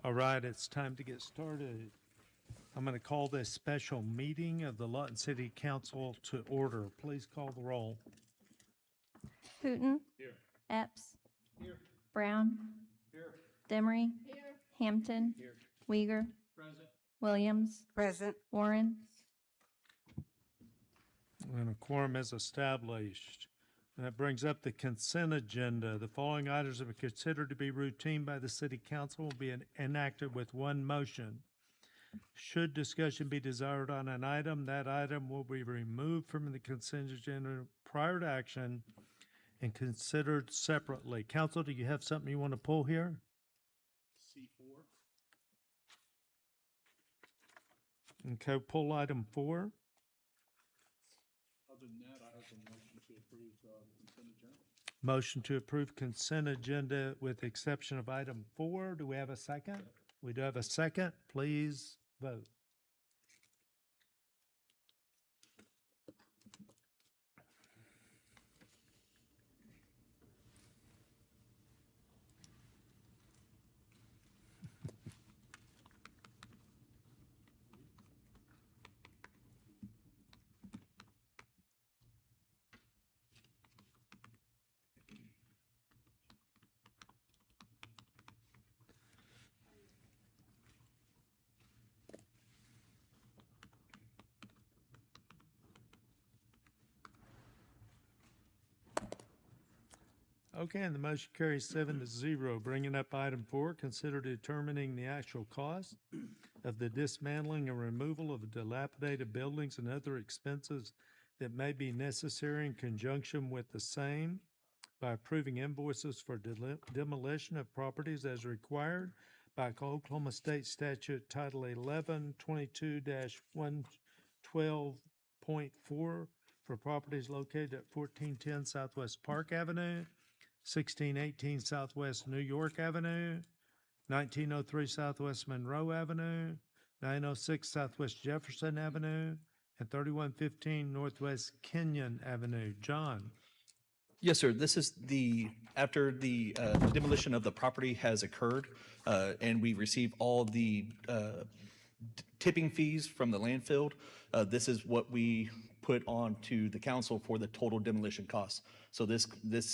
All right, it's time to get started. I'm going to call this special meeting of the Lawton City Council to order. Please call the roll. Hooten. Here. Epps. Here. Brown. Here. Demery. Here. Hampton. Here. Uyghur. Present. Williams. Present. Warren. And a quorum is established. And that brings up the consent agenda. The following items are considered to be routine by the City Council will be enacted with one motion. Should discussion be desired on an item, that item will be removed from the consent agenda prior to action and considered separately. Council, do you have something you want to pull here? C4. Okay, pull item 4. Other than that, I have a motion to approve consent agenda. Motion to approve consent agenda with the exception of item 4. Do we have a second? We do have a second. Please vote. Okay, and the motion carries 7-0. Bringing up item 4, consider determining the actual cost of the dismantling and removal of dilapidated buildings and other expenses that may be necessary in conjunction with the same by approving invoices for demolition of properties as required by Oklahoma State Statute Title 11-22-112.4 for properties located at 1410 Southwest Park Avenue, 1618 Southwest New York Avenue, 1903 Southwest Monroe Avenue, 906 Southwest Jefferson Avenue, and 3115 Northwest Kenyon Avenue. John. Yes, sir. This is after the demolition of the property has occurred, and we receive all the tipping fees from the landfill. This is what we put on to the council for the total demolition costs. So this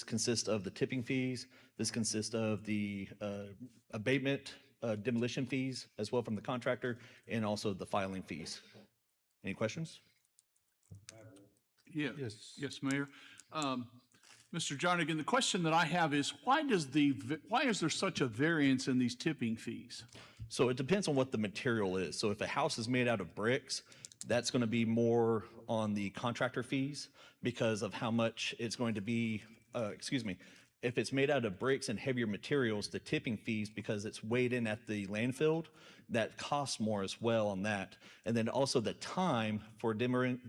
consists of the tipping fees. This consists of the abatement, demolition fees as well from the contractor, and also the filing fees. Any questions? Yeah. Yes. Yes, Mayor. Mr. Jarnigan, the question that I have is why is there such a variance in these tipping fees? So it depends on what the material is. So if a house is made out of bricks, that's going to be more on the contractor fees because of how much it's going to be, if it's made out of bricks and heavier materials, the tipping fees, because it's weighed in at the landfill, that costs more as well on that. And then also the time for demolition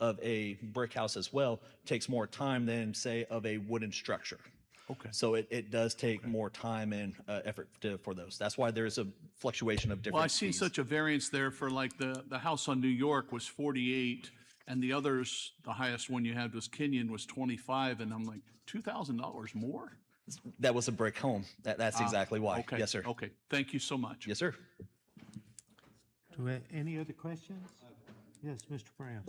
of a brick house as well takes more time than, say, of a wooden structure. Okay. So it does take more time and effort for those. That's why there's a fluctuation of different Well, I seen fees. such a variance there for like the house on New York was 48 and the others, the highest one you had was Kenyon was 25. And I'm like, $2,000 more? That was a brick home. That's exactly why. Okay. Yes, sir. Okay. Thank you so much. Yes, sir. Do we have any other questions? Yes, Mr. Brown.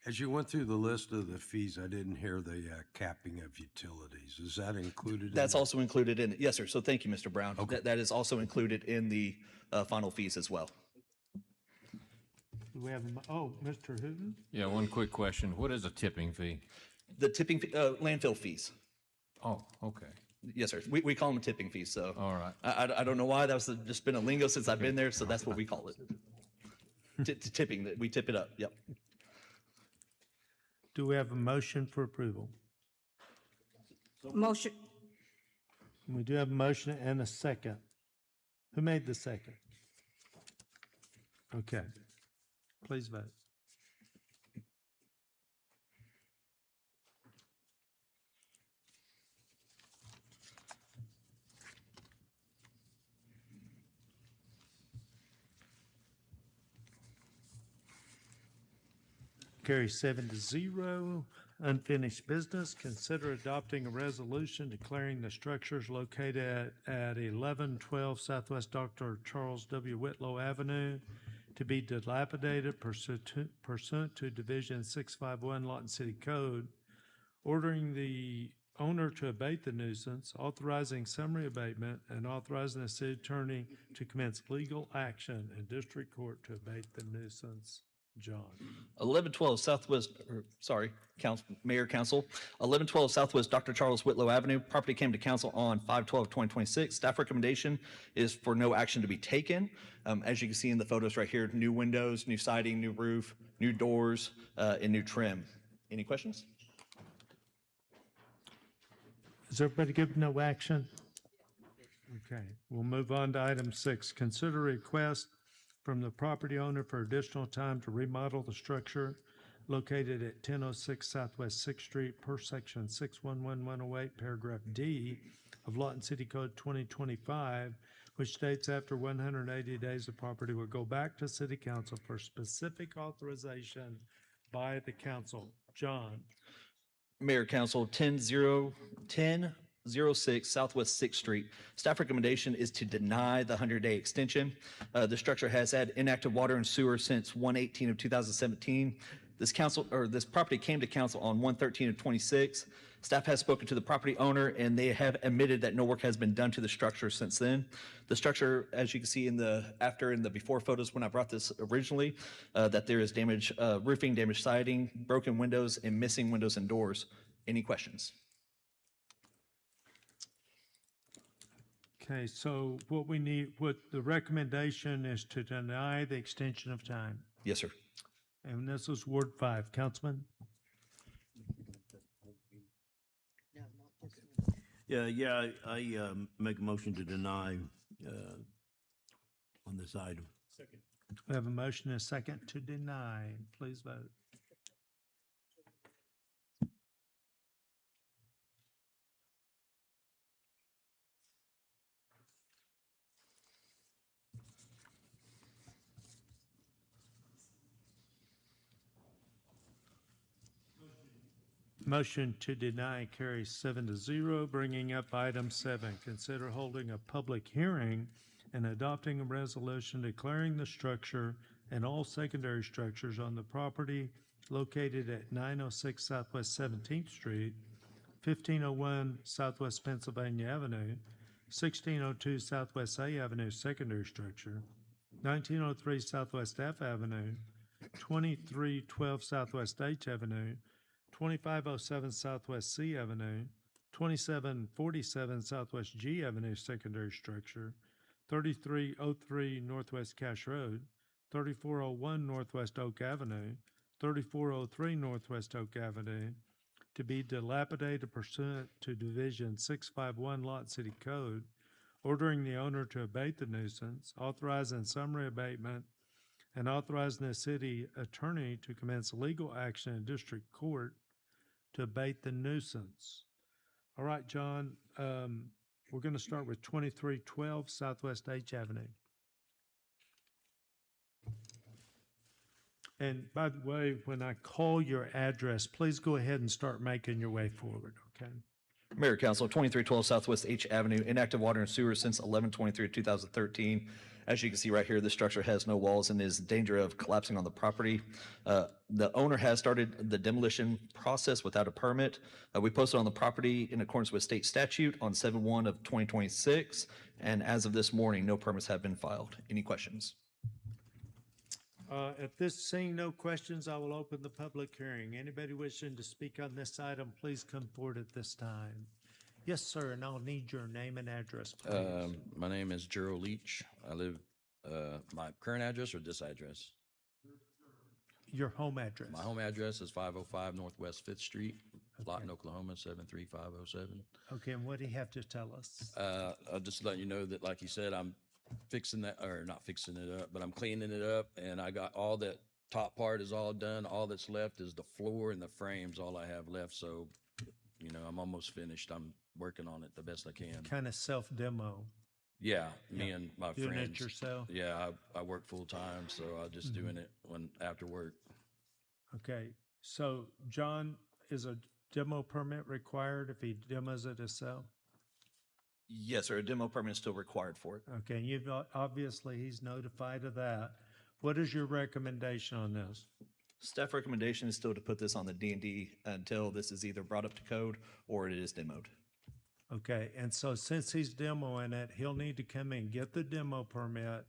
As you went through the list of the fees, I didn't hear the capping of utilities. Is that included? That's also included in it. Yes, sir. So thank you, Mr. Brown. Okay. That is also included in the final fees as well. Do we have, Mr. Hooten? Yeah, one quick question. What is a tipping fee? The tipping landfill fees. Oh, okay. Yes, sir. We call them tipping fees. So All right. I don't know why. That was just been a lingo since I've been there. So that's what we call it. Tipping. We tip it up. Yep. Do we have a motion for approval? Motion. We do have a motion and a second. Who made the second? Okay. Please vote. Carry 7-0. Unfinished business, consider adopting a resolution declaring the structures located at 1112 Southwest Dr. Charles W. Whitlow Avenue to be dilapidated pursuant to Division 651 Lawton City Code, ordering the owner to abate the nuisance, authorizing summary abatement, and authorizing the city attorney to commence legal action in district court to abate the nuisance. John. 1112 Southwest, Mayor Council, 1112 Southwest Dr. Charles Whitlow Avenue. Property came to council on 5/12/2026. Staff recommendation is for no action to be taken. As you can see in the photos right here, new windows, new siding, new roof, new doors, and new trim. Any questions? Is everybody good with no action? Okay, we'll move on to item 6. Consider request from the property owner for additional time to remodel the structure located at 1006 Southwest 6th Street per section 611108, paragraph D of Lawton City Code 2025, which states after 180 days, the property will go back to city council for specific authorization by the council. John. Mayor Council, 1006 Southwest 6th Street. Staff recommendation is to deny the 100-day extension. The structure has had inactive water and sewer since 1/18 of 2017. This property came to council on 1/13 of 26. Staff has spoken to the property owner, and they have admitted that no work has been done to the structure since then. The structure, as you can see in the after and the before photos when I brought this originally, that there is damaged roofing, damaged siding, broken windows, and missing windows and doors. Any questions? Okay, so what the recommendation is to deny the extension of time. Yes, sir. And this is Ward 5. Councilman? I make a motion to deny on this item. We have a motion and a second to deny. Please vote. Motion to deny carries 7-0, bringing up item 7. Consider holding a public hearing and adopting a resolution declaring the structure and all secondary structures on the property located at 906 Southwest 17th Street, 1501 Southwest Pennsylvania Avenue, 1602 Southwest A Avenue secondary structure, 1903 Southwest F Avenue, 2312 Southwest H Avenue, 2507 Southwest C Avenue, 2747 Southwest G Avenue secondary structure, 3303 Northwest Cache Road, 3401 Northwest Oak Avenue, 3403 Northwest Oak Avenue, to be dilapidated pursuant to Division 651 Lawton City Code, ordering the owner to abate the nuisance, authorizing summary abatement, and authorizing the city attorney to commence legal action in district court to abate the nuisance. All right, John, we're going to start with 2312 Southwest H Avenue. And by the way, when I call your address, please go ahead and start making your way forward, okay? Mayor Council, 2312 Southwest H Avenue, inactive water and sewer since 11/23/2013. As you can see right here, the structure has no walls and is in danger of collapsing on the property. The owner has started the demolition process without a permit. We posted on the property in accordance with state statute on 7/1 of 2026, and as of this morning, no permits have been filed. Any questions? Seeing no questions, I will open the public hearing. Anybody wishing to speak on this item, please come forward at this time. Yes, sir, and I'll need your name and address, please. My name is Gerald Leach. I live, my current address or this address? Your home address. My home address is 505 Northwest 5th Street, Lawton, Oklahoma, 73507. Okay, and what do you have to tell us? I'll just let you know that, like you said, I'm fixing that, or not fixing it up, but I'm cleaning it up, and I got all that top part is all done. All that's left is the floor and the frames, all I have left. So, you know, I'm almost finished. I'm working on it the best I can. Kind of self-demo. Yeah, me and my Doing friends. it yourself? Yeah, I work full time, so I'm just doing it after work. Okay, so John, is a demo permit required if he demos it himself? Yes, sir, a demo permit is still required for it. Okay, you've, obviously, he's notified of that. What is your recommendation on this? Staff recommendation is still to put this on the D&D until this is either brought up to code or it is demoed. Okay, and so since he's demoing it, he'll need to come in, get the demo permit,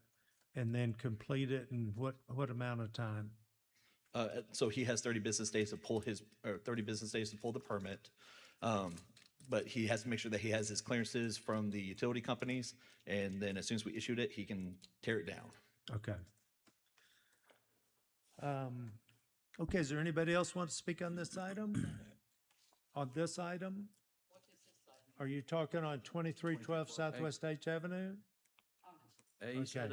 and then complete it in what amount of time? So he has 30 business days to pull or 30 business days to pull the permit. But he has to make sure that he has his clearances from the utility companies. And then as soon as we issued it, he can tear it down. Okay. Okay, is there anybody else want to speak on this item? On this item? Are you talking on 2312 Southwest H Avenue? Hey, you said,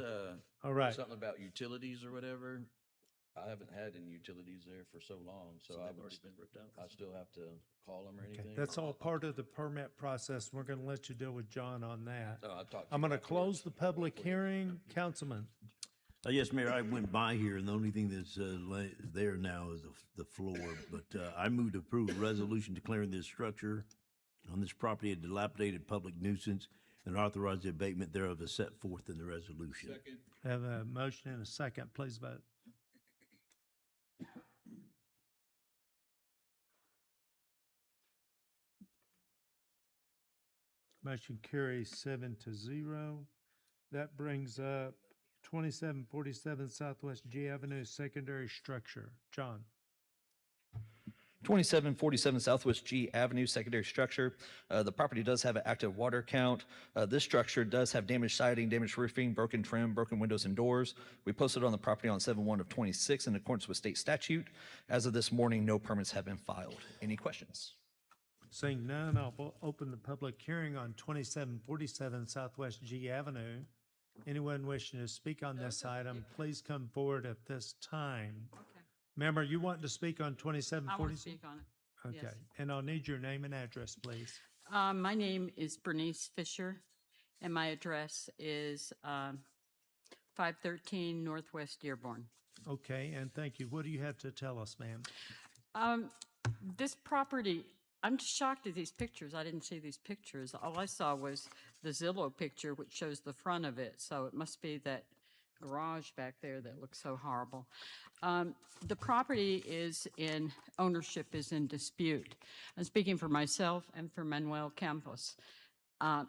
All right. something about utilities or whatever. I haven't had any utilities there for so long, so I would, I still have to call them or Okay, anything? that's all part of the permit process. We're going to let you deal with John on that. No, I talked. I'm going to you close afterwards. the public hearing. Councilman? Yes, Mayor, I went by here and the only thing that's there now is the floor. But I moved to approve a resolution declaring this structure on this property a dilapidated public nuisance and authorize the abatement thereof as set forth in the resolution. Second. Have a motion and a second. Please vote. Motion carries 7-0. That brings up 2747 Southwest G Avenue, secondary structure. John? 2747 Southwest G Avenue, secondary structure. The property does have an active water count. This structure does have damaged siding, damaged roofing, broken trim, broken windows and doors. We posted on the property on 7/1 of 26 in accordance with state statute. As of this morning, no permits have been filed. Any questions? Seeing none, I'll open the public hearing on 2747 Southwest G Avenue. Anyone wishing to speak on this item, please come forward at this time. Okay. Member, you want to speak on I want to 2747? speak on it. Okay, yes. and I'll need your name and address, please. My name is Bernice Fisher, and my address is 513 Northwest Dearborn. Okay, and thank you. What do you have to tell us, ma'am? This property, I'm just shocked at these pictures. I didn't see these pictures. All I saw was the Zillow picture, which shows the front of it. So it must be that garage back there that looks so horrible. The property is in, ownership is in dispute. I'm speaking for myself and for Manuel Campos.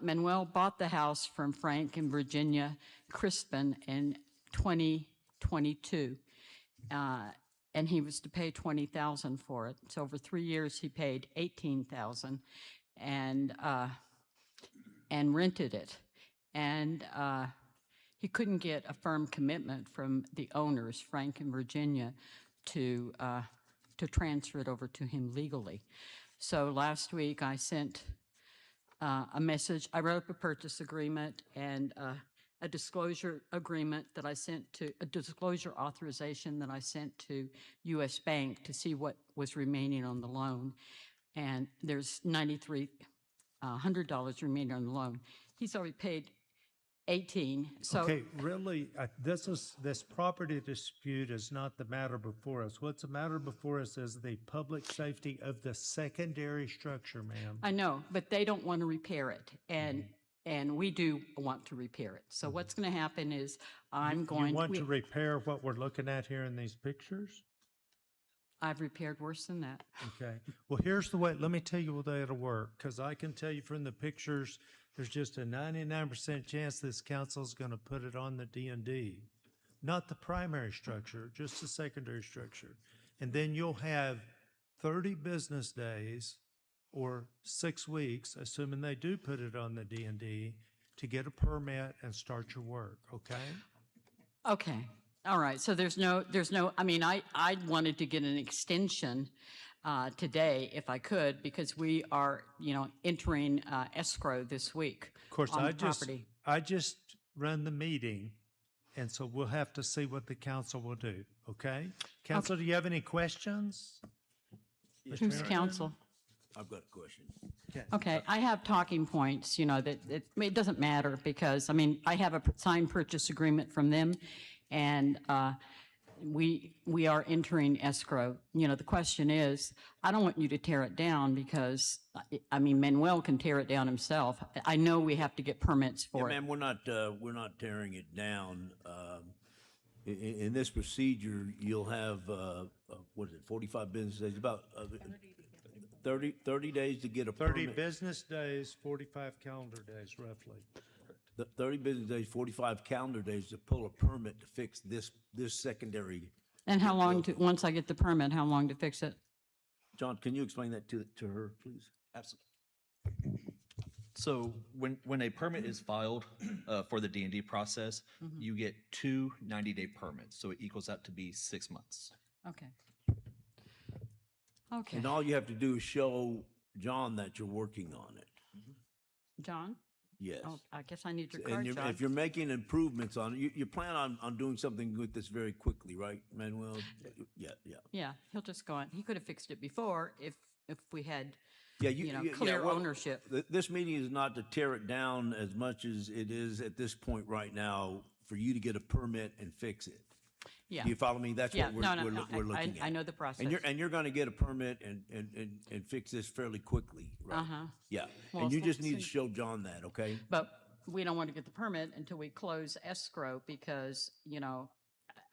Manuel bought the house from Frank and Virginia Crispin in 2022. And he was to pay $20,000 for it. So over 3 years, he paid $18,000 and rented it. And he couldn't get a firm commitment from the owners, Frank and Virginia, to transfer it over to him legally. So last week, I sent a message. I wrote up a purchase agreement and a disclosure agreement that I sent to, a disclosure authorization that I sent to U.S. Bank to see what was remaining on the loan. And there's $9,300 remaining on the loan. He's already paid 18, so. Okay, really, this property dispute is not the matter before us. What's the matter before us is the public safety of the secondary structure, ma'am. I know, but they don't want to repair it, and we do want to repair it. So what's going to happen is I'm going. You want to repair what we're looking at here in these pictures? I've repaired worse than that. Okay. Well, here's the way, let me tell you the way it'll work, because I can tell you from the pictures, there's just a 99% chance this council's going to put it on the D&D. Not the primary structure, just the secondary structure. And then you'll have 30 business days or 6 weeks, assuming they do put it on the D&D, to get a permit and start your work, okay? Okay. All right. So there's no, I mean, I wanted to get an extension today if I could, because we are, entering escrow this week. Of course, on the property. I just run the meeting, and so we'll have to see what the council will do, okay? Council, do you have any questions? Who's counsel? I've got a question. Okay, I have talking points, that it doesn't matter because, I have a signed purchase agreement from them, and we are entering escrow. You know, the question is, I don't want you to tear it down because, I mean, Manuel can tear it down himself. I know we have to get permits Yeah, for it. ma'am, we're not tearing it down. In this procedure, you'll have, what is it, 45 business days, about 30 days to get a 30 permit. business days, 45 calendar days roughly. 30 business days, 45 calendar days to pull a permit to fix this secondary. And how long to, once I get the permit, how long to fix it? John, can you explain that to her, please? Absolutely. So when a permit is filed for the D&D process, you get 2 90-day permits. So it equals out to be 6 months. Okay. Okay. And all you have to do is show John that you're working on it. John? Yes. Oh, I guess I need your And card, you're, John. if you're making improvements on it, you plan on doing something with this very quickly, right, Manuel? Yeah, yeah. Yeah, he'll just go on. He could have fixed it before if we had, Yeah, you know, yeah, clear well, ownership. This meeting is not to tear it down as much as it is at this point right now for you to get a permit and fix it. Yeah. Do you follow me? That's Yeah, what no, we're looking at. I know the process. And you're going to get a permit and fix this fairly quickly, right? Uh-huh. Yeah. Well, And you so- just need to so- show John that, okay? But we don't want to get the permit until we close escrow because, you know,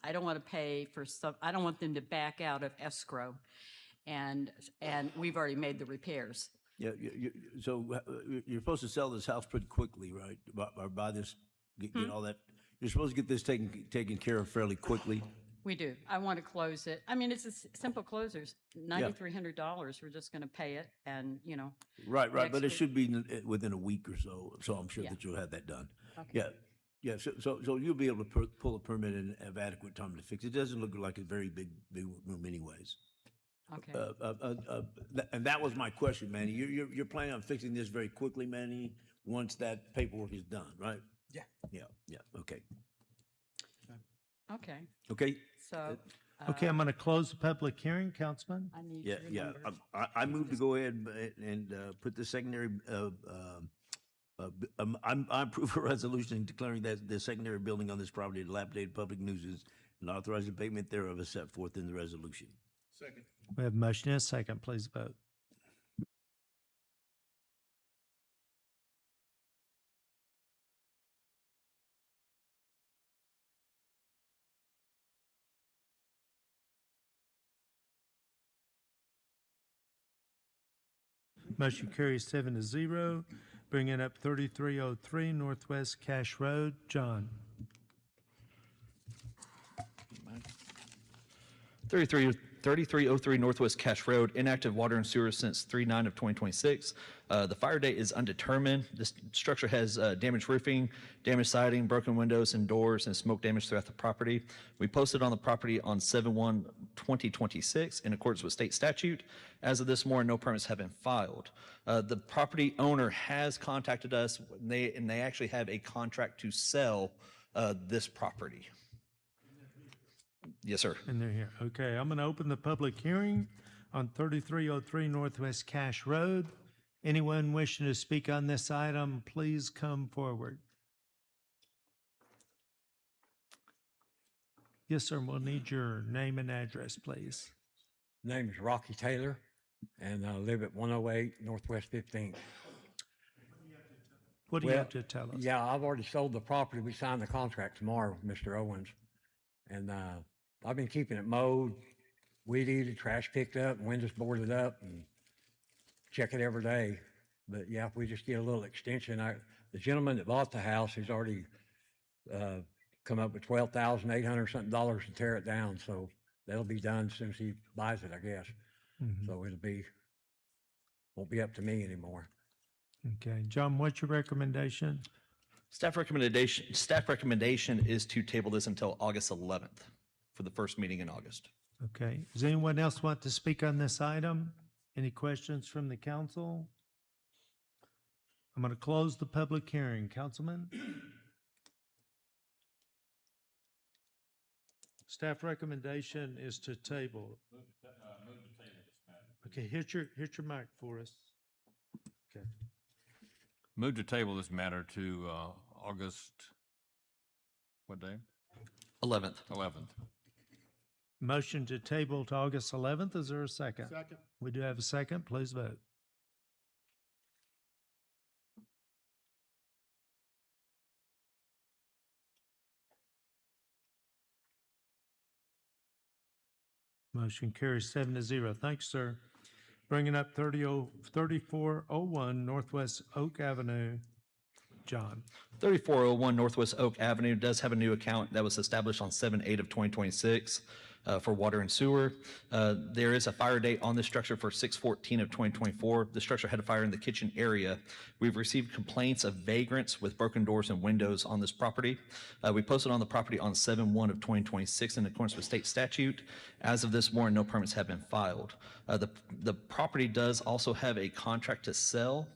I don't want to pay for stuff. I don't want them to back out of escrow. And we've already made the repairs. Yeah, so you're supposed to sell this house pretty quickly, right? Or buy this, get all that. You're supposed to get this taken care of fairly quickly. We do. I want to close it. I mean, it's a simple closers, $9,300. We're just going to pay it and, you know. Right, next but it week. should be within a week or so. So I'm sure Yeah. that you'll have that done. Okay. Yeah. So you'll be able to pull a permit and have adequate time to fix it. It doesn't look like a very big room anyways. Okay. And that was my question, Manny. You're planning on fixing this very quickly, Manny, once that paperwork is done, right? Yeah. Okay. Okay. Okay. So. Okay, I'm going to close the public hearing, Councilman. I need Yeah. your numbers. I move to go ahead and put the secondary. I approve a resolution declaring that the secondary building on this property dilapidated public nuisance and authorize abatement thereof as set forth in the resolution. We have a motion and a second. Please vote. Motion carries 7-0. Bringing up 3303 Northwest Cash Road. John. 3303 Northwest Cache Road, inactive water and sewer since 3/9 of 2026. The fire date is undetermined. This structure has damaged roofing, damaged siding, broken windows and doors, and smoke damage throughout the property. We posted on the property on 7/1/2026 in accordance with state statute. As of this morning, no permits have been filed. The property owner has contacted us, and they actually have a contract to sell this property. Yes, sir. And they're here. Okay, I'm going to open the public hearing on 3303 Northwest Cache Road. Anyone wishing to speak on this item, please come forward. Yes, sir, we'll need your name and address, please. Name is Rocky Taylor, and I live at 108 Northwest 15th. What do you Well, have to tell us? Yeah, I've already sold the property. We signed the contract tomorrow with Mr. Owens. And I've been keeping it mowed, weed eated, trash picked up, windows boarded up, and check it every day. But yeah, if we just get a little extension, the gentleman that bought the house has already come up with $12,800 something to tear it down. So that'll be done as soon as he buys it, I guess. So won't be up to me anymore. Okay, John, what's your recommendation? Staff recommendation is to table this until August 11th for the first meeting in August. Okay, does anyone else want to speak on this item? Any questions from the council? I'm going to close the public hearing. Councilman? Staff recommendation is to table. Okay, hit your mic for us. Okay. Move to table this matter to August, what day? 11th. 11th. Motion to table to August 11th. Is there a second? Second. We do have a second. Please vote. Motion carries 7-0. Thanks, sir. Bringing up 3401 Northwest Oak Avenue. John. 3401 Northwest Oak Avenue does have a new account that was established on 7/8 of 2026 for water and sewer. There is a fire date on this structure for 6/14 of 2024. The structure had a fire in the kitchen area. We've received complaints of vagrants with broken doors and windows on this property. We posted on the property on 7/1 of 2026 in accordance with state statute. As of this morning, no permits have been filed. The property does also have a contract to sell,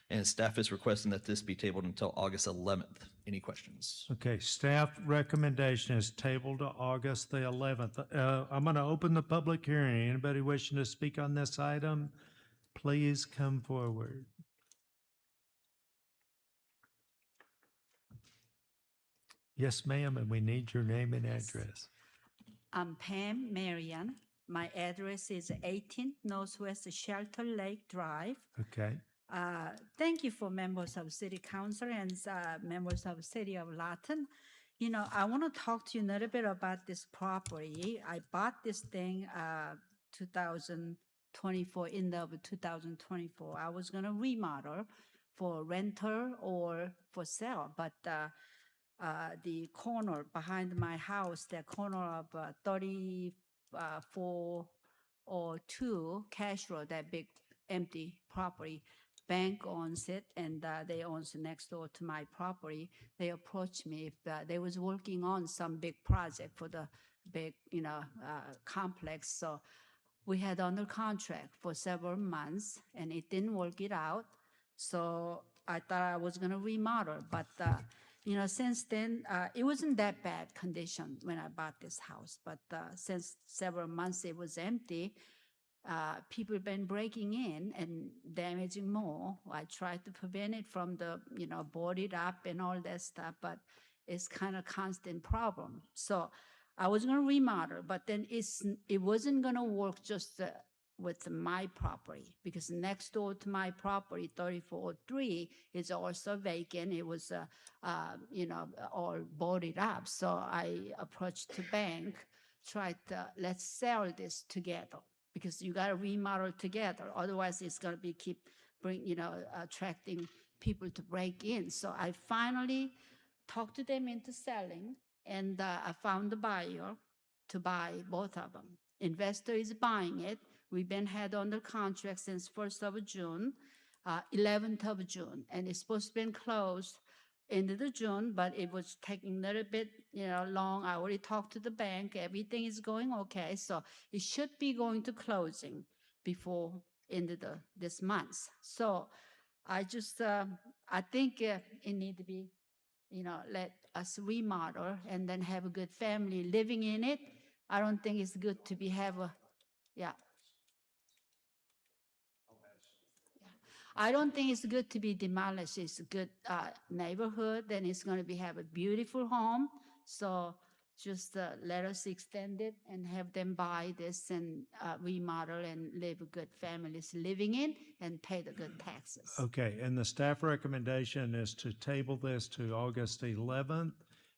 and staff is requesting that this be tabled until August 11th. Any questions? Okay, staff recommendation is tabled to August the 11th. I'm going to open the public hearing. Anybody wishing to speak on this item, please come forward. Yes, ma'am, and we need your name and address. I'm Pam Marian. My address is 18 Northwest Shelter Lake Drive. Okay. Thank you for members of City Council and members of City of Lawton. You know, I want to talk to you a little bit about this property. I bought this thing 2024, end of 2024. I was going to remodel for renter or for sale, but the corner behind my house, the corner of 3402 Cash Road, that big empty property, bank owns it, and they owns next door to my property. They approached me if they was working on some big project for the big, complex. So we had under contract for several months, and it didn't work it out. So I thought I was going to remodel, but since then, it wasn't that bad condition when I bought this house. But since several months it was empty, people have been breaking in and damaging more. I tried to prevent it from the, boarded up and all that stuff, but it's kind of constant problem. So I was going to remodel, but then it wasn't going to work just with my property, because next door to my property, 3403, is also vacant. It was, all boarded up. So I approached the bank, tried to, let's sell this together, because you got to remodel together. Otherwise, it's going to be attracting people to break in. So I finally talked to them into selling, and I found a buyer to buy both of them. Investor is buying it. We've been had under contract since 1st of June, 11th of June, and it's supposed to be closed end of the June, but it was taking a little bit, long. I already talked to the bank. Everything is going okay. So it should be going to closing before end of this month. So I just, I think it need to be, let us remodel and then have a good family living in it. I don't think it's good to I don't think it's good to be demolished. It's a good neighborhood, and it's going to have a beautiful home. So just let us extend it and have them buy this and remodel and live good families living in and pay the good taxes. Okay, and the staff recommendation is to table this to August 11th.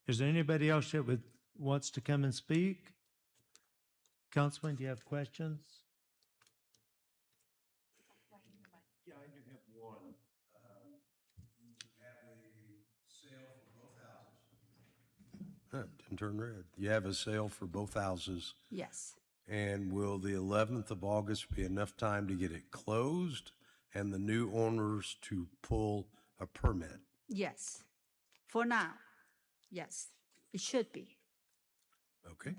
Is there anybody else that wants to come and speak? Councilman, do you have questions? Yeah, I do have one. You have a sale for both houses. Didn't turn red. You have a sale for both houses. Yes. And will the 11th of August be enough time to get it closed and the new owners to pull a permit? Yes. For now, yes, it should be. Okay.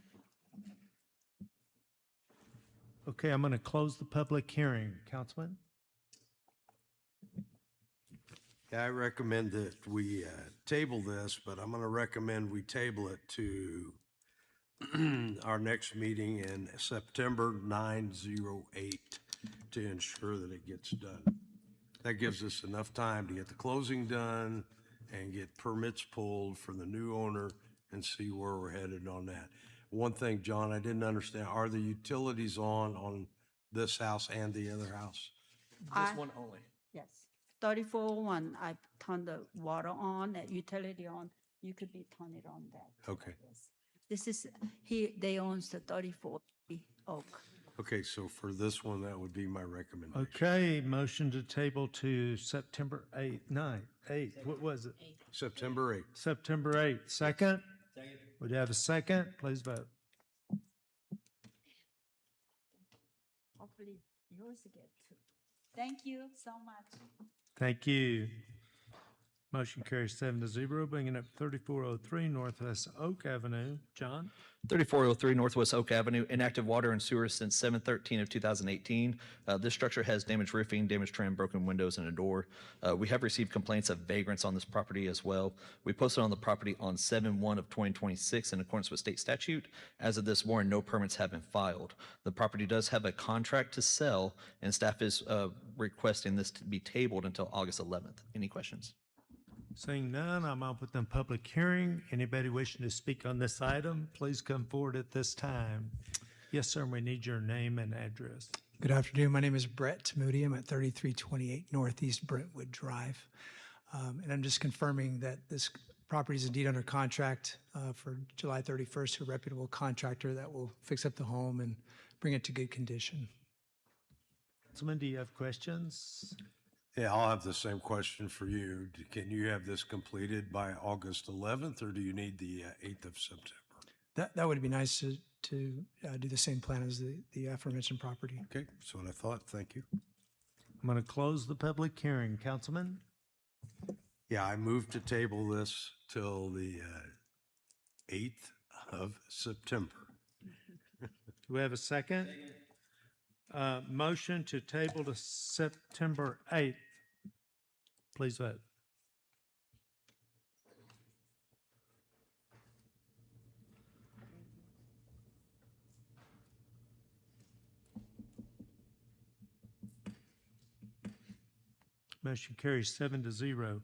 Okay, I'm going to close the public hearing. Councilman? Yeah, I recommend that we table this, but I'm going to recommend we table it to our next meeting in September 9/08 to ensure that it gets done. That gives us enough time to get the closing done and get permits pulled for the new owner and see where we're headed on that. One thing, John, I didn't understand, are the utilities on this house and the other house? I- This one only. Yes. 3401, I turn the water on, utility on. You could be turn it on that. Okay. Yes. This is, they owns the 34 Oak. Okay, so for this one, that would be my recommendation. Okay, motion to table to September 8th, 8th, what was it? September 8th. September 8th. Second? Would you have a second? Please vote. Hopefully yours get too. Thank you so much. Thank you. Motion carries 7-0, bringing up 3403 Northwest Oak Avenue. John? 3403 Northwest Oak Avenue, inactive water and sewer since 7/13 of 2018. This structure has damaged roofing, damaged trim, broken windows, and a door. We have received complaints of vagrants on this property as well. We posted on the property on 7/1 of 2026 in accordance with state statute. As of this morning, no permits have been filed. The property does have a contract to sell, and staff is requesting this to be tabled until August 11th. Any questions? Seeing none, I'm open the public hearing. Anybody wishing to speak on this item, please come forward at this time. Yes, sir, we need your name and address. Good afternoon. My name is Brett Moody. I'm at 3328 Northeast Brentwood Drive. And I'm just confirming that this property is indeed under contract for July 31st to a reputable contractor that will fix up the home and bring it to good condition. Councilman, do you have questions? Yeah, I'll have the same question for you. Can you have this completed by August 11th, or do you need the 8th of September? That would be nice to do the same plan as the aforementioned property. Okay, that's what I thought. Thank you. I'm going to close the public hearing. Councilman? Yeah, I moved to table this till the 8th of September. Do we have a second? Motion to table to September 8th. Please vote. Motion carries 7-0.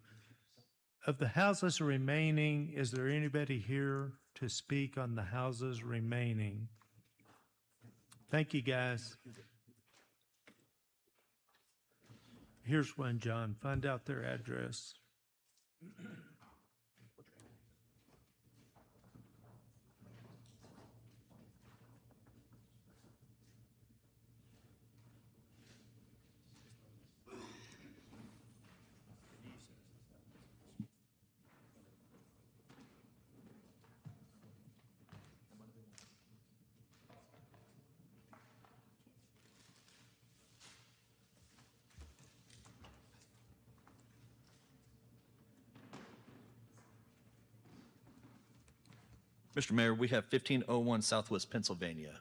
Of the houses remaining, is there anybody here to speak on the houses remaining? Thank you, guys. Here's one, John. Find out their address. Mr. Mayor, we have 1501 Southwest Pennsylvania.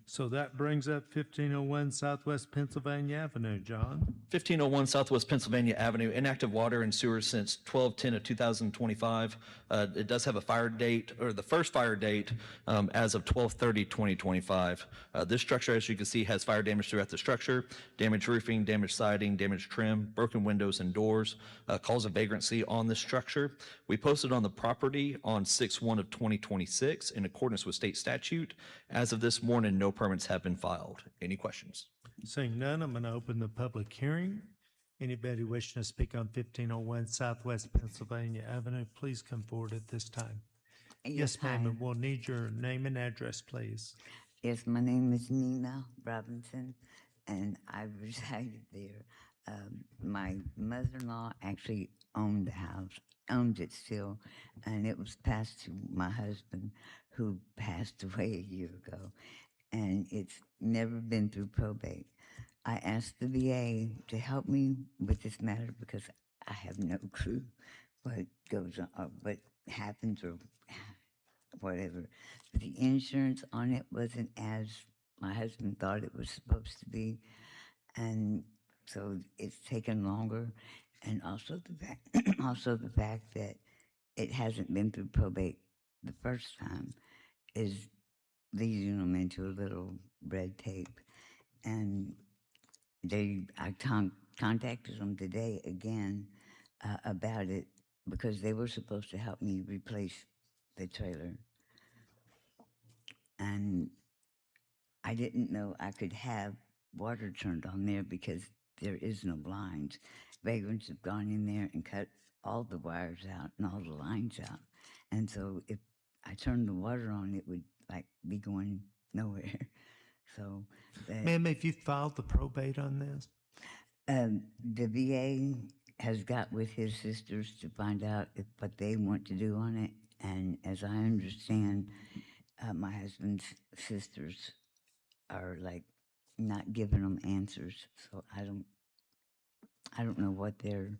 So that brings up 1501 Southwest Pennsylvania Avenue, John. 1501 Southwest Pennsylvania Avenue, inactive water and sewer since 12/10 of 2025. It does have a fire date, or the first fire date, as of 12/30/2025. This structure, as you can see, has fire damage throughout the structure, damaged roofing, damaged siding, damaged trim, broken windows and doors, calls of vagrancy on this structure. We posted on the property on 6/1 of 2026 in accordance with state statute. As of this morning, no permits have been filed. Any questions? Seeing none, I'm going to open the public hearing. Anybody wishing to speak on 1501 Southwest Pennsylvania Avenue, please come forward at this time. Yes, ma'am, hi. and we'll need your name and address, please. Yes, my name is Nina Robinson, and I resided there. My mother-in-law actually owned the house, owns it still, and it was passed to my husband, who passed away a year ago, and it's never been through probate. I asked the VA to help me with this matter because I have no clue what goes on, or what happens, or whatever. The insurance on it wasn't as my husband thought it was supposed to be, and so it's taken longer. And also the fact, also the fact that it hasn't been through probate the first time is leading them into a little red tape. And I contacted them today again about it because they were supposed to help me replace the trailer. and I didn't know I could have water turned on there because there is no blinds. Vagrants have gone in there and cut all the wires out and all the lines out. And so if I turned the water on, it would like be going nowhere. So Ma'am, have you filed the probate on this? the VA has got with his sisters to find out what they want to do on it. And as I understand, my husband's sisters are like not giving them answers. So I don't know what their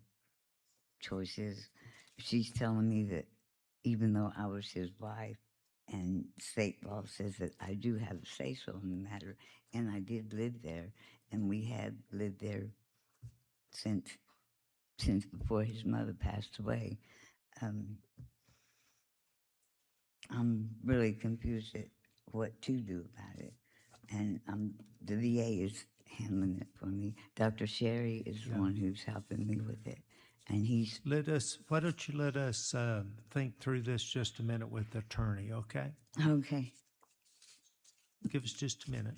choice is. She's telling me that even though I was his wife, and state law says that I do have a say-so in the matter, and I did live there, and we have lived there since before his mother passed away. I'm really confused at what to do about it, and the VA is handling it for me. Dr. Sherry is the one who's helping me with it, and he's Why don't you let us think through this just a minute with the attorney, okay? okay. Give us just a minute.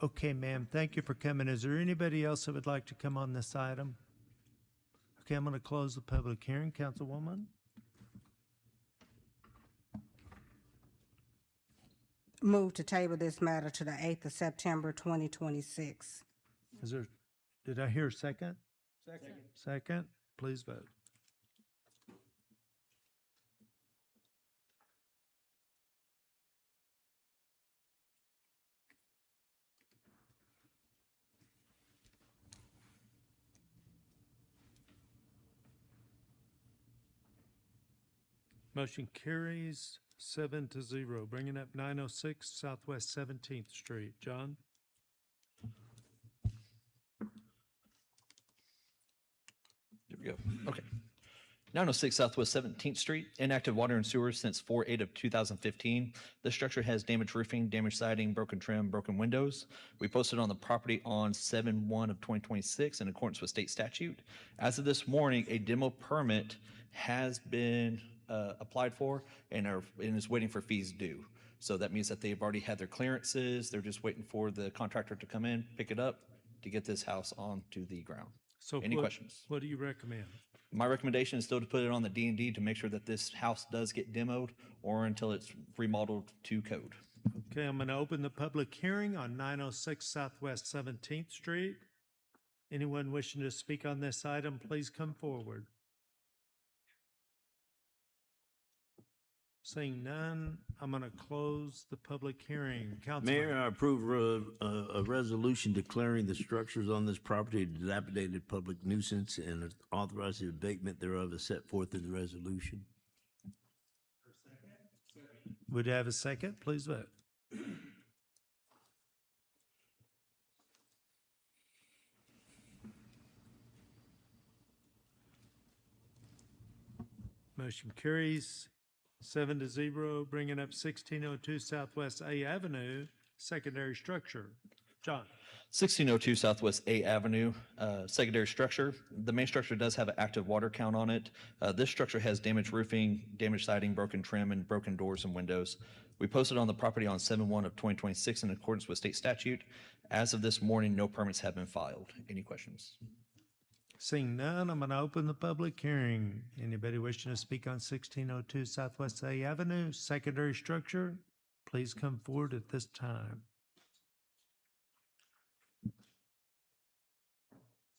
Okay, ma'am, thank you for coming. Is there anybody else that would like to come on this item? Okay, I'm going to close the public hearing. Councilwoman? Move to table this matter to the 8th of September, 2026. Did I hear a second? Second. Second, please vote. Motion carries 7-0. Bringing up 906 Southwest 17th Street. John? There we go. Okay. 906 Southwest 17th Street, inactive water and sewer since 4/8 of 2015. The structure has damaged roofing, damaged siding, broken trim, broken windows. We posted on the property on 7/1 of 2026 in accordance with state statute. As of this morning, a demo permit has been applied for and is waiting for fees due. So that means that they've already had their clearances. They're just waiting for the contractor to come in, pick it up to get this house onto the ground. So Any questions? What do you recommend? My recommendation is still to put it on the D&D to make sure that this house does get demoed or until it's remodeled to code. Okay, I'm going to open the public hearing on 906 Southwest 17th Street. Anyone wishing to speak on this item, please come forward. Seeing none, I'm going to close the public hearing. Councilman? Mayor, I approve a resolution declaring the structures on this property a dilapidated public nuisance and authorize the abatement thereof as set forth in the resolution. Would you have a second? Please vote. Motion carries 7-0, bringing up 1602 Southwest A Avenue, secondary structure. John? 1602 Southwest A Avenue, secondary structure. The main structure does have an active water count on it. This structure has damaged roofing, damaged siding, broken trim, and broken doors and windows. We posted on the property on 7/1 of 2026 in accordance with state statute. As of this morning, no permits have been filed. Any questions? Seeing none, I'm going to open the public hearing. Anybody wishing to speak on 1602 Southwest A Avenue, secondary structure, please come forward at this time.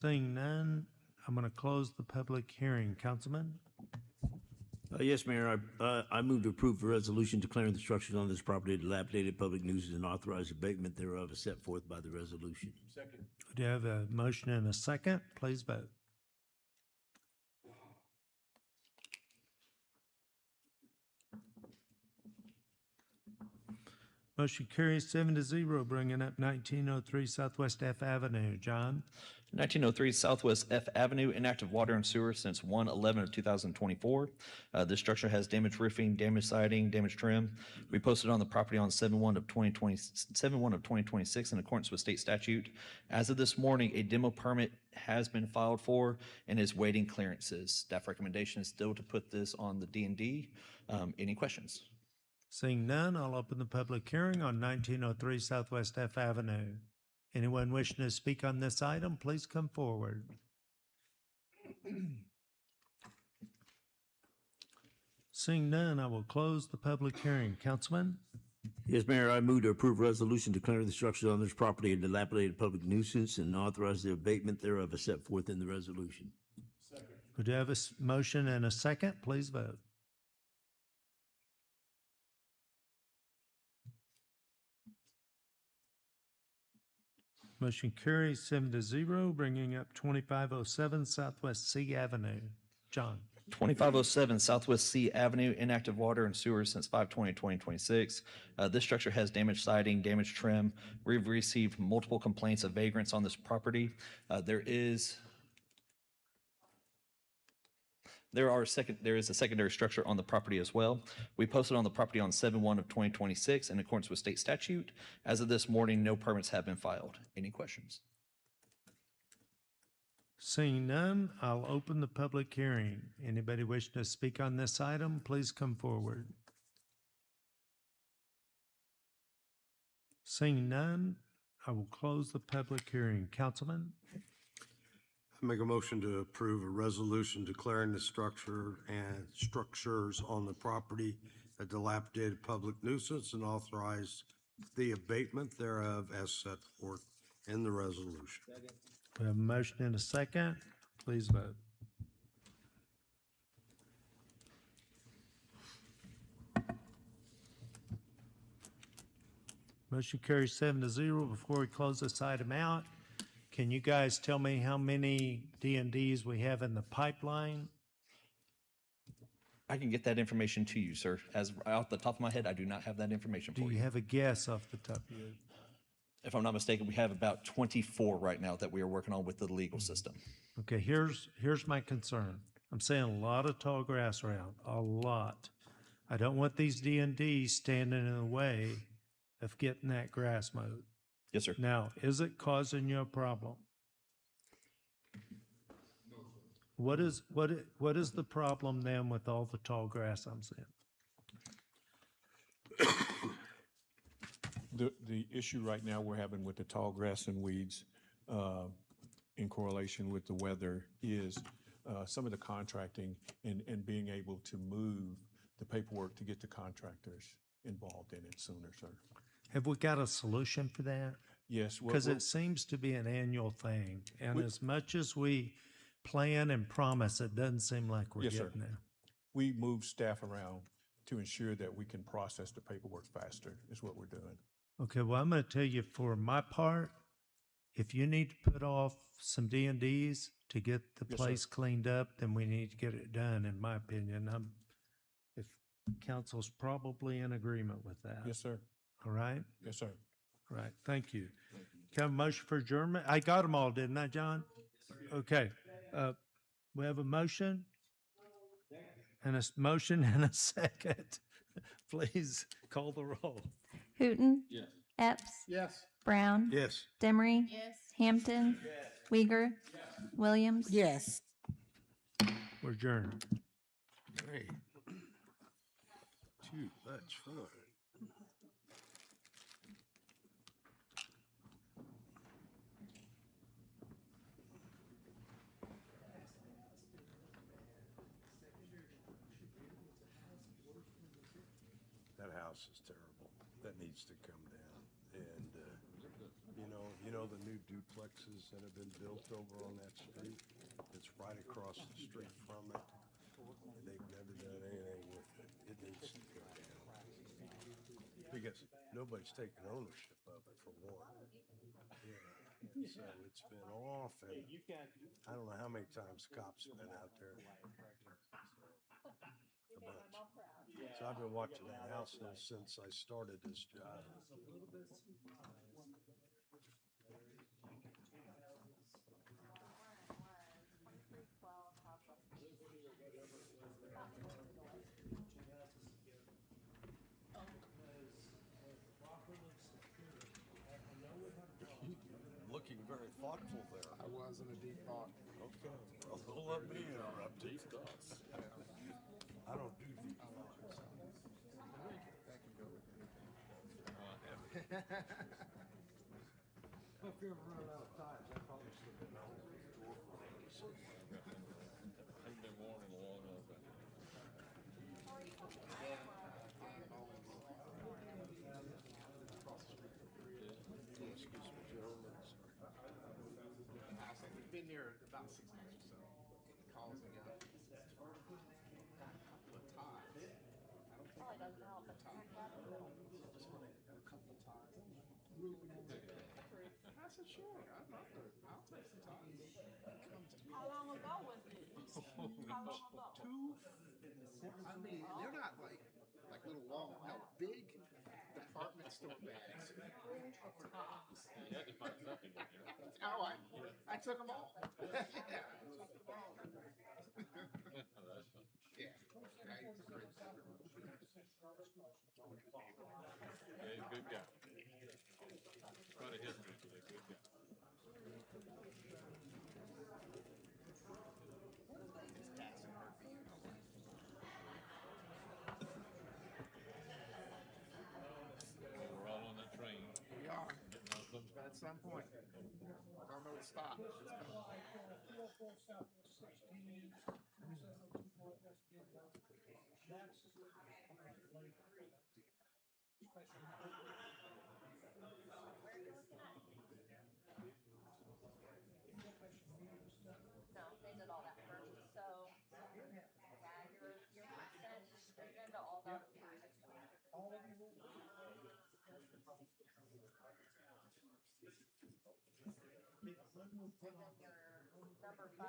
Seeing none, I'm going to close the public hearing. Councilman? Yes, Mayor, I move to approve a resolution declaring the structures on this property dilapidated public nuisance and authorize abatement thereof as set forth by the resolution. Do you have a motion and a second? Please vote. Motion carries 7-0, bringing up 1903 Southwest F Avenue. John? 1903 Southwest F Avenue, inactive water and sewer since 1/11 of 2024. This structure has damaged roofing, damaged siding, damaged trim. We posted on the property on 7/1 of 2026 in accordance with state statute. As of this morning, a demo permit has been filed for and is waiting clearances. Staff recommendation is still to put this on the D&D. Any questions? Seeing none, I'll open the public hearing on 1903 Southwest F Avenue. Anyone wishing to speak on this item, please come forward. Seeing none, I will close the public hearing. Councilman? Yes, Mayor, I move to approve resolution declaring the structures on this property a dilapidated public nuisance and authorize the abatement thereof as set forth in the resolution. Would you have a motion and a second? Please vote. Motion carries 7-0, bringing up 2507 Southwest C Avenue. John? 2507 Southwest C Avenue, inactive water and sewer since 5/20/2026. This structure has damaged siding, damaged trim. We've received multiple complaints of vagrants on this property. There is a secondary structure on the property as well. We posted on the property on 7/1 of 2026 in accordance with state statute. As of this morning, no permits have been filed. Any questions? Seeing none, I'll open the public hearing. Anybody wishing to speak on this item, please come forward. Seeing none, I will close the public hearing. Councilman? I make a motion to approve a resolution declaring the structure and structures on the property a dilapidated public nuisance and authorize the abatement thereof as set forth in the resolution. We have a motion and a second. Please vote. Motion carries 7-0. Before we close this item out, can you guys tell me how many D&Ds we have in the pipeline? I can get that information to you, sir. As off the top of my head, I do not have that information Do for you you. have a guess off the top of your head? If I'm not mistaken, we have about 24 right now that we are working on with the legal system. Okay, here's my concern. I'm seeing a lot of tall grass around, a lot. I don't want these D&Ds standing in the way of getting that grass mowed. Yes, sir. Now, is it causing you a problem? What is the problem then with all the tall grass I'm seeing? The issue right now we're having with the tall grass and weeds in correlation with the weather is some of the contracting and being able to move the paperwork to get the contractors involved in it sooner, sir. Have we got a solution for that? Yes. Because it seems to be an annual thing, and as much as we plan and promise, it doesn't seem like we're Yes, sir. getting there. We move staff around to ensure that we can process the paperwork faster is what we're doing. Okay, well, I'm going to tell you for my part, if you need to put off some D&Ds to get the Yes, sir. place cleaned up, then we need to get it done, in my opinion. Council's probably in agreement with that. Yes, sir. All right? Yes, sir. All right, thank you. Can I have a motion for adjournment? I got them all, didn't I, John? Okay, we have a motion and a motion and a second. Please call the roll. Hooten. Yes. Epps. Yes. Brown. Yes. Demery. Hampton. Weiger. Williams. Yes. We're adjourned. Great. Too much fun. That house is terrible. That needs to come down. And, you know the new duplexes that have been built over on that street? It's right across the street from it. They've never done anything with it. It needs to go down. Because nobody's taken ownership of it, for one. Yeah. And so it's been off, and I don't know how many times cops have been out there. A bunch. So I've been watching that house since I started this job. Looking very thoughtful there. I was in a deep thought. Okay, well, don't let me interrupt deep thoughts. I don't do deep thoughts. That can go with it. If you ever run out of time, I probably should have been out there. I've been warning a long time. Excuse me, gentlemen. We've been there about 6 months or so. Calls again. A couple of times. I don't think I've ever got a couple of times. I said, sure, I'd love to. I'll take some time. How long ago was it? How long ago? I mean, they're not like little long, no, big department store bags. You had to find something. Oh, I took them all. Yeah, I took them all. Yeah. Yeah, he's a good guy. Quite a history, but a good guy. We're all on that train. We are. But at some point, I don't know to stop. It's coming. No, they did all that first. So, yeah, your consent agenda all got approved. And then your number 5.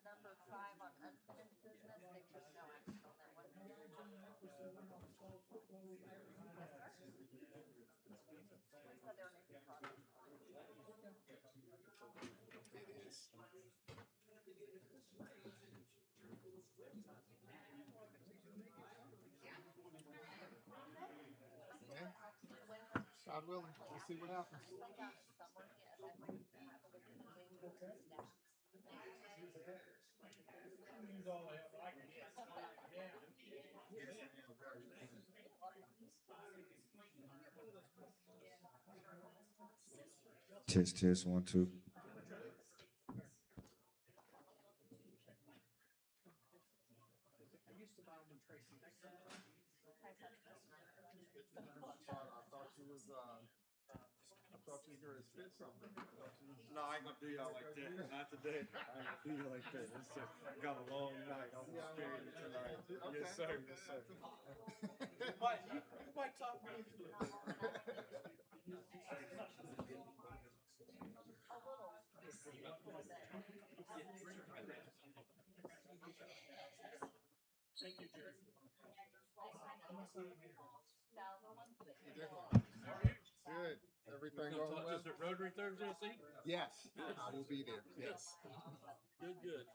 Number 5 on unfinished business, they took no action on that one. Yes, sir. They said they were making progress on it. It is. Yeah. God willing, we'll see what happens. Test, test, 1, 2. I thought you were gonna spit something. No, I ain't gonna do y'all like that. Not today. I ain't gonna do you like that. Got a long night. I'm spirited tonight. Okay. Yes, sir. Yes, sir. You might talk me into it. Good. Everything going well? Is it Rotary Thursday, I see? Yes, I will be there. Yes. Good, good.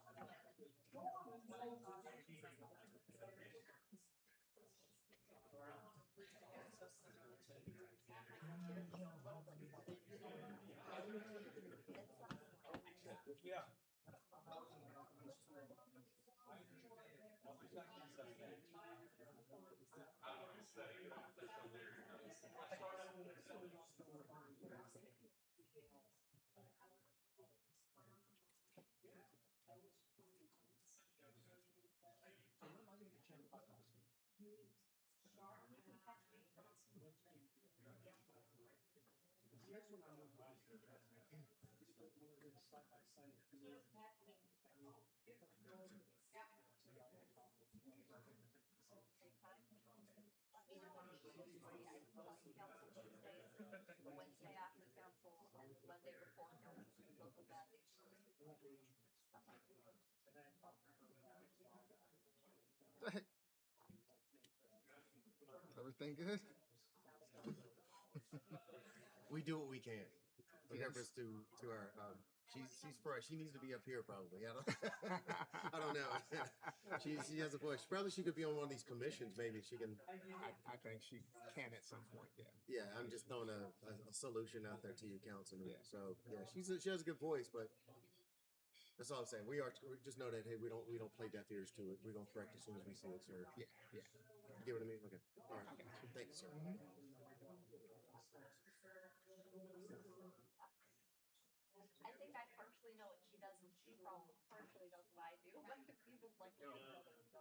Yeah. Wednesday after council, Monday before council, local value. Everything good? We do what we can. In reference to our, she's fresh. She needs to be up here probably. I don't, I don't know. She has a voice. Probably she could be on one of these commissions. Maybe she can. I think she can at some point. Yeah. Yeah, I'm just throwing a solution out there to you, Councilman. Yeah. So yeah, she has a good voice, but that's all I'm saying. We just know that hey, we don't play deaf ears to it. We're gonna correct as soon as we see it, sir. Yeah. Yeah. You get what I mean? Okay. All right. Thank you, sir. I think I partially know what she does, and she probably partially knows what I do. We would like to know each other, so.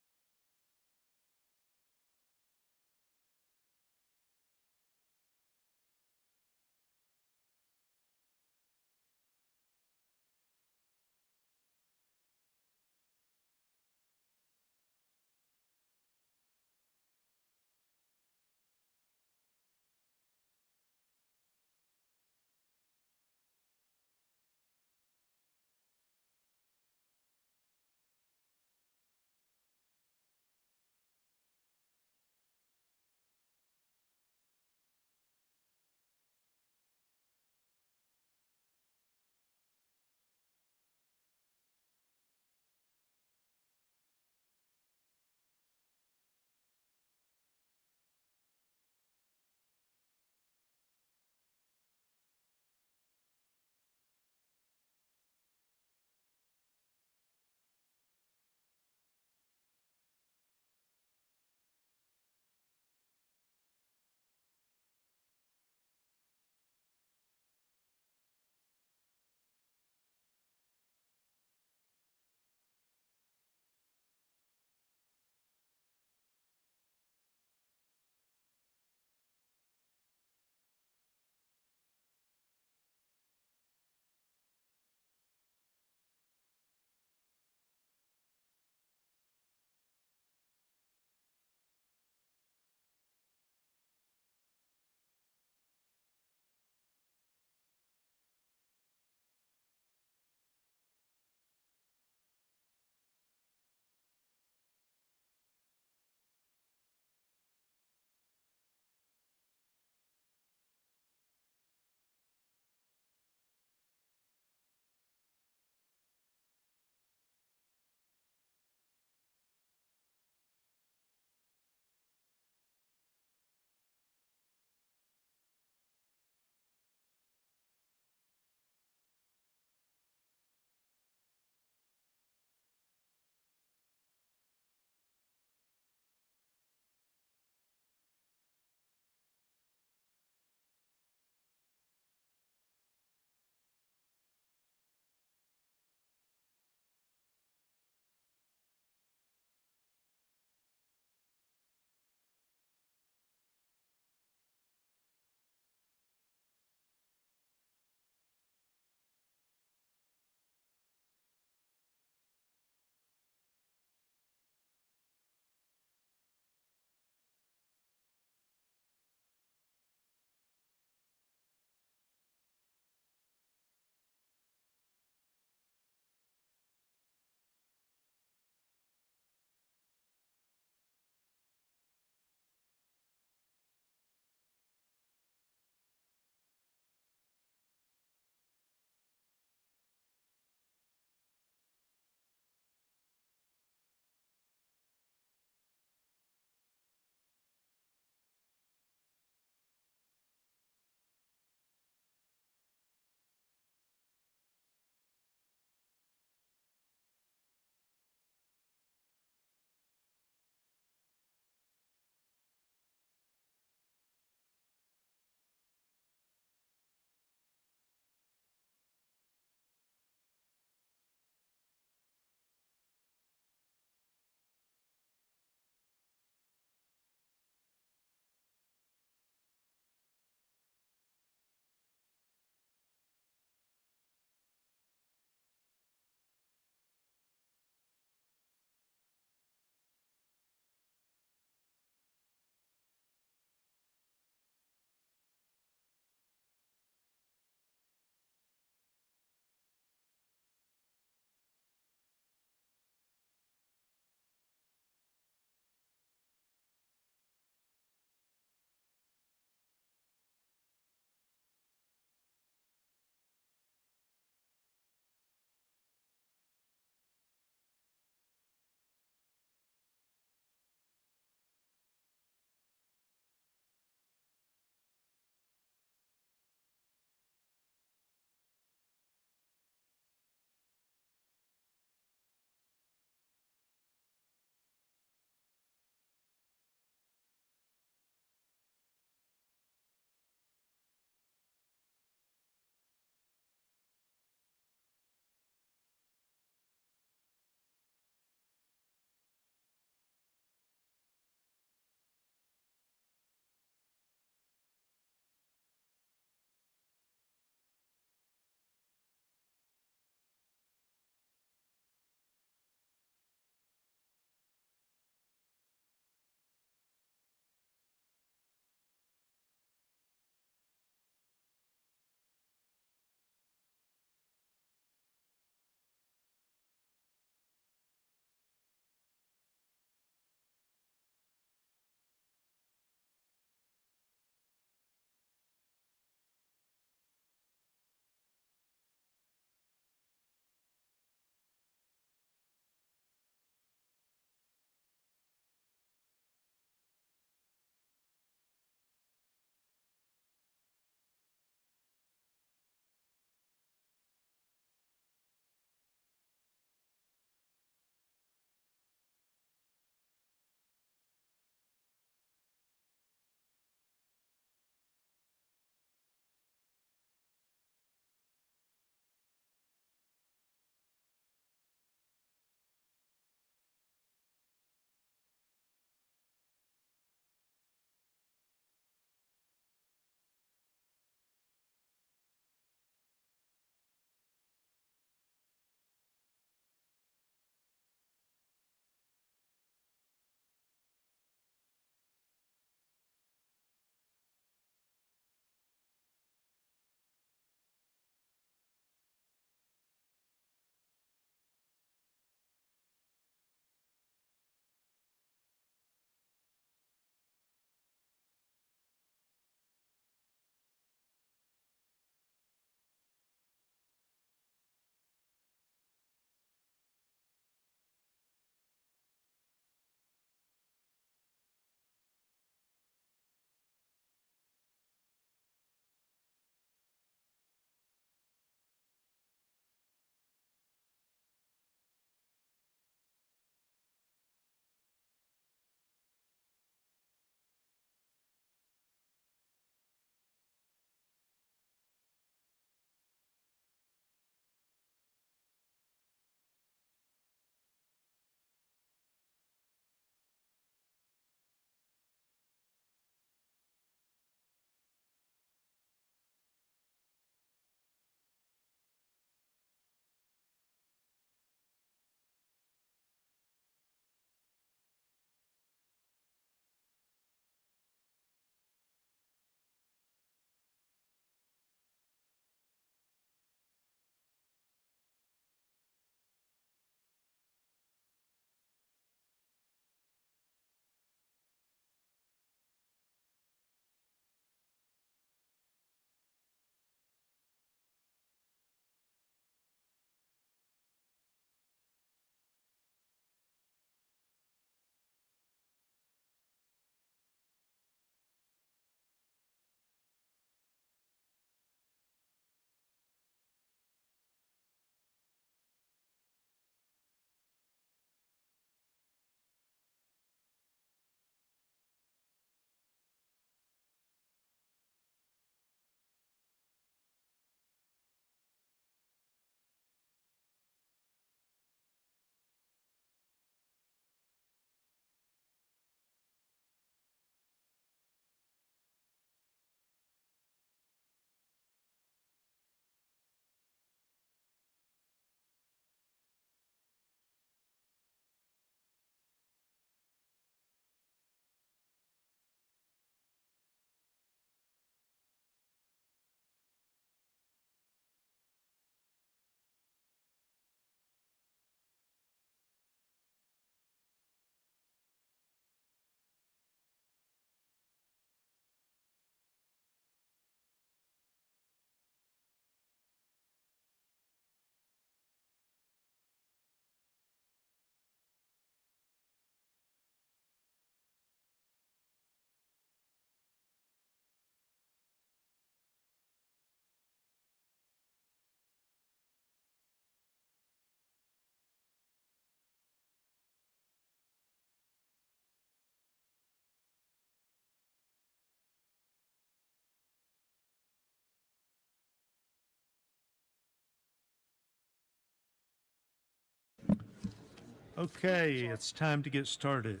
Okay, it's time to get started.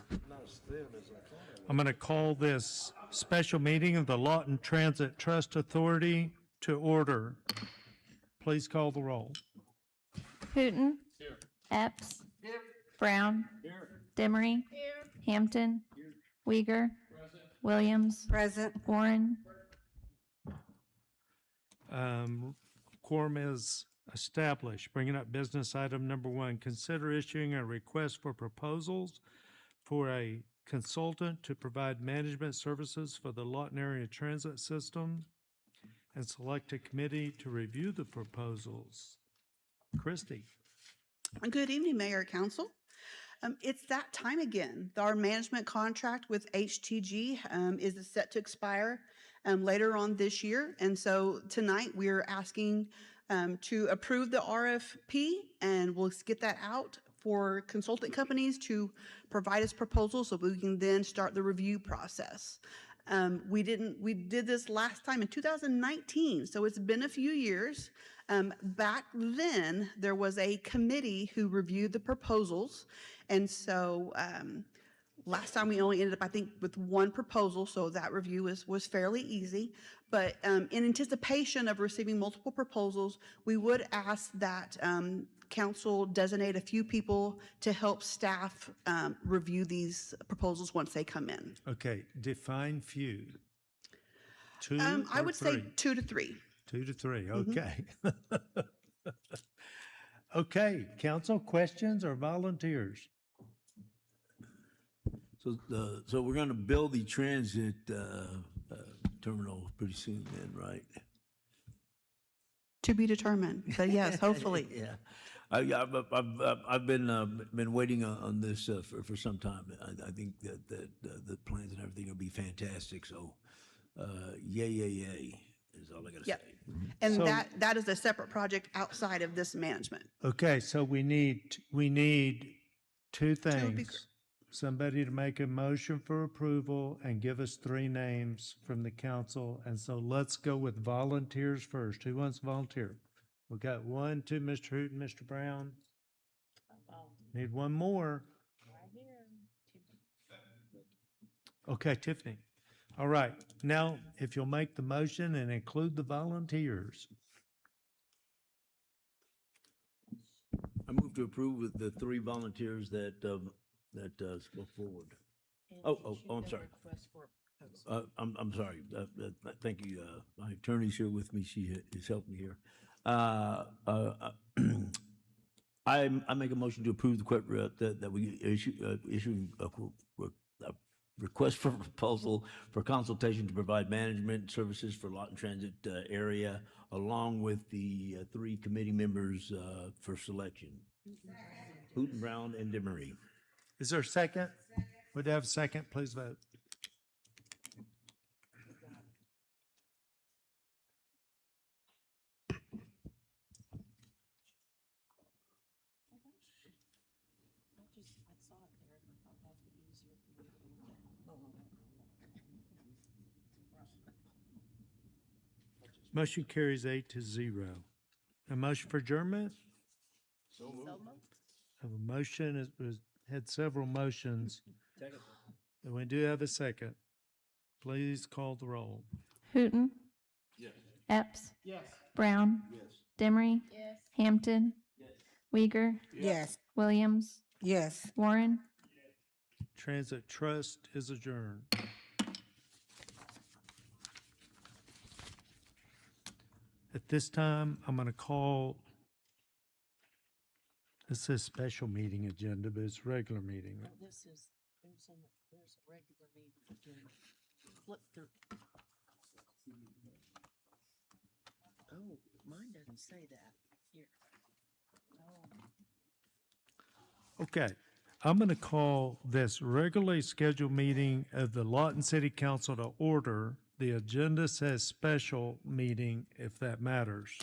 I'm going to call this special meeting of the Lawton Transit Trust Authority to order. Please call the roll. Hooten. Epps. Brown. Demery. Hampton. Uyghur. Williams. Present. Warren. Quorum is established. Bringing up business item number 1, consider issuing a request for proposals for a consultant to provide management services for the Lawton Area Transit System and select a committee to review the proposals. Christie. Good evening, Mayor, Council. It's that time again. Our management contract with HTG is set to expire later on this year. And so tonight we're asking to approve the RFP, and we'll get that out for consultant companies to provide us proposals so we can then start the review process. We did this last time in 2019, so it's been a few years. Back then, there was a committee who reviewed the proposals, and so last time we only ended up, I think, with one proposal, so that review was fairly easy. But in anticipation of receiving multiple proposals, we would ask that council designate a few people to help staff review these proposals once they come in. Okay, define few. 2 I or would 3? say 2 to 3. 2 to 3, okay. Okay, council, questions or volunteers? So we're gonna build the transit terminal pretty soon then, right? To be determined, but yes, hopefully. Yeah. I've been waiting on this for some time. I think that the plans and everything will be fantastic. So, yay is all I gotta say. Yep. And So- that is a separate project outside of this management. Okay, so we need 2 would be things. Somebody to make a motion for approval and give us 3 names from the council. And so let's go with volunteers first. Who wants to volunteer? We got 1, 2, Mr. Hooten, Mr. Brown. Need 1 more. Okay, Tiffany. All right, now if you'll make the motion and include the volunteers. I move to approve with the 3 volunteers that spoke forward. I'm sorry. I'm sorry. Thank you. My attorney's here with me. She is helping me here. I make a motion to approve that we issue a request for proposal for consultation to provide management services for Lawton Transit area, along with the 3 committee members for selection. Hooten, Brown, and Demery. Is there a second? Would you have a second? Please vote. Motion carries 8-0. A motion for adjournment? So moved. Have a motion, it had several motions. And we do have a second. Please call the roll. Hooten. Yes. Epps. Yes. Brown. Yes. Demery. Hampton. Uyghur. Yes. Williams. Yes. Warren. Transit Trust is adjourned. At this time, I'm going to call, it says special meeting agenda, but it's regular meeting. This is, there's a regular meeting agenda. Flip through. Oh, mine doesn't say that. Here. Oh. Okay, I'm going to call this regularly scheduled meeting of the Lawton City Council to order. The agenda says special meeting, if that matters.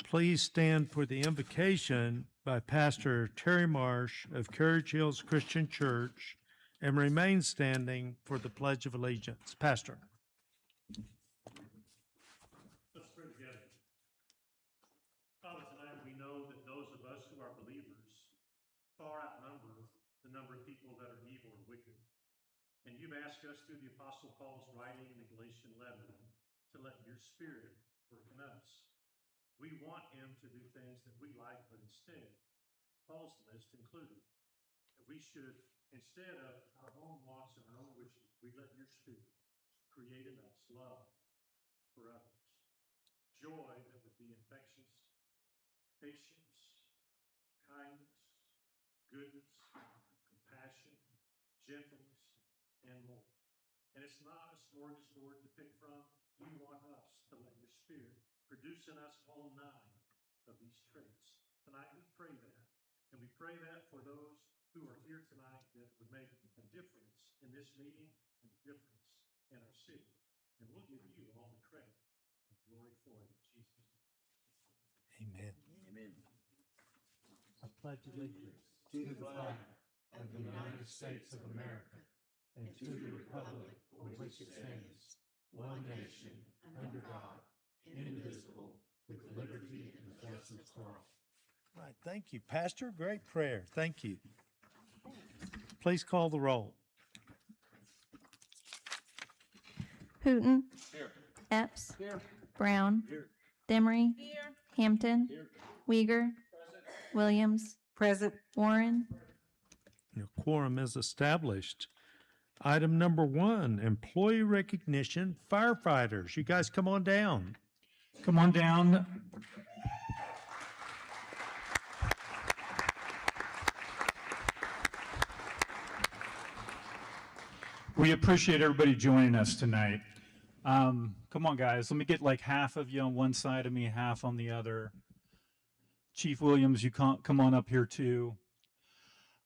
Please stand for the invocation by Pastor Terry Marsh of Carriage Hills Christian Church and remain standing for the Pledge of Allegiance. Pastor. Let's pray together. Father, tonight we know that those of us who are believers the number of people that are evil and wicked. And you've asked us through the Apostle Paul's writing in the Galatian letter to let your spirit work in us. We want him to do things that we like, but instead, Paul's list included that we should, instead of our own wants and our own wishes, we let your spirit create in us love for others, joy that would be infectious, patience, kindness, goodness, compassion, gentleness, and more. And it's not a smorgasbord to pick from. You want us to let your spirit produce in us all 9 of these traits. Tonight we pray that. And we pray that for those who are here tonight that would make a difference in this meeting and a difference in our city. And we'll give you all the credit and glory for it in Jesus' name. Amen. Amen. I pledge allegiance to the flag of the United States of America and to the republic for which it stands, one nation, under God, indivisible, with liberty and justice for all. Right, thank you, Pastor. Great prayer. Thank you. Please call the roll. Hooten. Epps. Brown. Demery. Hampton. Uyghur. Williams. Present. Warren. Your quorum is established. Item number 1, employee recognition, firefighters. You guys come on down. Come on down. We appreciate everybody joining us tonight. Come on, guys. Let me get like half of you on one side of me, half on the other. Chief Williams, you come on up here too.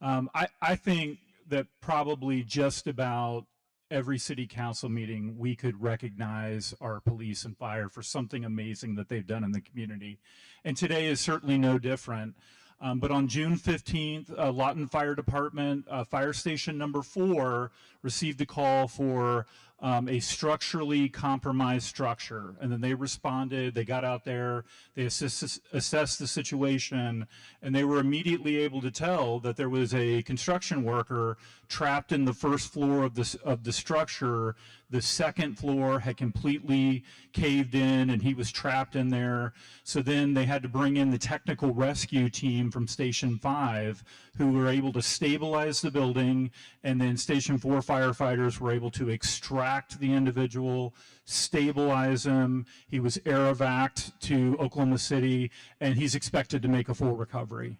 I think that probably just about every city council meeting we could recognize our police and fire for something amazing that they've done in the community. And today is certainly no different. But on June 15th, Lawton Fire Department, Fire Station number 4, received a call for a structurally compromised structure. And then they responded, they got out there, they assessed the situation, and they were immediately able to tell that there was a construction worker trapped in the first floor of the structure. The second floor had completely caved in and he was trapped in there. So then they had to bring in the technical rescue team from Station 5 who were able to stabilize the building, and then Station 4 firefighters were able to extract the individual, stabilize him. He was air evac'd to Oklahoma City, and he's expected to make a full recovery.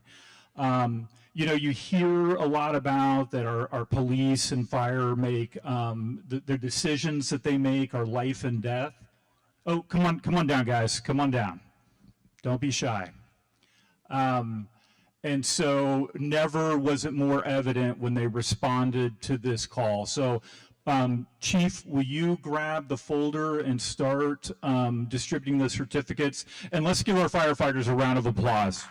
You know, you hear a lot about that our police and fire make, their decisions that they make are life and death. Oh, come on down, guys. Come on down. Don't be shy. And so never was it more evident when they responded to this call. So Chief, will you grab the folder and start distributing the certificates? And let's give our firefighters a round of applause.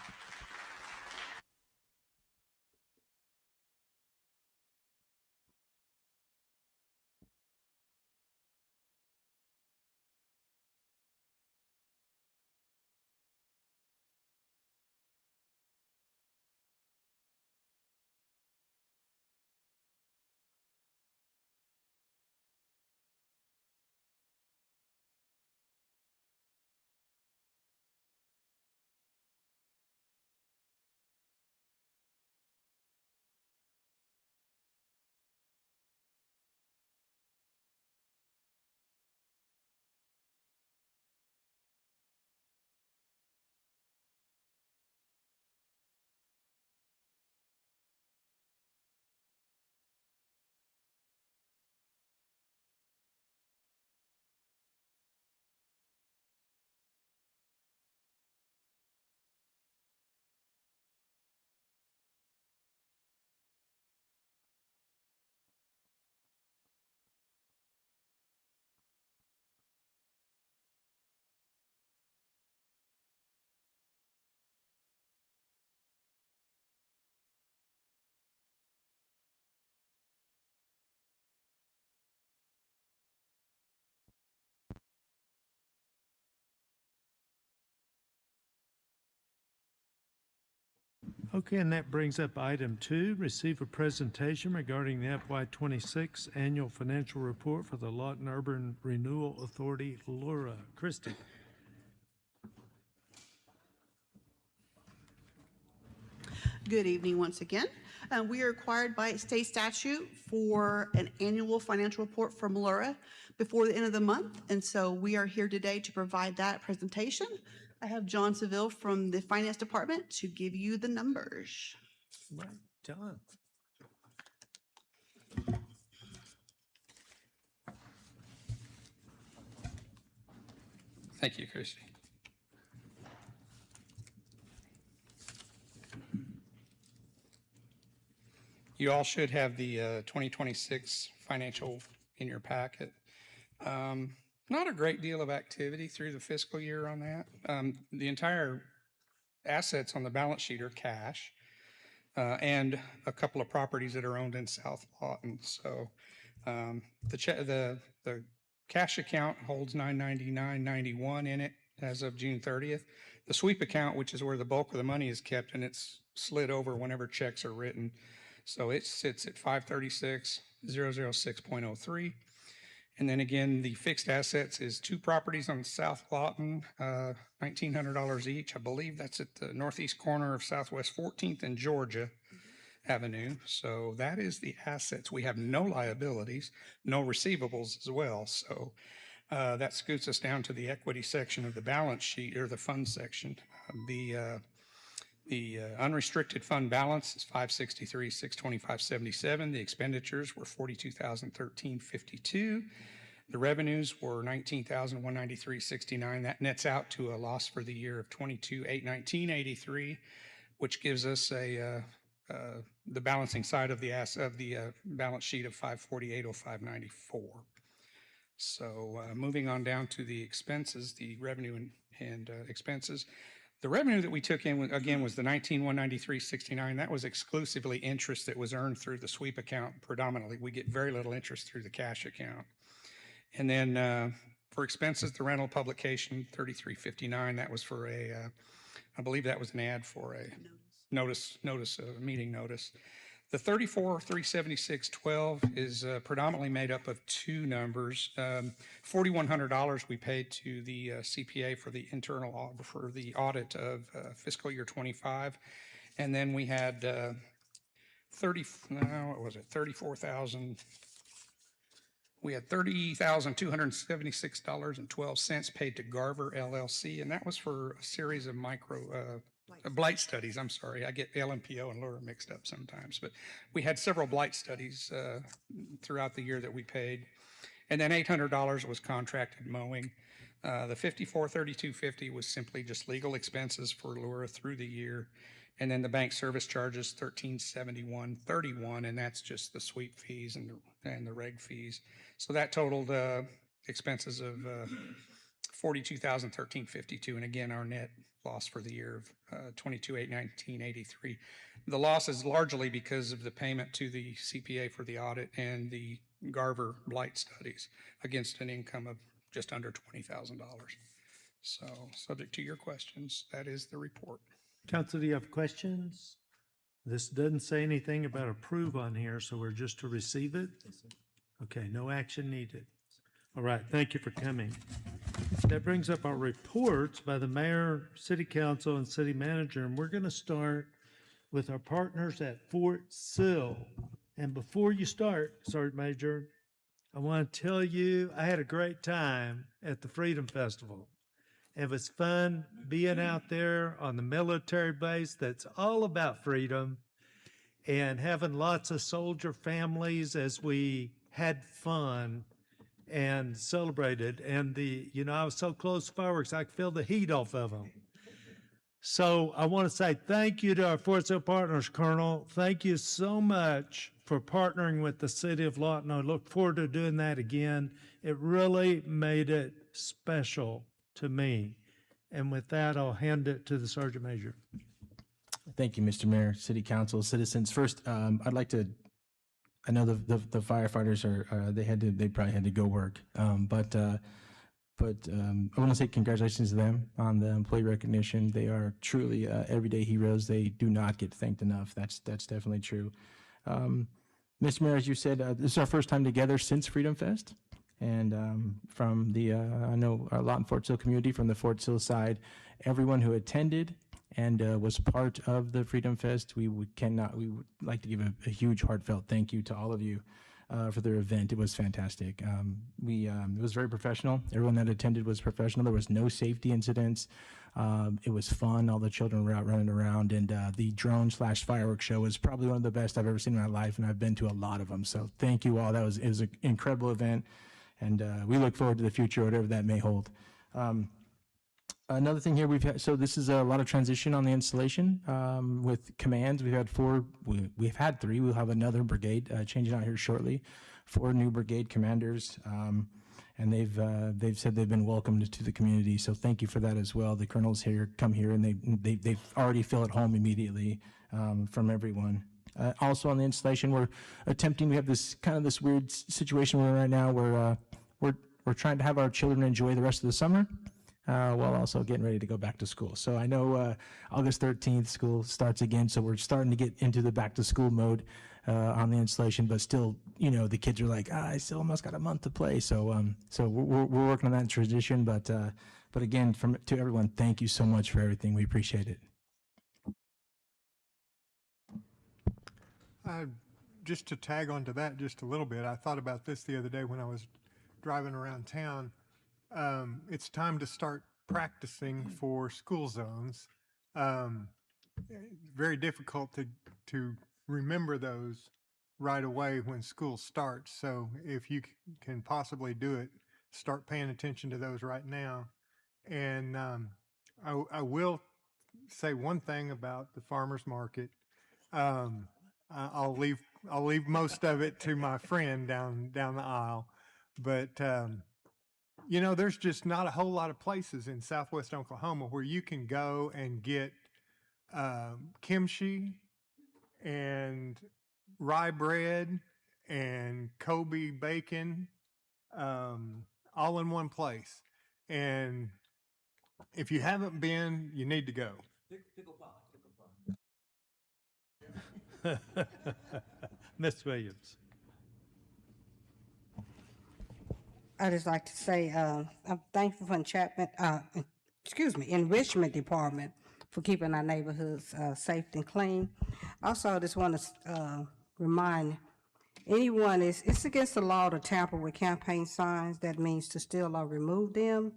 Okay, and that brings up item 2, receive a presentation regarding the FY26 annual financial report for the Lawton Urban Renewal Authority, LURA. Christie. Good evening once again. We are required by state statute for an annual financial report from LURA before the end of the month, and so we are here today to provide that presentation. I have John Seville from the Finance Department to give you the numbers. Right, John. Thank you, Christy. You all should have the 2026 financial in your packet. Not a great deal of activity through the fiscal year on that. The entire assets on the balance sheet are cash and a couple of properties that are owned in South Lawton. So the cash account holds $999.91 in it as of June 30th. The sweep account, which is where the bulk of the money is kept, and it's slid over whenever checks are written. So it sits at 536,006.03. And then again, the fixed assets is 2 properties on South Lawton, $1,900 each. I believe that's at the northeast corner of Southwest 14th and Georgia Avenue. So that is the assets. We have no liabilities, no receivables as well. So that scoots us down to the equity section of the balance sheet, or the fund section. The unrestricted fund balance is $563,625.77. The expenditures were $42,013.52. The revenues were $19,193.69. That nets out to a loss for the year of $22,819.83, which gives us the balancing side of the balance sheet of $548,05.94. So moving on down to the expenses, the revenue and expenses. The revenue that we took in, again, was the $19,193.69. That was exclusively interest that was earned through the sweep account predominantly. We get very little interest through the cash account. And then for expenses, the rental publication, $33.59. That was for I believe that was an ad for a meeting notice. The $34,376.12 is predominantly made up of 2 numbers. $4,100 we paid to the CPA for the audit of fiscal year 25, and then we had $30,276.12 paid to Garver LLC, and that was for a series of blight studies. I'm sorry, I get LMPO and LURA mixed up sometimes, but we had several blight studies throughout the year that we paid. And then $800 was contracted mowing. The $54,3250 was simply just legal expenses for LURA through the year. And then the bank service charges $1371.31, and that's just the sweep fees and the reg fees. So that totaled expenses of $42,013.52, and again, our net loss for the year of $22,819.83. The loss is largely because of the payment to the CPA for the audit and the Garver blight studies against an income of just under $20,000. So, subject to your questions, that is the report. Council, do you have questions? This doesn't say anything about approve on here, so we're just to receive it? Okay, no action needed. All right, thank you for coming. That brings up our reports by the mayor, city council, and city manager, and we're going to start with our partners at Fort Sill. And before you start, Sergeant Major, I want to tell you I had a great time at the Freedom Festival. It was fun being out there on the military base that's all about freedom, and having lots of soldier families as we had fun and celebrated. And I was so close to fireworks, I could feel the heat off of them. So I want to say thank you to our Fort Sill partners, Colonel. Thank you so much for partnering with the city of Lawton. I look forward to doing that again. It really made it special to me. And with that, I'll hand it to the Sergeant Major. Thank you, Mr. Mayor, City Council, citizens. First, I'd like to, I know the firefighters they probably had to go work. But But I want to say congratulations to them on the employee recognition. They are truly everyday heroes. They do not get thanked enough. That's definitely true. Mr. Mayor, as you said, this is our first time together since Freedom Fest. And from the, I know a lot in Fort Sill community, from the Fort Sill side, everyone who attended and was part of the Freedom Fest, we would like to give a huge heartfelt thank you to all of you for their event. It was fantastic. It was very professional. Everyone that attended was professional. There was no safety incidents. It was fun. All the children were out running around, and the drone/fireworks show was probably one of the best I've ever seen in my life, and I've been to a lot of them. So thank you all. It was an incredible event, and we look forward to the future, whatever that may hold. Another thing here so this is a lot of transition on the installation with commands. We've had three. We'll have another brigade changing out here shortly. 4 new brigade commanders, and they've said they've been welcomed to the community. So thank you for that as well. The colonels here come here and they already feel at home immediately from everyone. Also on the installation, we have this weird situation we're in right now where we're trying to have our children enjoy the rest of the summer. While also getting ready to go back to school. So I know August 13th, school starts again, so we're starting to get into the back to school mode on the installation, but still, the kids are like, I still almost got a month to play. So we're working on that transition, but again, to everyone, thank you so much for everything. We appreciate it. Just to tag onto that just a little bit, I thought about this the other day when I was driving around town. It's time to start practicing for school zones. Very difficult to remember those right away when school starts. So if you can possibly do it, start paying attention to those right now. And I will say one thing about the farmers market. I'll leave most of it to my friend down the aisle, but there's just not a whole lot of places in Southwest Oklahoma where you can go and get kimchi and rye bread and Kobe bacon all in one place. And if you haven't been, you need to go. Ms. Williams. I just like to say I'm thankful for Enrichment Department for keeping our neighborhoods safe and clean. Also, I just want to remind anyone it's against the law to tamper with campaign signs. That means to steal or remove them.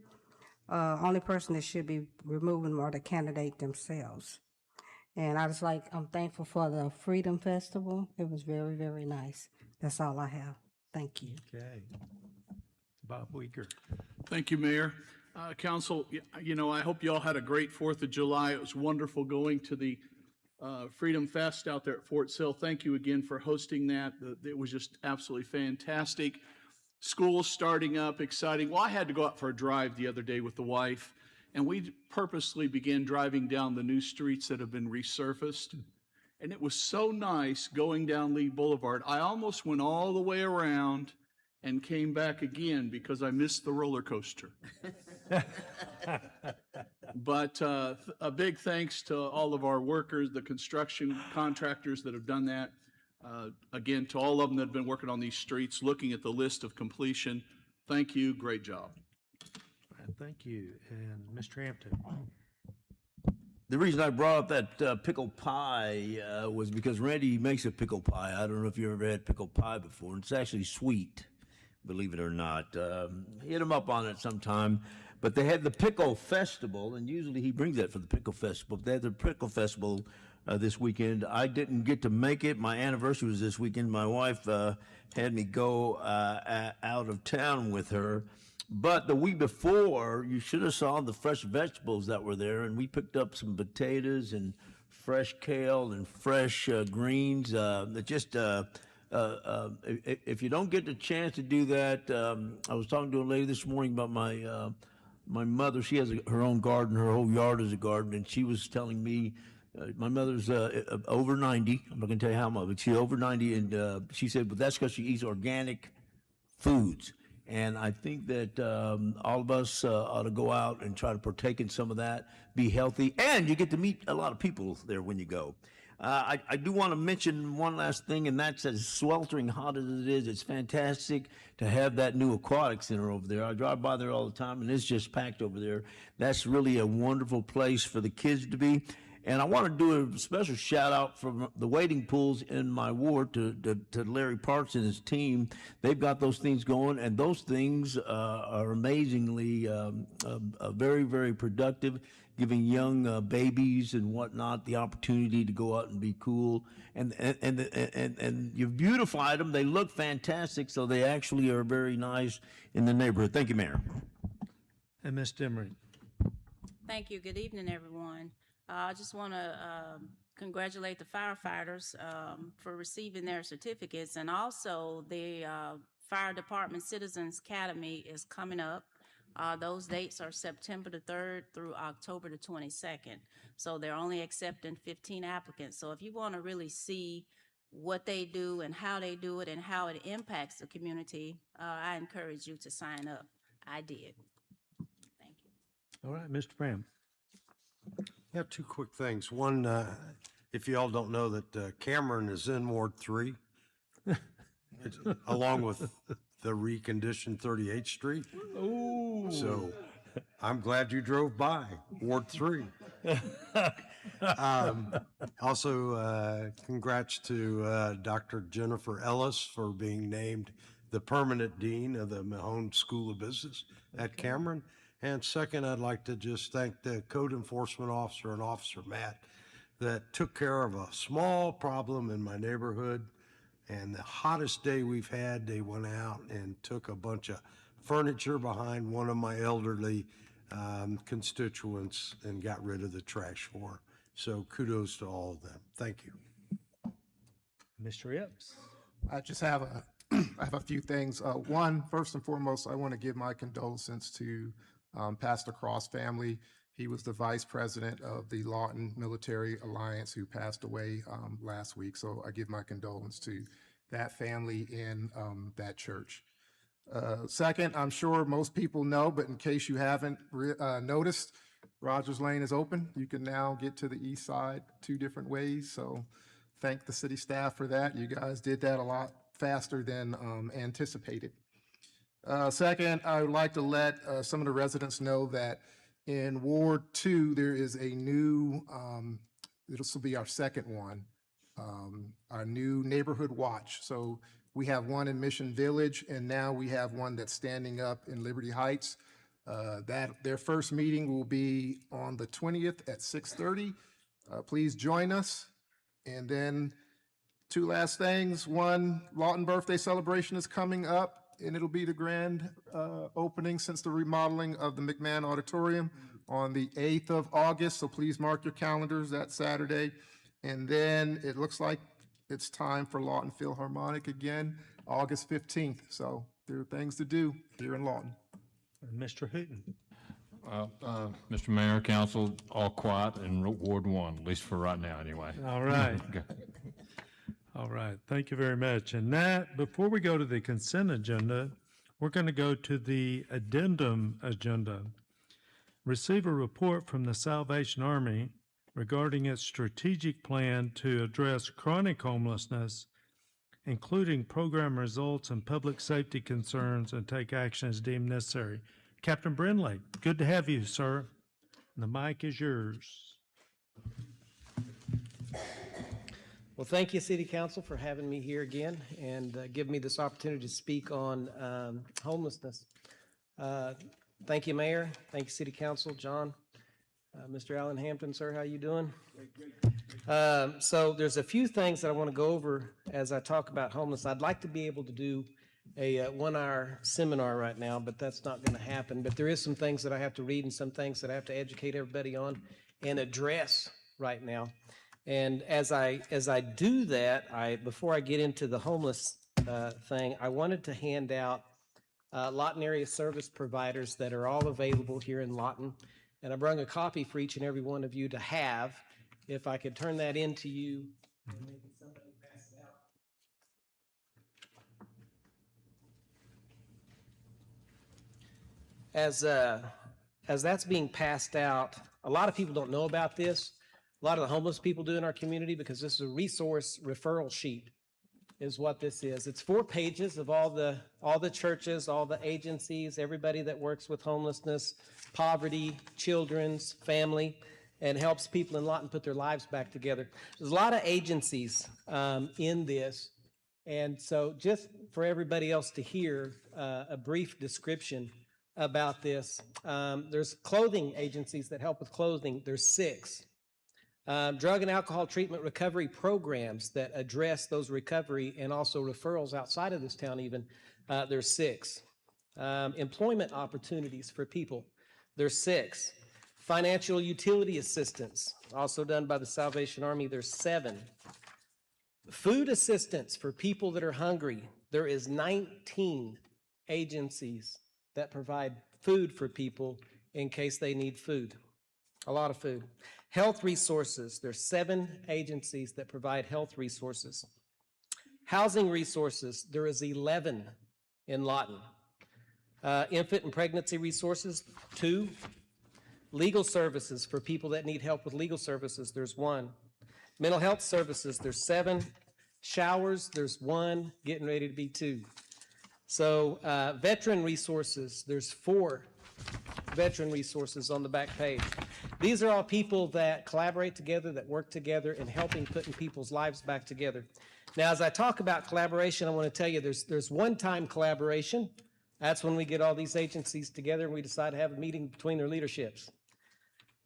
Only person that should be removing them are the candidate themselves. And I'm thankful for the Freedom Festival. It was very, very nice. That's all I have. Thank you. Okay. Bob Weeger. Thank you, Mayor. Council, I hope you all had a great 4th of July. It was wonderful going to the Freedom Fest out there at Fort Sill. Thank you again for hosting that. It was just absolutely fantastic. School's starting up, exciting. Well, I had to go out for a drive the other day with the wife, and we purposely began driving down the new streets that have been resurfaced. And it was so nice going down Lee Boulevard. I almost went all the way around and came back again because I missed the roller coaster. But a big thanks to all of our workers, the construction contractors that have done that. Again, to all of them that have been working on these streets, looking at the list of completion. Thank you. Great job. Thank you. And Mr. Hampton. The reason I brought up that pickle pie was because Randy makes a pickle pie. I don't know if you ever had pickle pie before. And it's actually sweet, believe it or not. Hit him up on it sometime. But they had the Pickle Festival, and usually he brings that for the Pickle Festival. They had the Pickle Festival this weekend. I didn't get to make it. My anniversary was this weekend. My wife had me go out of town with her. But the week before, you should have saw the fresh vegetables that were there, and we picked up some potatoes and fresh kale and fresh greens. If you don't get the chance to do that, I was talking to a lady this morning about my mother. She has her own garden. Her whole yard is a garden, and she was telling me my mother's over 90. I'm not going to tell you how much, but she's over 90, and she said, but that's because she eats organic foods. And I think that all of us ought to go out and try to partake in some of that, be healthy, and you get to meet a lot of people there when you go. I do want to mention one last thing, and that's as sweltering hot as it is, it's fantastic to have that new aquatic center over there. I drive by there all the time, and it's just packed over there. That's really a wonderful place for the kids to be. And I want to do a special shout out from the wading pools in my ward to Larry Parks and his team. They've got those things going, and those things are amazingly very, very productive, giving young babies and whatnot the opportunity to go out and be cool. And you've beautified them. They look fantastic, so they actually are very nice in the neighborhood. Thank you, Mayor. And Ms. Demery. Thank you. Good evening, everyone. I just want to congratulate the firefighters for receiving their certificates, and also the Fire Department Citizens Academy is coming up. Those dates are September the 3rd through October the 22nd. So they're only accepting 15 applicants. So if you want to really see what they do and how they do it and how it impacts the community, I encourage you to sign up. I did. Thank you. All right, Mr. Brown. I have two quick things. One, if you all don't know that Cameron is in Ward 3, along with the reconditioned 38th Street. Ooh. So I'm glad you drove by Ward 3. Also, congrats to Dr. Jennifer Ellis for being named the permanent dean of the Mahone School of Business at Cameron. And second, I'd like to just thank the code enforcement officer and Officer Matt that took care of a small problem in my neighborhood. And the hottest day we've had, they went out and took a bunch of furniture behind one of my elderly constituents and got rid of the trash for her. So kudos to all of them. Thank you. Mr. Epps. I just have a few things. One, first and foremost, I want to give my condolences to Pastor Cross family. He was the vice president of the Lawton Military Alliance who passed away last week. So I give my condolences to that family in that church. Second, I'm sure most people know, but in case you haven't noticed, Rogers Lane is open. You can now get to the east side 2 different ways. So thank the city staff for that. You guys did that a lot faster than anticipated. Second, I would like to let some of the residents know that in Ward 2, there is a new, this will be our second one, our new neighborhood watch. So we have one in Mission Village, and now we have one that's standing up in Liberty Heights. Their first meeting will be on the 20th at 6:30. Please join us. And then 2 last things. One, Lawton birthday celebration is coming up, and it'll be the grand opening since the remodeling of the McMahon Auditorium on the 8th of August. So please mark your calendars that Saturday. And then it looks like it's time for Lawton Philharmonic again, August 15th. So there are things to do here in Lawton. Mr. Hooten. Mr. Mayor, Council, all quiet in Ward 1, at least for right now, anyway. All right. All right. Thank you very much. And that, before we go to the consent agenda, we're going to go to the addendum agenda. Receive a report from the Salvation Army regarding its strategic plan to address chronic homelessness, including program results and public safety concerns, and take action as deemed necessary. Captain Brindley, good to have you, sir. The mic is yours. Well, thank you, City Council, for having me here again and giving me this opportunity to speak on homelessness. Thank you, Mayor. Thank you, City Council. John, Mr. Allen Hampton, sir, how you doing? So there's a few things that I want to go over as I talk about homelessness. I'd like to be able to do a 1-hour seminar right now, but that's not going to happen. But there is some things that I have to read and some things that I have to educate everybody on and address right now. And as I do that, before I get into the homeless thing, I wanted to hand out Lawton area service providers that are all available here in Lawton. And I brought a copy for each and every one of you to have. If I could turn that in to you. Maybe somebody pass it out. As that's being passed out, a lot of people don't know about this. A lot of the homeless people do in our community, because this is a resource referral sheet is what this is. It's 4 pages of all the churches, all the agencies, everybody that works with homelessness, poverty, children's, family, and helps people in Lawton put their lives back together. There's a lot of agencies in this. And so just for everybody else to hear a brief description about this, there's clothing agencies that help with clothing. There's 6. Drug and alcohol treatment recovery programs that address those recovery and also referrals outside of this town even, there's 6. Employment opportunities for people, there's 6. Financial utility assistance, also done by the Salvation Army, there's 7. Food assistance for people that are hungry, there is 19 agencies that provide food for people in case they need food. A lot of food. Health resources, there's 7 agencies that provide health resources. Housing resources, there is 11 in Lawton. Infant and pregnancy resources, 2. Legal services for people that need help with legal services, there's 1. Mental health services, there's 7. Showers, there's 1, getting ready to be 2. So veteran resources, there's 4 veteran resources on the back page. These are all people that collaborate together, that work together in helping putting people's lives back together. Now, as I talk about collaboration, I want to tell you there's one-time collaboration. That's when we get all these agencies together and we decide to have a meeting between their leaderships.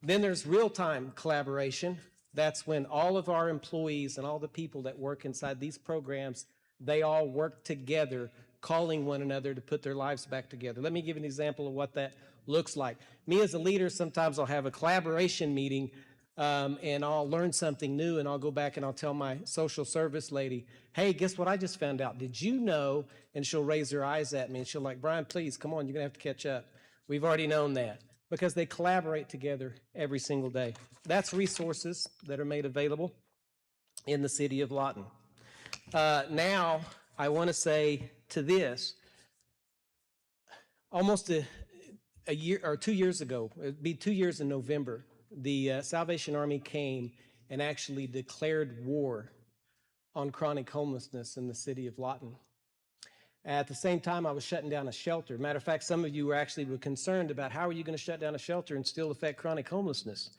Then there's real-time collaboration. That's when all of our employees and all the people that work inside these programs, they all work together, calling one another to put their lives back together. Let me give you an example of what that looks like. Me as a leader, sometimes I'll have a collaboration meeting and I'll learn something new, and I'll go back and I'll tell my social service lady, hey, guess what I just found out? Did you know? And she'll raise her eyes at me and she'll like, Brian, please, come on, you're gonna have to catch up. We've already known that, because they collaborate together every single day. That's resources that are made available in the city of Lawton. Now, I want to say to this, almost a year or 2 years ago, it'd be 2 years in November, the Salvation Army came and actually declared war on chronic homelessness in the city of Lawton. At the same time, I was shutting down a shelter. Matter of fact, some of you were concerned about how are you going to shut down a shelter and still affect chronic homelessness.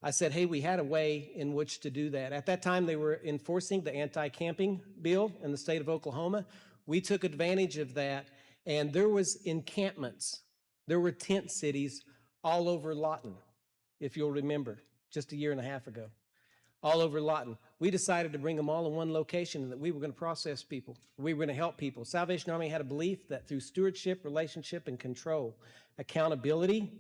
I said, hey, we had a way in which to do that. At that time, they were enforcing the anti-camping bill in the state of Oklahoma. We took advantage of that, and there was encampments. There were tent cities all over Lawton, if you'll remember, just a year and a half ago, all over Lawton. We decided to bring them all in one location and that we were going to process people. We were going to help people. Salvation Army had a belief that through stewardship, relationship, and control, accountability,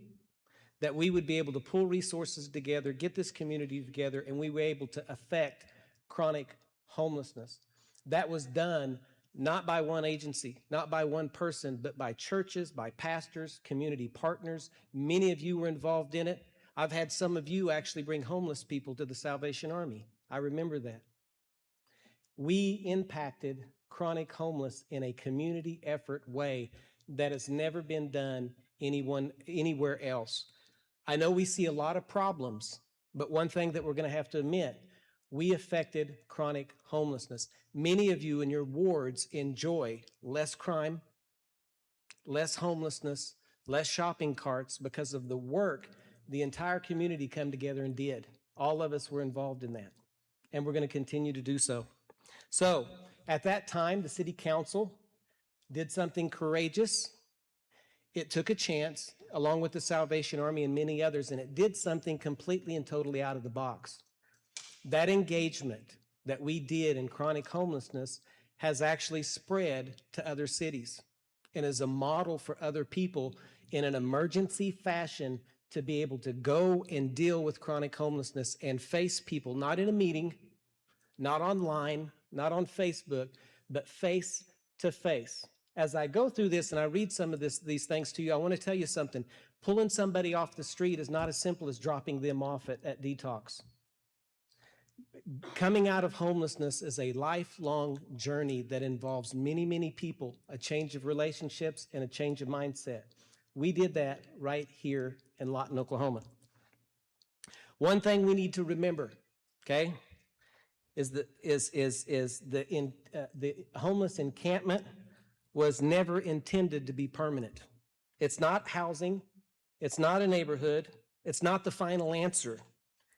that we would be able to pull resources together, get this community together, and we were able to affect chronic homelessness. That was done not by one agency, not by one person, but by churches, by pastors, community partners. Many of you were involved in it. I've had some of you actually bring homeless people to the Salvation Army. I remember that. We impacted chronic homeless in a community effort way that has never been done anywhere else. I know we see a lot of problems, but one thing that we're going to have to admit, we affected chronic homelessness. Many of you in your wards enjoy less crime, less homelessness, less shopping carts because of the work the entire community come together and did. All of us were involved in that, and we're going to continue to do so. So at that time, the city council did something courageous. It took a chance, along with the Salvation Army and many others, and it did something completely and totally out of the box. That engagement that we did in chronic homelessness has actually spread to other cities and is a model for other people in an emergency fashion to be able to go and deal with chronic homelessness and face people, not in a meeting, not online, not on Facebook, but face to face. As I go through this and I read some of these things to you, I want to tell you something. Pulling somebody off the street is not as simple as dropping them off at detox. Coming out of homelessness is a lifelong journey that involves many, many people, a change of relationships and a change of mindset. We did that right here in Lawton, Oklahoma. One thing we need to remember, okay, is the homeless encampment was never intended to be permanent. It's not housing. It's not a neighborhood. It's not the final answer.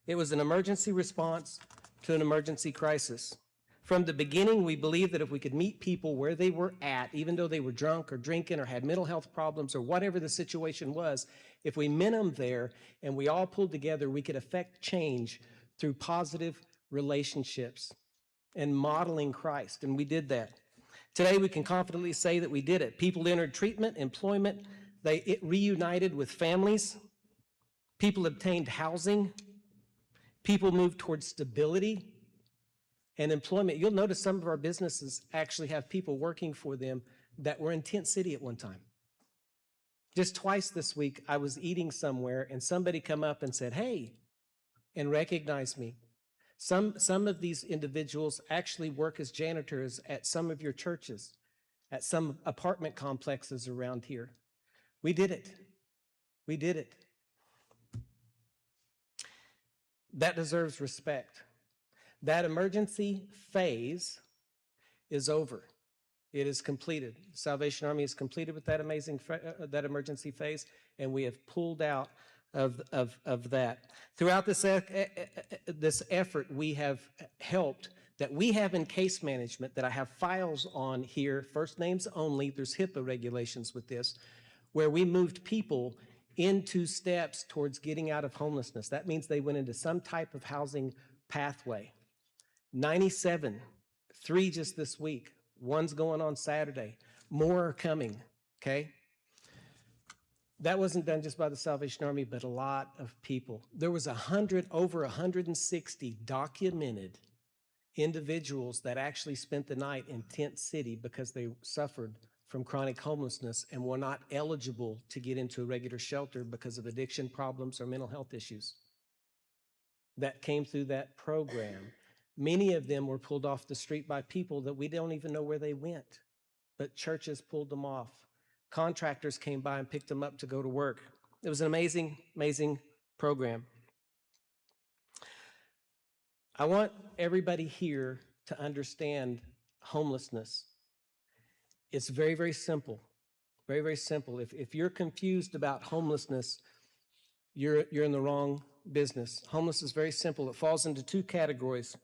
It was an emergency response to an emergency crisis. From the beginning, we believed that if we could meet people where they were at, even though they were drunk or drinking or had mental health problems or whatever the situation was, if we met them there and we all pulled together, we could affect change through positive relationships and modeling Christ, and we did that. Today, we can confidently say that we did it. People entered treatment, employment, they reunited with families, people obtained housing, people moved towards stability and employment. You'll notice some of our businesses actually have people working for them that were in Tent City at one time. Just twice this week, I was eating somewhere and somebody come up and said, "Hey," and recognized me. Some of these individuals actually work as janitors at some of your churches, at some apartment complexes around here. We did it. We did it. That deserves respect. That emergency phase is over. It is completed. Salvation Army is completed with that that emergency phase, and we have pulled out of that. Throughout this effort, we have helped, that we have in case management, that I have files on here, first names only, there's HIPAA regulations with this, where we moved people into steps towards getting out of homelessness. That means they went into some type of housing pathway. 97, 3 just this week, 1's going on Saturday, more are coming, okay? That wasn't done just by the Salvation Army, but a lot of people. There was over 160 documented individuals that actually spent the night in Tent City because they suffered from chronic homelessness and were not eligible to get into a regular shelter because of addiction problems or mental health issues. That came through that program. Many of them were pulled off the street by people that we don't even know where they went, but churches pulled them off. Contractors came by and picked them up to go to work. It was an amazing, amazing program. I want everybody here to understand homelessness. It's very, very simple. Very, very simple. If you're confused about homelessness, you're in the wrong business. Homeless is very simple. It falls into 2 categories.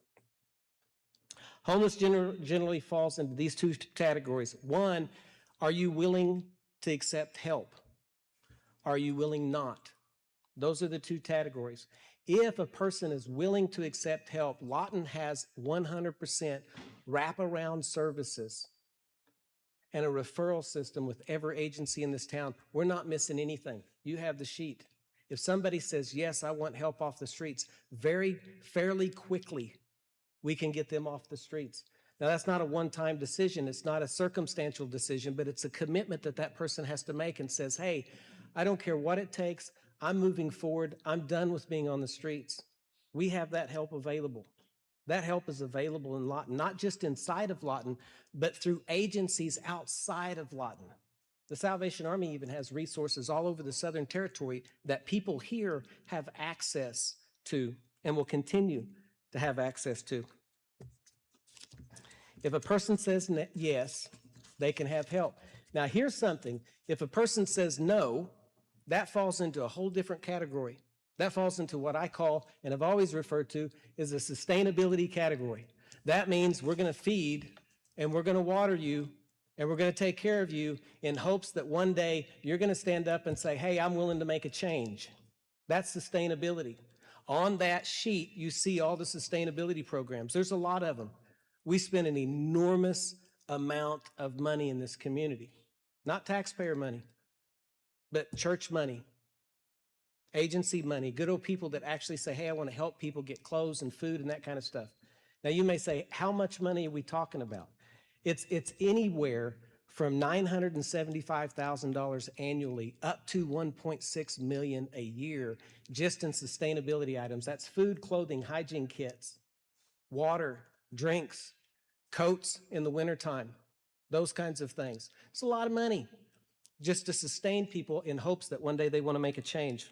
Homeless generally falls into these 2 categories. 1, are you willing to accept help? Are you willing not? Those are the 2 categories. If a person is willing to accept help, Lawton has 100% wraparound services and a referral system with every agency in this town. We're not missing anything. You have the sheet. If somebody says, yes, I want help off the streets, fairly quickly, we can get them off the streets. Now, that's not a one-time decision. It's not a circumstantial decision, but it's a commitment that that person has to make and says, hey, I don't care what it takes. I'm moving forward. I'm done with being on the streets. We have that help available. That help is available in Lawton, not just inside of Lawton, but through agencies outside of Lawton. The Salvation Army even has resources all over the Southern Territory that people here have access to and will continue to have access to. If a person says yes, they can have help. Now, here's something. If a person says no, that falls into a whole different category. That falls into what I call, and I've always referred to, is a sustainability category. That means we're going to feed and we're going to water you and we're going to take care of you in hopes that one day you're going to stand up and say, hey, I'm willing to make a change. That's sustainability. On that sheet, you see all the sustainability programs. There's a lot of them. We spend an enormous amount of money in this community. Not taxpayer money, but church money, agency money, good old people that actually say, hey, I want to help people get clothes and food and that kind of stuff. Now, you may say, how much money are we talking about? It's anywhere from $975,000 annually up to $1.6 million a year just in sustainability items. That's food, clothing, hygiene kits, water, drinks, coats in the wintertime, those kinds of things. It's a lot of money. just to sustain people in hopes that one day they want to make a change.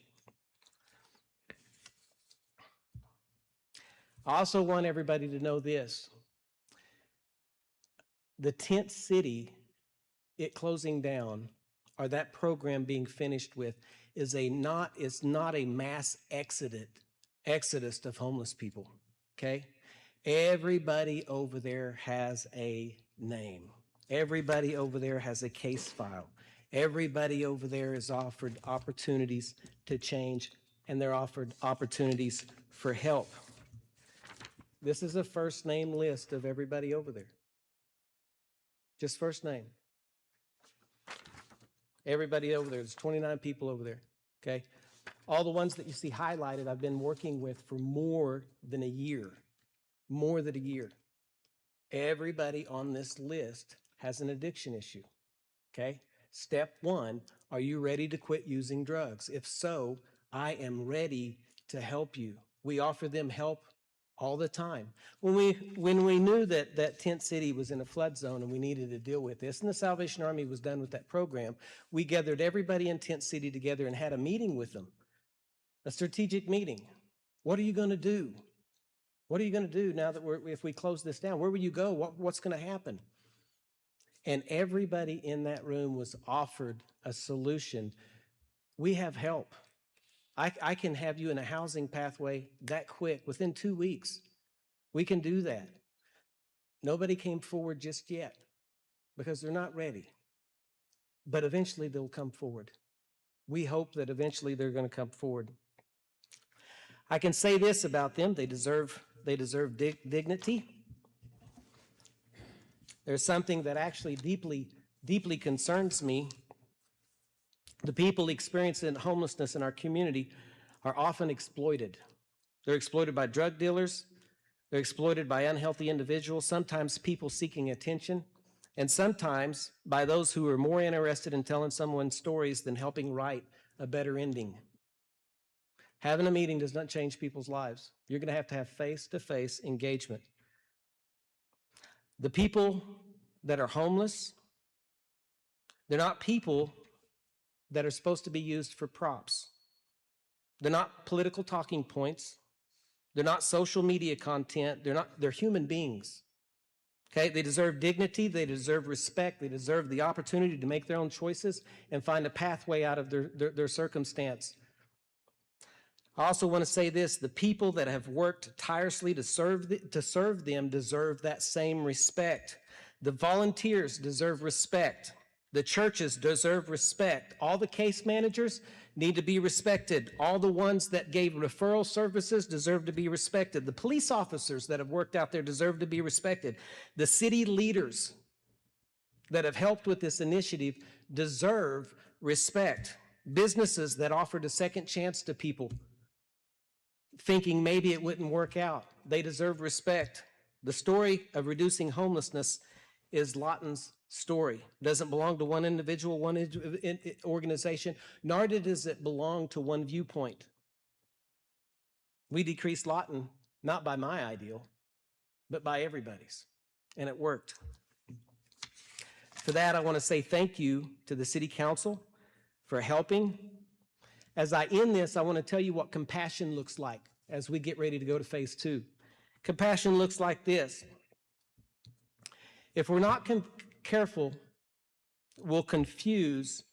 I also want everybody to know this. The tent city, it closing down, or that program being finished with, is not a mass exodus of homeless people, okay? Everybody over there has a name. Everybody over there has a case file. Everybody over there is offered opportunities to change, and they're offered opportunities for help. This is a first name list of everybody over there. Just first name. Everybody over there, there's 29 people over there, okay? All the ones that you see highlighted, I've been working with for more than a year. More than a year. Everybody on this list has an addiction issue, okay? Step one, are you ready to quit using drugs? If so, I am ready to help you. We offer them help all the time. When we knew that Tent City was in a flood zone and we needed to deal with this, and the Salvation Army was done with that program, we gathered everybody in Tent City together and had a meeting with them, a strategic meeting. What are you going to do? What are you going to do now that if we close this down? Where will you go? What's going to happen? And everybody in that room was offered a solution. We have help. I can have you in a housing pathway that quick, within 2 weeks. We can do that. Nobody came forward just yet because they're not ready. But eventually they'll come forward. We hope that eventually they're going to come forward. I can say this about them, they deserve dignity. There's something that actually deeply concerns me. The people experiencing homelessness in our community are often exploited. They're exploited by drug dealers. They're exploited by unhealthy individuals, sometimes people seeking attention, and sometimes by those who are more interested in telling someone's stories than helping write a better ending. Having a meeting does not change people's lives. You're going to have face-to-face engagement. The people that are homeless, they're not people that are supposed to be used for props. They're not political talking points. They're not social media content. They're human beings. Okay, they deserve dignity, they deserve respect, they deserve the opportunity to make their own choices and find a pathway out of their circumstance. I also want to say this, the people that have worked tirelessly to serve them deserve that same respect. The volunteers deserve respect. The churches deserve respect. All the case managers need to be respected. All the ones that gave referral services deserve to be respected. The police officers that have worked out there deserve to be respected. The city leaders that have helped with this initiative deserve respect. Businesses that offered a second chance to people thinking maybe it wouldn't work out, they deserve respect. The story of reducing homelessness is Lawton's story. It doesn't belong to one individual, one organization, nor does it belong to one viewpoint. We decreased Lawton, not by my ideal, but by everybody's, and it worked. For that, I want to say thank you to the City Council for helping. As I end this, I want to tell you what compassion looks like as we get ready to go to phase 2. Compassion looks like this. If we're not careful, we'll confuse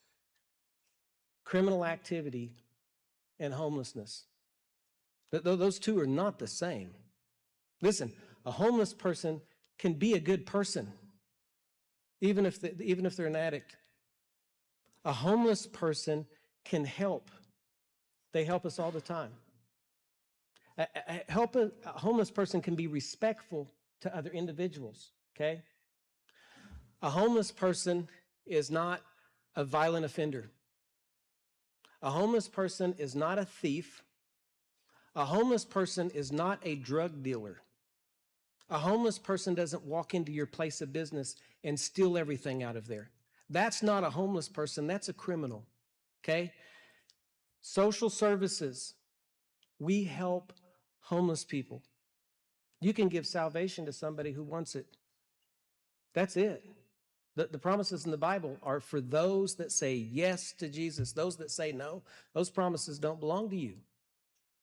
criminal activity and homelessness. Those two are not the same. Listen, a homeless person can be a good person, even if they're an addict. A homeless person can help. They help us all the time. A homeless person can be respectful to other individuals, okay? A homeless person is not a violent offender. A homeless person is not a thief. A homeless person is not a drug dealer. A homeless person doesn't walk into your place of business and steal everything out of there. That's not a homeless person, that's a criminal, okay? Social services, we help homeless people. You can give salvation to somebody who wants it. That's it. The promises in the Bible are for those that say yes to Jesus. Those that say no, those promises don't belong to you.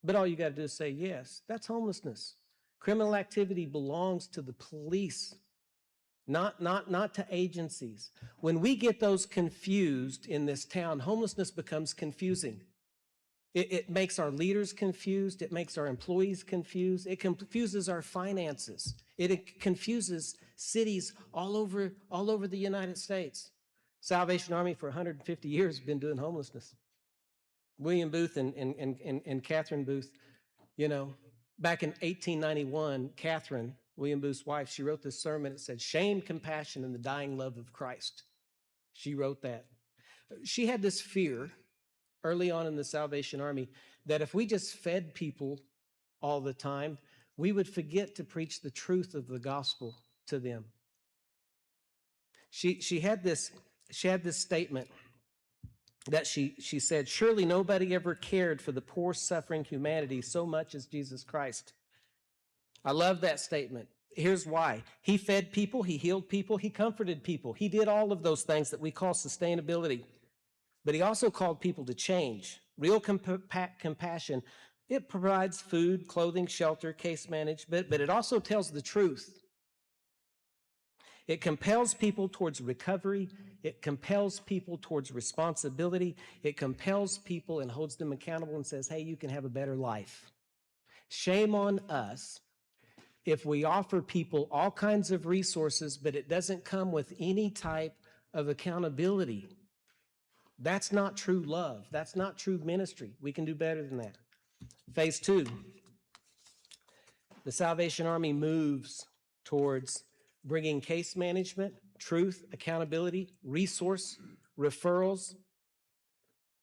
But all you got to do is say yes. That's homelessness. Criminal activity belongs to the police, not to agencies. When we get those confused in this town, homelessness becomes confusing. It makes our leaders confused. It makes our employees confused. It confuses our finances. It confuses cities all over the United States. Salvation Army for 150 years has been doing homelessness. William Booth and Catherine Booth, you know, back in 1891, Catherine, William Booth's wife, she wrote this sermon. It said, "Shame, compassion, and the dying love of Christ." She wrote that. She had this fear early on in the Salvation Army that if we just fed people all the time, we would forget to preach the truth of the gospel to them. She had this statement that she said, "Surely nobody ever cared for the poor, suffering humanity so much as Jesus Christ." I love that statement. Here's why. He fed people, he healed people, he comforted people. He did all of those things that we call sustainability. But he also called people to change. Real compassion. It provides food, clothing, shelter, case management, but it also tells the truth. It compels people towards recovery. It compels people towards responsibility. It compels people and holds them accountable and says, hey, you can have a better life. Shame on us if we offer people all kinds of resources, but it doesn't come with any type of accountability. That's not true love. That's not true ministry. We can do better than that. Phase 2, the Salvation Army moves towards bringing case management, truth, accountability, resource, referrals.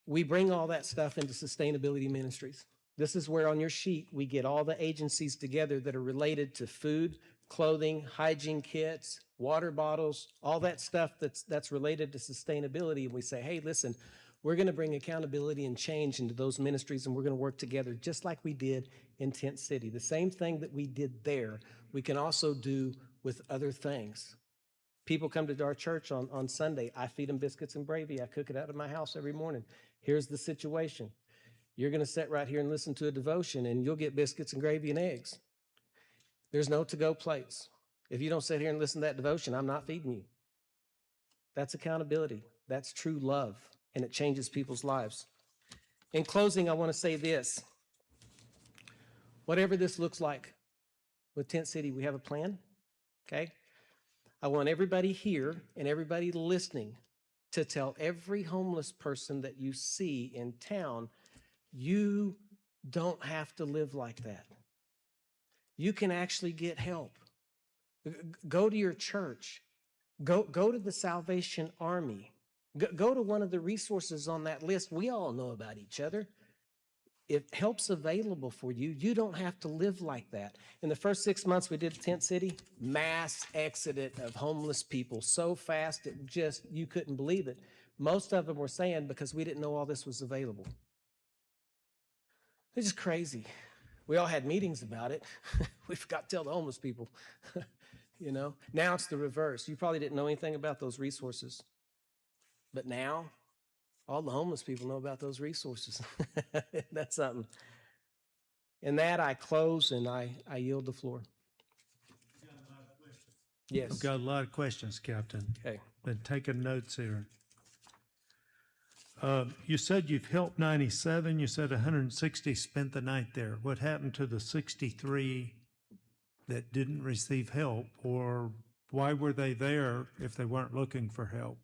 We bring all that stuff into sustainability ministries. This is where on your sheet we get all the agencies together that are related to food, clothing, hygiene kits, water bottles, all that stuff that's related to sustainability. And we say, hey, listen, we're going to bring accountability and change into those ministries, and we're going to work together just like we did in Tent City. The same thing that we did there, we can also do with other things. People come to our church on Sunday. I feed them biscuits and gravy. I cook it out of my house every morning. Here's the situation. You're going to sit right here and listen to a devotion, and you'll get biscuits and gravy and eggs. There's no to-go plates. If you don't sit here and listen to that devotion, I'm not feeding you. That's accountability. That's true love, and it changes people's lives. In closing, I want to say this. Whatever this looks like with Tent City, we have a plan, okay? I want everybody here and everybody listening to tell every homeless person that you see in town, you don't have to live like that. You can actually get help. Go to your church. Go to the Salvation Army. Go to one of the resources on that list. We all know about each other. If help's available for you, you don't have to live like that. In the first 6 months we did Tent City, mass exodus of homeless people so fast it just, you couldn't believe it. Most of them were saying because we didn't know all this was available. It's just crazy. We all had meetings about it. We forgot to tell the homeless people. You know, now it's the reverse. You probably didn't know anything about those resources. But now, all the homeless people know about those resources. That's something. In that, I close and I yield the floor. Yes. I've got a lot of questions, Captain. Okay. Been taking notes here. You said you've helped 97. You said 160 spent the night there. What happened to the 63 that didn't receive help, or why were they there if they weren't looking for help?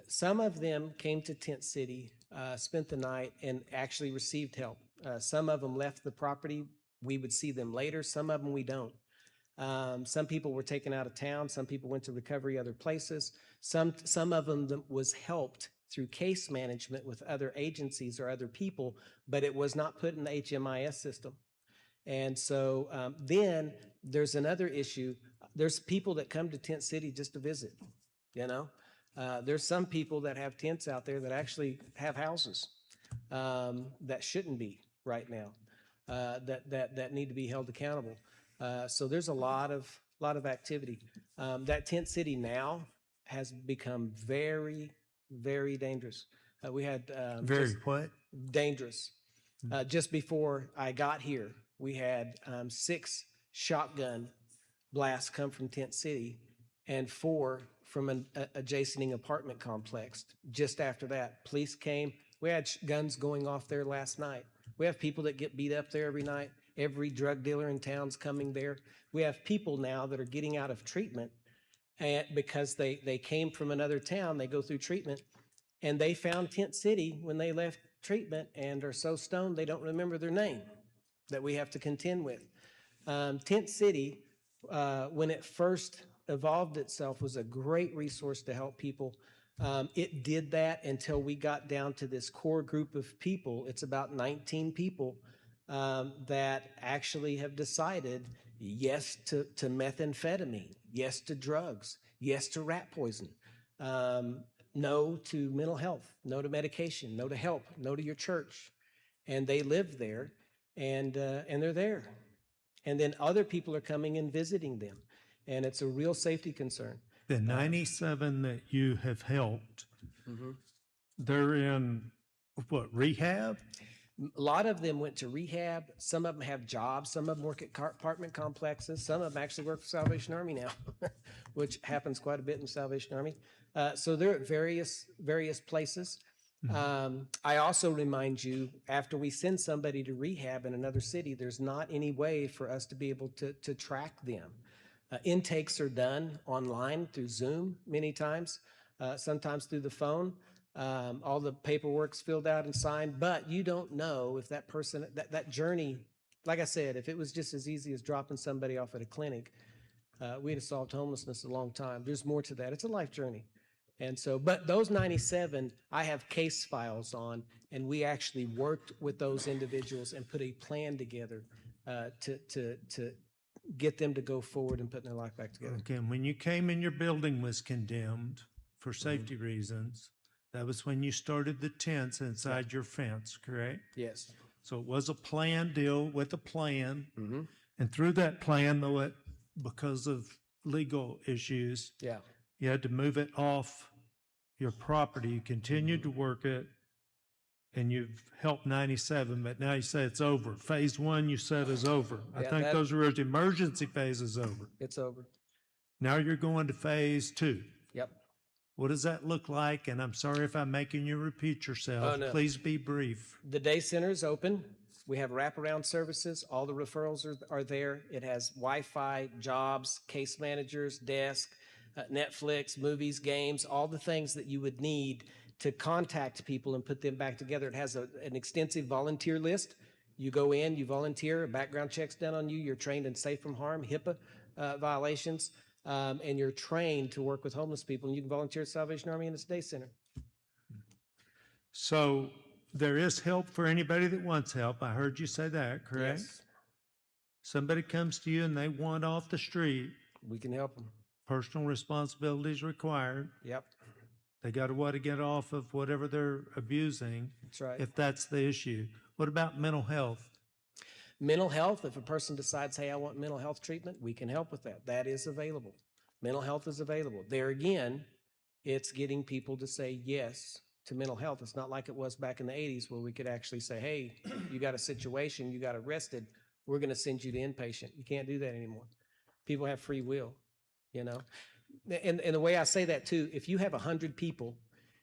Some of them came to Tent City, spent the night, and actually received help. Some of them left the property. We would see them later. Some of them we don't. Some people were taken out of town. Some people went to recovery other places. Some of them was helped through case management with other agencies or other people, but it was not put in the HMIS system. And so then there's another issue. There's people that come to Tent City just to visit, you know. There's some people that have tents out there that actually have houses that shouldn't be right now, that need to be held accountable. So there's a lot of activity. That Tent City now has become very, very dangerous. We had Very just what? dangerous. Just before I got here, we had 6 shotgun blasts come from Tent City and 4 from an adjacent apartment complex. Just after that, police came. We had guns going off there last night. We have people that get beat up there every night. Every drug dealer in town's coming there. We have people now that are getting out of treatment and because they came from another town, they go through treatment, and they found Tent City when they left treatment and are so stoned they don't remember their name that we have to contend with. Tent City, when it first evolved itself, was a great resource to help people. It did that until we got down to this core group of people. It's about 19 people that actually have decided yes to methamphetamine, yes to drugs, yes to rat poison, no to mental health, no to medication, no to help, no to your church. And they live there and they're there. And then other people are coming and visiting them. And it's a real safety concern. The 97 that you have helped, they're in what, rehab? A lot of them went to rehab. Some of them have jobs. Some of them work at apartment complexes. Some of them actually work for Salvation Army now, which happens quite a bit in the Salvation Army. So they're at various places. I also remind you, after we send somebody to rehab in another city, there's not any way for us to be able to track them. Intakes are done online through Zoom many times, sometimes through the phone. All the paperwork's filled out and signed, but you don't know if that person, that journey, like I said, if it was just as easy as dropping somebody off at a clinic, we'd have solved homelessness a long time. There's more to that. It's a life journey. And so, but those 97, I have case files on, and we actually worked with those individuals and put a plan together to get them to go forward and put their life back together. Okay, and when you came in, your building was condemned for safety reasons. That was when you started the tents inside your fence, correct? Yes. So it was a plan deal with a plan. And through that plan, though, because of legal issues, yeah, you had to move it off your property. You continued to work it, and you've helped 97, but now you say it's over. Phase 1, you said, is over. I Yeah, think that- those were the emergency phase is over. It's over. Now you're going to phase 2. Yep. What does that look like? And I'm sorry if I'm making you repeat yourself. Oh, no. Please be brief. The day center is open. We have wraparound services. All the referrals are there. It has Wi-Fi, jobs, case managers, desk, Netflix, movies, games, all the things that you would need to contact people and put them back together. It has an extensive volunteer list. You go in, you volunteer, a background check's done on you. You're trained in safe from harm, HIPAA violations, and you're trained to work with homeless people. And you can volunteer at Salvation Army in its day center. So there is help for anybody that wants help. I heard you say that, correct? Yes. Somebody comes to you and they want off the street. We can help them. Personal responsibility is required. Yep. They got to want to get off of whatever they're abusing. That's right. If that's the issue. What about mental health? Mental health, if a person decides, hey, I want mental health treatment, we can help with that. That is available. Mental health is available. There again, it's getting people to say yes to mental health. It's not like it was back in the 80s where we could actually say, hey, you got a situation, you got arrested, we're going to send you to inpatient. You can't do that anymore. People have free will, you know. And the way I say that too, if you have 100 people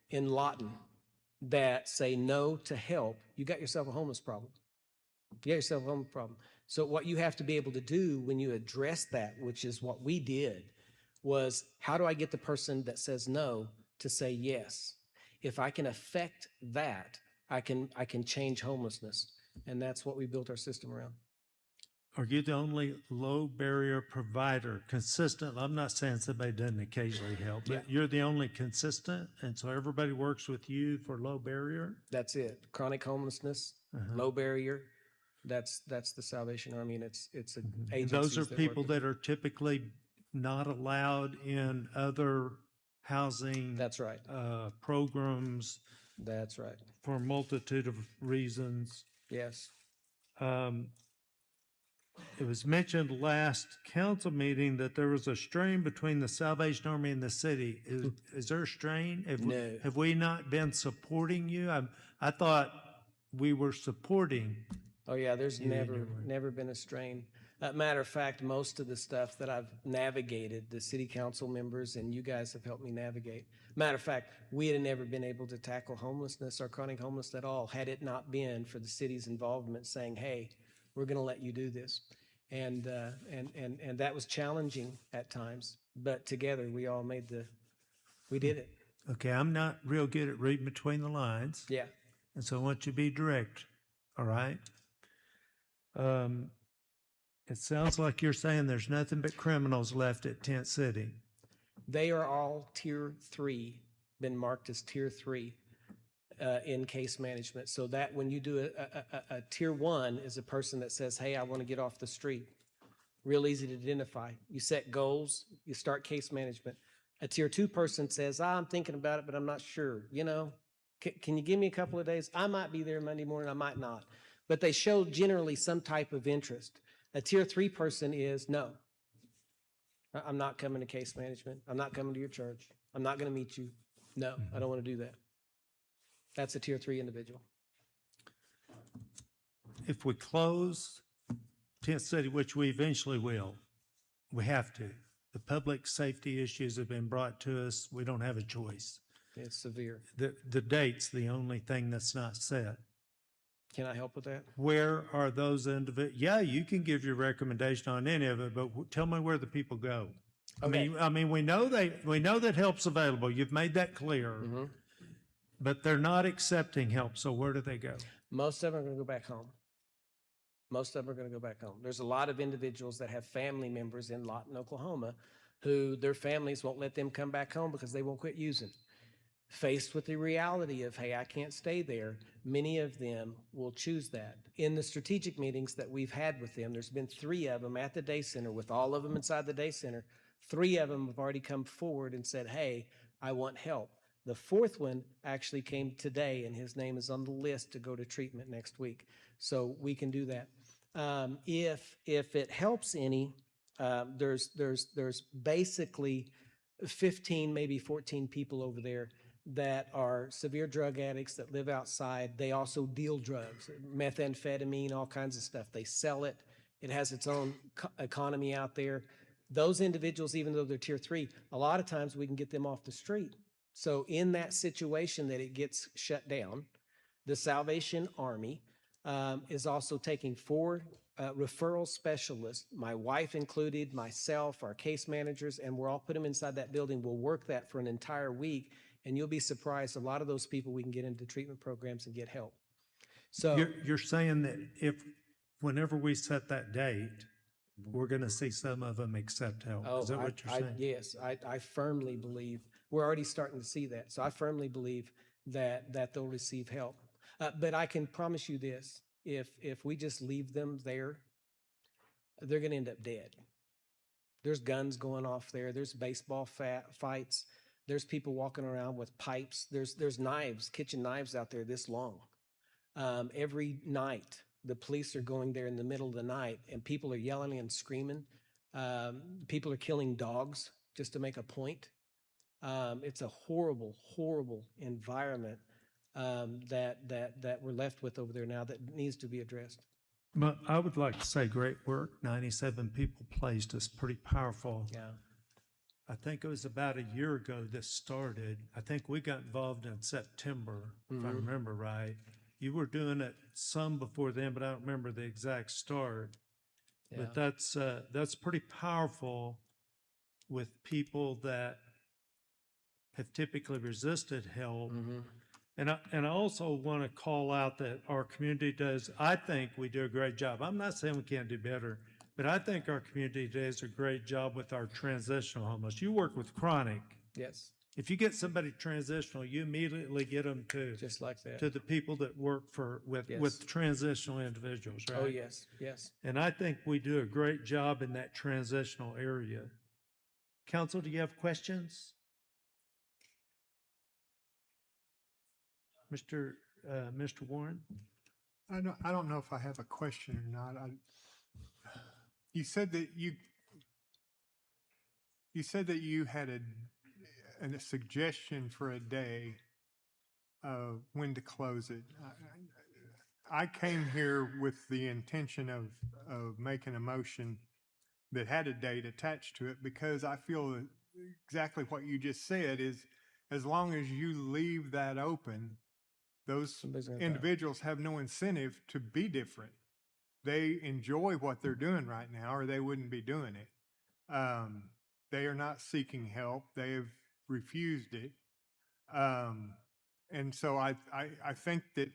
in Lawton that say no to help, you got yourself a homeless problem. You got yourself a homeless problem. So what you have to be able to do when you address that, which is what we did, was how do I get the person that says no to say yes? If I can affect that, I can change homelessness. And that's what we built our system around. Are you the only low barrier provider, consistent? I'm not saying somebody doesn't occasionally help, but you're the only consistent, and so everybody works with you for low barrier? That's it. Chronic homelessness, low barrier. That's the Salvation Army, and it's an agency. Those are people that are typically not allowed in other housing. That's right. Programs. That's right. For a multitude of reasons. Yes. it was mentioned last council meeting that there was a strain between the Salvation Army and the city. Is there a strain? No. Have we not been supporting you? I thought we were supporting. Oh, yeah, there's You and your never been a strain. Matter of fact, most of the stuff that I've navigated, the city council members and you guys have helped me navigate. Matter of fact, we had never been able to tackle homelessness or chronic homelessness at all had it not been for the city's involvement saying, hey, we're going to let you do this. And that was challenging at times, but together we all we did it. Okay, I'm not real good at reading between the lines. Yeah. And so I want you to be direct, all right? It sounds like you're saying there's nothing but criminals left at Tent City. They are all tier 3, been marked as tier 3 in case management. So that when you do a tier 1 is a person that says, hey, I want to get off the street. Real easy to identify. You set goals, you start case management. A tier 2 person says, I'm thinking about it, but I'm not sure. You know, can you give me a couple of days? I might be there Monday morning, I might not. But they show generally some type of interest. A tier 3 person is, no, I'm not coming to case management. I'm not coming to your church. I'm not going to meet you. No, I don't want to do that. That's a tier 3 individual. If we close Tent City, which we eventually will, we have to. The public safety issues have been brought to us. We don't have a choice. It's severe. The date's the only thing that's not set. Can I help with that? Where are those individuals? Yeah, you can give your recommendation on any of it, but tell me where the people go. Okay. I mean, we know that help's available. You've made that clear, but they're not accepting help. So where do they go? Most of them are going to go back home. Most of them are going to go back home. There's a lot of individuals that have family members in Lawton, Oklahoma, who their families won't let them come back home because they won't quit using. Faced with the reality of, hey, I can't stay there, many of them will choose that. In the strategic meetings that we've had with them, there's been 3 of them at the day center, with all of them inside the day center. 3 of them have already come forward and said, hey, I want help. The 4th one actually came today, and his name is on the list to go to treatment next week. So we can do that. If it helps any, there's basically 15, maybe 14 people over there that are severe drug addicts that live outside. They also deal drugs, methamphetamine, all kinds of stuff. They sell it. It has its own economy out there. Those individuals, even though they're tier 3, a lot of times we can get them off the street. So in that situation that it gets shut down, the Salvation Army is also taking 4 referral specialists, my wife included, myself, our case managers, and we're all put them inside that building. We'll work that for an entire week, and you'll be surprised a lot of those people we can get into treatment programs and get help. So You're saying that whenever we set that date, we're going to see some of them accept help. Is that what you're saying? Yes, I firmly believe, we're already starting to see that. So I firmly believe that they'll receive help. But I can promise you this, if we just leave them there, they're going to end up dead. There's guns going off there. There's baseball fights. There's people walking around with pipes. There's knives, kitchen knives out there this long. Every night, the police are going there in the middle of the night, and people are yelling and screaming. People are killing dogs just to make a point. It's a horrible, horrible environment that we're left with over there now that needs to be addressed. But I would like to say great work. 97 people placed is pretty powerful. Yeah. I think it was about a year ago this started. I think we got involved in September, if I remember right. You were doing it some before then, but I don't remember the exact start. Yeah. But that's pretty powerful with people that have typically resisted help. And I also want to call out that our community does, I think we do a great job. I'm not saying we can't do better, but I think our community does a great job with our transitional homeless. You work with chronic. Yes. If you get somebody transitional, you immediately get them to just like that to the people that work with transitional individuals, right? Oh yes, yes. And I think we do a great job in that transitional area. Council, do you have questions? Mr. Warren? I don't know if I have a question or not. You said that you had a suggestion for a day when to close it. I came here with the intention of making a motion that had a date attached to it because I feel that exactly what you just said is as long as you leave that open, those individuals have no incentive to be different. They enjoy what they're doing right now or they wouldn't be doing it. They are not seeking help. They have refused it. And so I think that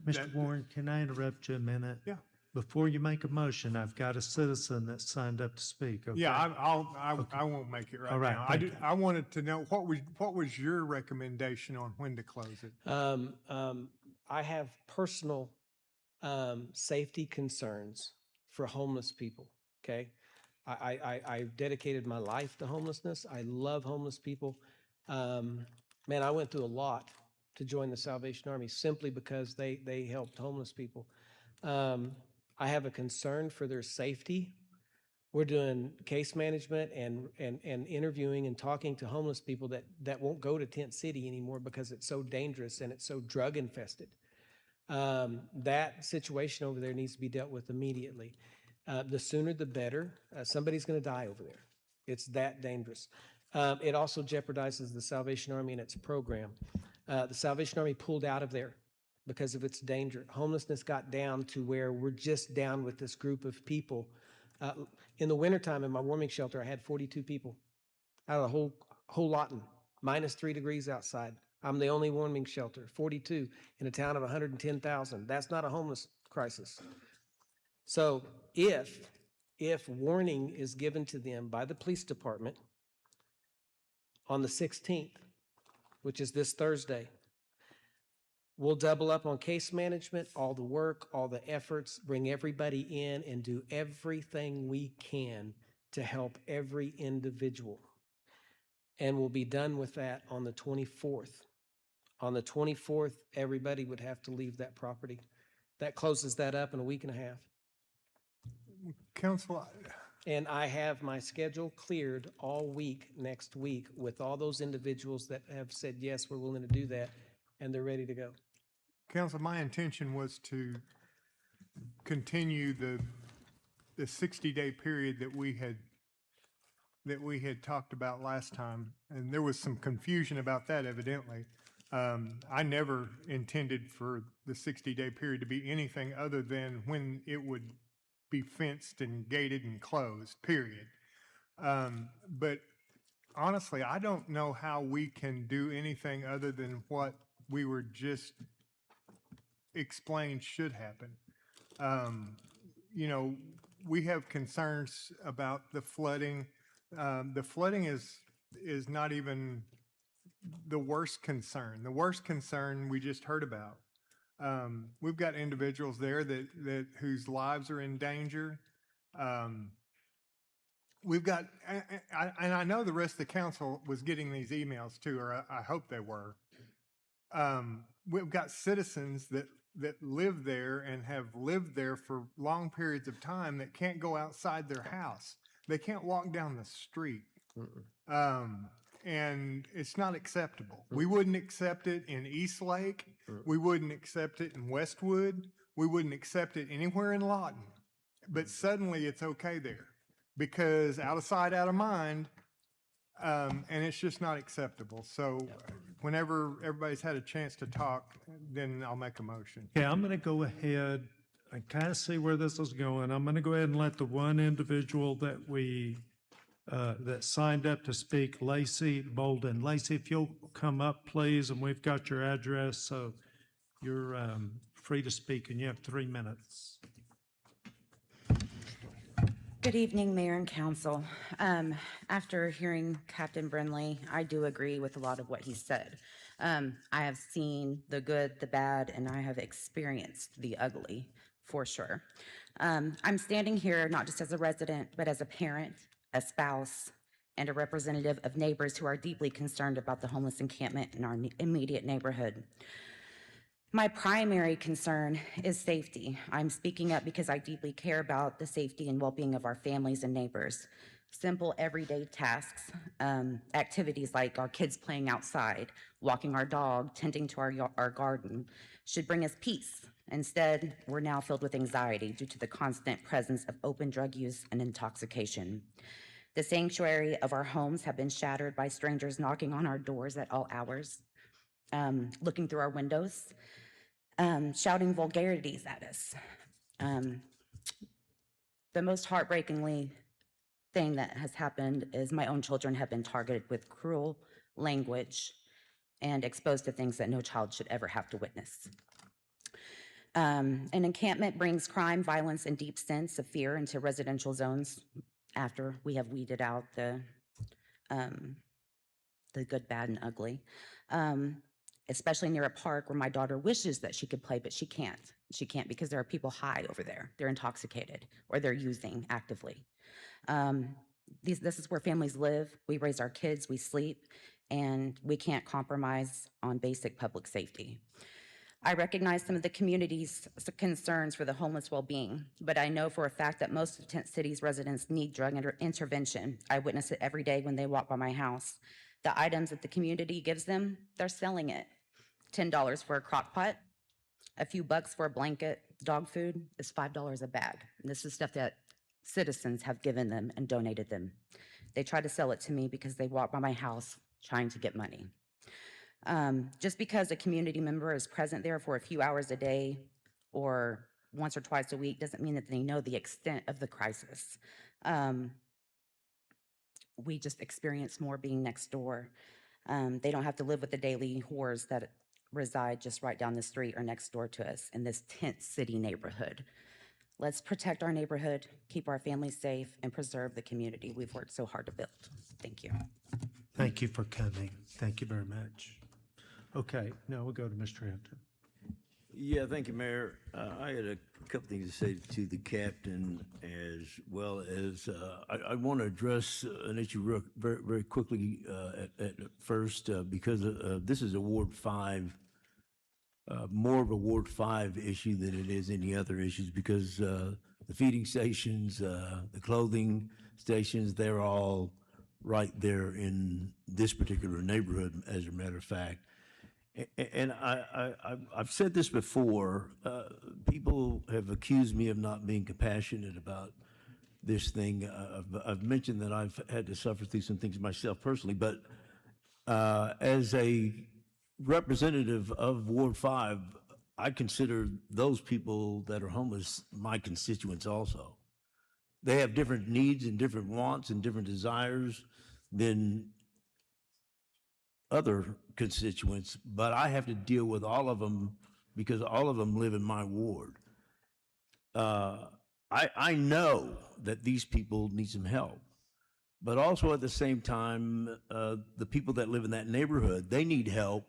Mr. Warren, can I interrupt you a minute? Yeah. Before you make a motion, I've got a citizen that signed up to speak, okay? Yeah, I won't make it right All right, now. thank you. I wanted to know what was your recommendation on when to close it? I have personal safety concerns for homeless people, okay? I've dedicated my life to homelessness. I love homeless people. Man, I went through a lot to join the Salvation Army simply because they helped homeless people. I have a concern for their safety. We're doing case management and interviewing and talking to homeless people that won't go to Tent City anymore because it's so dangerous and it's so drug infested. That situation over there needs to be dealt with immediately. The sooner the better. Somebody's going to die over there. It's that dangerous. It also jeopardizes the Salvation Army and its program. The Salvation Army pulled out of there because of its danger. Homelessness got down to where we're just down with this group of people. In the wintertime in my warming shelter, I had 42 people out of the whole Lawton, -3 degrees outside. I'm the only warming shelter, 42 in a town of 110,000. That's not a homeless crisis. So if warning is given to them by the police department on the 16th, which is this Thursday, we'll double up on case management, all the work, all the efforts, bring everybody in and do everything we can to help every individual. And we'll be done with that on the 24th. On the 24th, everybody would have to leave that property. That closes that up in a week and a half. Council, And I have my schedule cleared all week next week with all those individuals that have said, yes, we're willing to do that, and they're ready to go. Council, my intention was to continue the 60-day period that we had talked about last time, and there was some confusion about that evidently. I never intended for the 60-day period to be anything other than when it would be fenced and gated and closed, period. But honestly, I don't know how we can do anything other than what we were just explained should happen. We have concerns about the flooding. The flooding is not even the worst concern. The worst concern we just heard about. We've got individuals there that whose lives are in danger. We've got, and I know the rest of the council was getting these emails too, or I hope they were. We've got citizens that live there and have lived there for long periods of time that can't go outside their house. They can't walk down the street. And it's not acceptable. We wouldn't accept it in Eastlake. We wouldn't accept it in Westwood. We wouldn't accept it anywhere in Lawton. But suddenly it's okay there because out of sight, out of mind, and it's just not acceptable. So whenever everybody's had a chance to talk, then I'll make a motion. Okay, I'm going to go ahead and kind of see where this is going. I'm going to go ahead and let the one individual that that signed up to speak, Lacey Bolden. Lacey, if you'll come up, please, and we've got your address, so you're free to speak, and you have 3 minutes. Good evening, Mayor and Council. After hearing Captain Brindley, I do agree with a lot of what he said. I have seen the good, the bad, and I have experienced the ugly, for sure. I'm standing here not just as a resident, but as a parent, a spouse, and a representative of neighbors who are deeply concerned about the homeless encampment in our immediate neighborhood. My primary concern is safety. I'm speaking up because I deeply care about the safety and well-being of our families and neighbors. Simple everyday tasks, activities like our kids playing outside, walking our dog, tending to our garden, should bring us peace. Instead, we're now filled with anxiety due to the constant presence of open drug use and intoxication. The sanctuary of our homes have been shattered by strangers knocking on our doors at all hours, looking through our windows, shouting vulgarities at us. The most heartbreakingly thing that has happened is my own children have been targeted with cruel language and exposed to things that no child should ever have to witness. An encampment brings crime, violence, and deep sense of fear into residential zones after we have weeded out the good, bad, and ugly. Especially near a park where my daughter wishes that she could play, but she can't. She can't because there are people high over there. They're intoxicated or they're using actively. This is where families live. We raise our kids, we sleep, and we can't compromise on basic public safety. I recognize some of the community's concerns for the homeless well-being, but I know for a fact that most of Tent City's residents need drug intervention. I witness it every day when they walk by my house. The items that the community gives them, they're selling it. $10 for a crock pot, a few bucks for a blanket. Dog food is $5 a bag. And this is stuff that citizens have given them and donated them. They try to sell it to me because they walk by my house trying to get money. Just because a community member is present there for a few hours a day or once or twice a week doesn't mean that they know the extent of the crisis. We just experience more being next door. They don't have to live with the daily horrors that reside just right down the street or next door to us in this Tent City neighborhood. Let's protect our neighborhood, keep our families safe, and preserve the community we've worked so hard to build. Thank you. Thank you for coming. Thank you very much. Okay, now we'll go to Mr. Hampton. Yeah, thank you, Mayor. I had a couple things to say to the captain as well as, I want to address an issue very, very quickly at first because this is a Ward 5, more of a Ward 5 issue than it is any other issues because the feeding stations, the clothing stations, they're all right there in this particular neighborhood, as a matter of fact. And I've said this before, people have accused me of not being compassionate about this thing. I've mentioned that I've had to suffer through some things myself personally, but as a representative of Ward 5, I consider those people that are homeless my constituents also. They have different needs and different wants and different desires than other constituents, but I have to deal with all of them because all of them live in my ward. I know that these people need some help, but also at the same time, the people that live in that neighborhood, they need help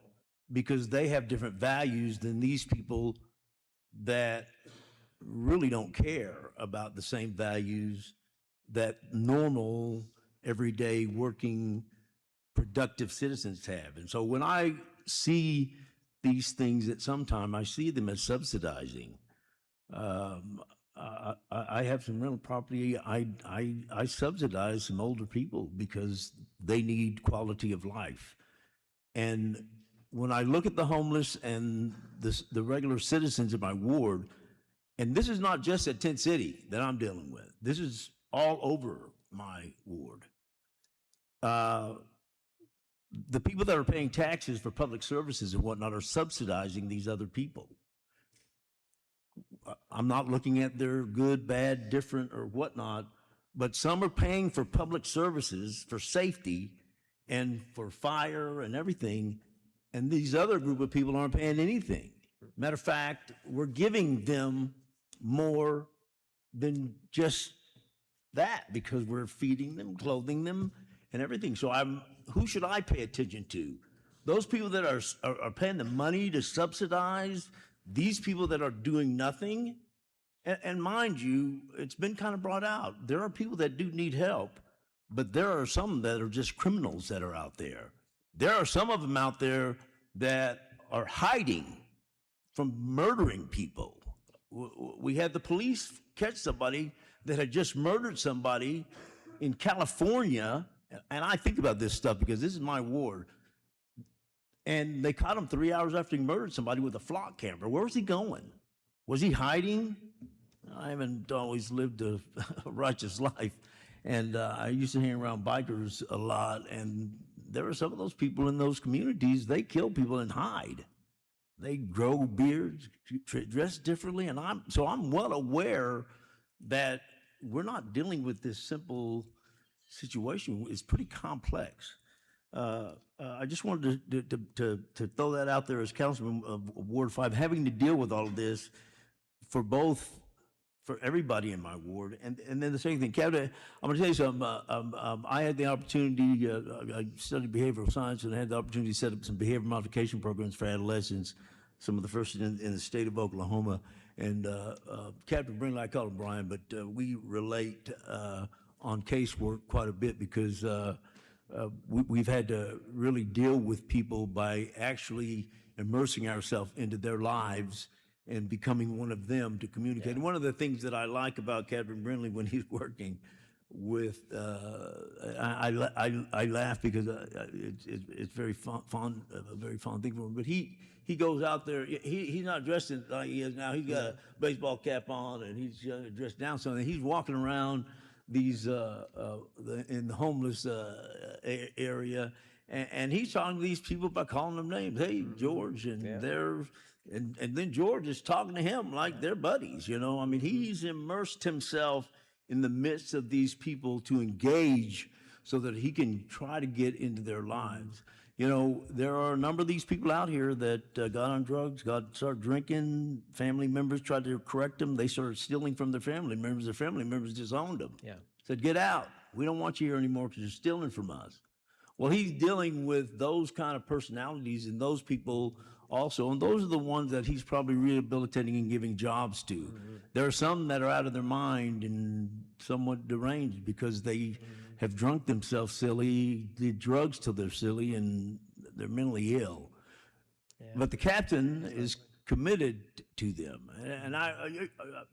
because they have different values than these people that really don't care about the same values that normal, everyday working productive citizens have. And so when I see these things at some time, I see them as subsidizing. I have some rental property. I subsidize some older people because they need quality of life. And when I look at the homeless and the regular citizens of my ward, and this is not just at Tent City that I'm dealing with, this is all over my ward. The people that are paying taxes for public services and whatnot are subsidizing these other people. I'm not looking at their good, bad, different, or whatnot, but some are paying for public services, for safety, and for fire and everything, and these other group of people aren't paying anything. Matter of fact, we're giving them more than just that because we're feeding them, clothing them, and everything. So who should I pay attention to? Those people that are paying the money to subsidize these people that are doing nothing? And mind you, it's been kind of brought out. There are people that do need help, but there are some that are just criminals that are out there. There are some of them out there that are hiding from murdering people. We had the police catch somebody that had just murdered somebody in California, and I think about this stuff because this is my ward. And they caught him 3 hours after he murdered somebody with a flock camera. Where was he going? Was he hiding? I haven't always lived a righteous life. And I used to hang around bikers a lot. And there are some of those people in those communities, they kill people and hide. They grow beards, dress differently. And I'm well aware that we're not dealing with this simple situation. It's pretty complex. I just wanted to throw that out there as councilman of Ward 5, having to deal with all of this for everybody in my ward. And then the same thing, Captain, I'm gonna tell you something. I had the opportunity, I studied behavioral science and I had the opportunity to set up some behavior modification programs for adolescents, some of the first in the state of Oklahoma. And Captain Brindley, I call him Brian, but we relate on casework quite a bit because we've had to really deal with people by actually immersing ourselves into their lives and becoming one of them to communicate. And one of the things that I like about Captain Brindley when he's working with, I laugh because it's very fond, a very fond thing for him. But he goes out there. He's not dressed like he is now. He's got a baseball cap on and he's dressed down something. He's walking around these in the homeless area, and he's talking to these people by calling them names. Hey, George, and and then George is talking to him like they're buddies. You know, I mean, he's immersed himself in the midst of these people to engage so that he can try to get into their lives. You know, there are a number of these people out here that got on drugs, started drinking. Family members tried to correct them. They started stealing from their family members. Their family members disowned them. Yeah. Said, get out. We don't want you here anymore because you're stealing from us. Well, he's dealing with those kind of personalities and those people also, and those are the ones that he's probably rehabilitating and giving jobs to. There are some that are out of their mind and somewhat deranged because they have drunk themselves silly, did drugs till they're silly, and they're mentally ill. But the captain is committed to them. And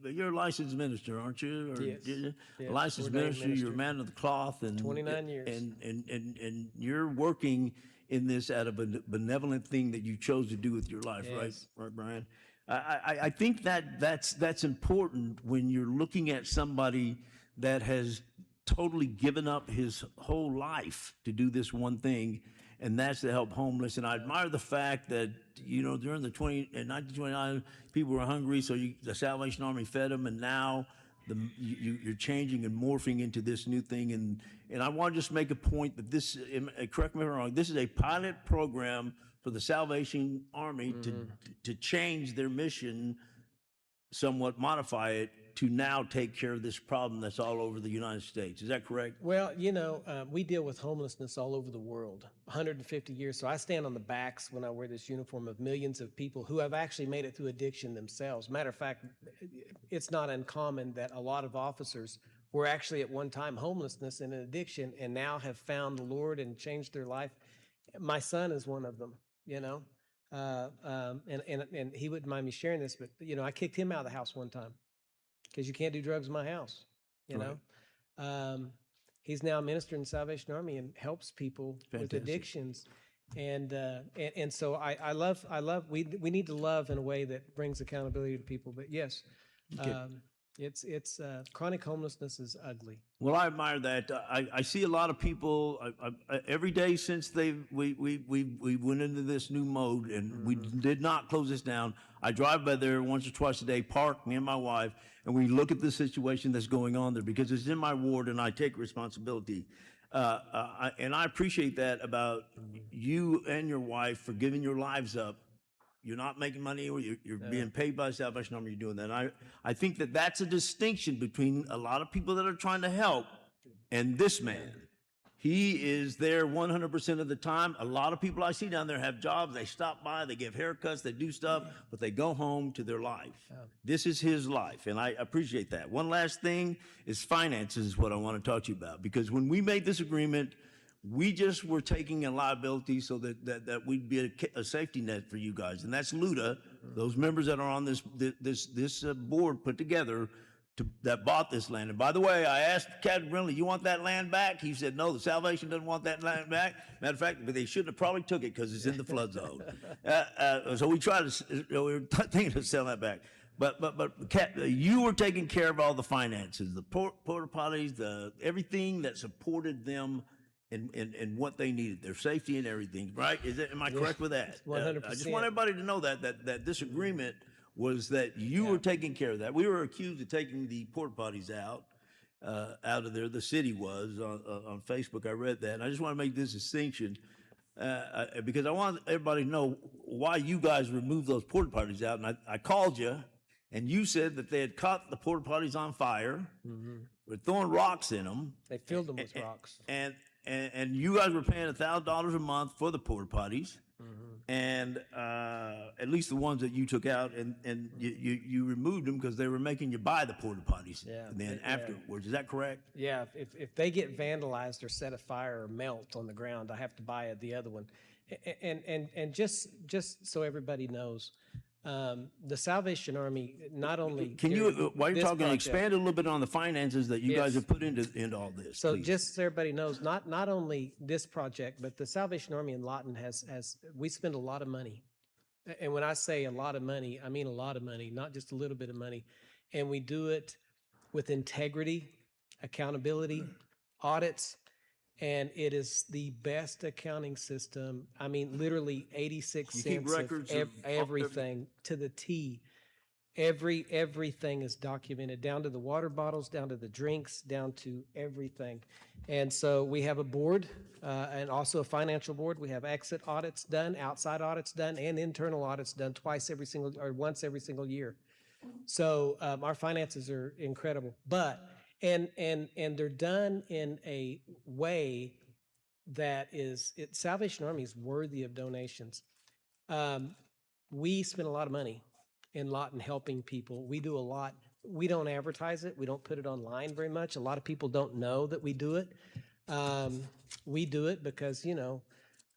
you're a licensed minister, aren't you? Or Yes. A licensed minister, you're a man of the cloth. And 29 years. And you're working in this out of a benevolent thing that you chose to do with your life, right? Yes. Right, Brian? I think that's important when you're looking at somebody that has totally given up his whole life to do this one thing, and that's to help homeless. And I admire the fact that, you know, during the 1929, people were hungry, so the Salvation Army fed them, and now you're changing and morphing into this new thing. And I want to just make a point that this, correct me if I'm wrong, this is a pilot program for the Salvation Army to change their mission, somewhat modify it, to now take care of this problem that's all over the United States. Is that correct? Well, you know, we deal with homelessness all over the world, 150 years. So I stand on the backs when I wear this uniform of millions of people who have actually made it through addiction themselves. Matter of fact, it's not uncommon that a lot of officers were actually at one time homelessness and an addiction and now have found the Lord and changed their life. My son is one of them, you know, and he wouldn't mind me sharing this, but, you know, I kicked him out of the house one time. Because you can't do drugs in my house, you know. He's now a minister in the Salvation Army and helps people with addictions, and so I love. We need to love in a way that brings accountability to people. But yes, it's chronic homelessness is ugly. Well, I admire that. I see a lot of people every day since we went into this new mode, and we did not close this down. I drive by there once or twice a day, park, me and my wife, and we look at the situation that's going on there because it's in my ward, and I take responsibility. And I appreciate that about you and your wife for giving your lives up. You're not making money, or you're being paid by the Salvation Army. You're doing that. I think that that's a distinction between a lot of people that are trying to help and this man. He is there 100% of the time. A lot of people I see down there have jobs. They stop by, they give haircuts, they do stuff, but they go home to their life. This is his life, and I appreciate that. One last thing is finances is what I want to talk to you about, because when we made this agreement, We just were taking a liability so that we'd be a safety net for you guys. And that's LUDA, those members that are on this board put together that bought this land. And by the way, I asked Captain Brindley, you want that land back? He said, no, the Salvation doesn't want that land back. Matter of fact, but they shouldn't have probably took it because it's in the flood zone. So we tried to, we were thinking of selling that back. But you were taking care of all the finances, the porta potties, everything that supported them and what they needed, their safety and everything, right? Am I correct with that? 100%. I just want everybody to know that this agreement was that you were taking care of that. We were accused of taking the porta potties out of there. The city was on Facebook. I read that, and I just want to make this distinction because I want everybody to know why you guys removed those porta potties out. And I called you, and you said that they had caught the porta potties on fire, were throwing rocks in them. They filled them with rocks. And you guys were paying $1,000 a month for the porta potties. And at least the ones that you took out, and you removed them because they were making you buy the porta potties. And then afterwards, is that correct? Yeah, if they get vandalized or set afire or melt on the ground, I have to buy the other one. And just so everybody knows, the Salvation Army not only can you while you're talking, project, expand a little bit on the finances that you guys have put into all this. So please. just so everybody knows, not only this project, but the Salvation Army in Lawton has we spend a lot of money. And when I say a lot of money, I mean a lot of money, not just a little bit of money. And we do it with integrity, accountability, audits, and it is the best accounting system. I mean, literally 86 You keep cents records of of everything to the T. Everything is documented, down to the water bottles, down to the drinks, down to everything. And so we have a board and also a financial board. We have exit audits done, outside audits done, and internal audits done once every single year. So our finances are incredible, but and they're done in a way that Salvation Army is worthy of donations. We spend a lot of money in Lawton helping people. We do a lot. We don't advertise it. We don't put it online very much. A lot of people don't know that we do it. We do it because,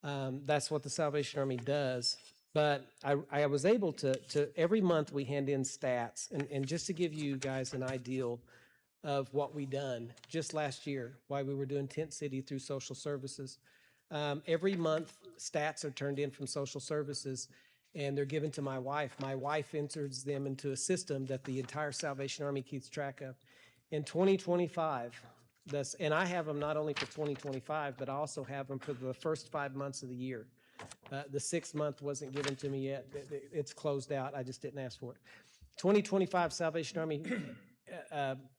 that's what the Salvation Army does. But I was able to every month we hand in stats. And just to give you guys an idea of what we done just last year, why we were doing Tent City through social services. Every month, stats are turned in from social services, and they're given to my wife. My wife enters them into a system that the entire Salvation Army keeps track of. In 2025, and I have them not only for 2025, but I also have them for the first 5 months of the year. The 6th month wasn't given to me yet. It's closed out. I just didn't ask for it. 2025 Salvation Army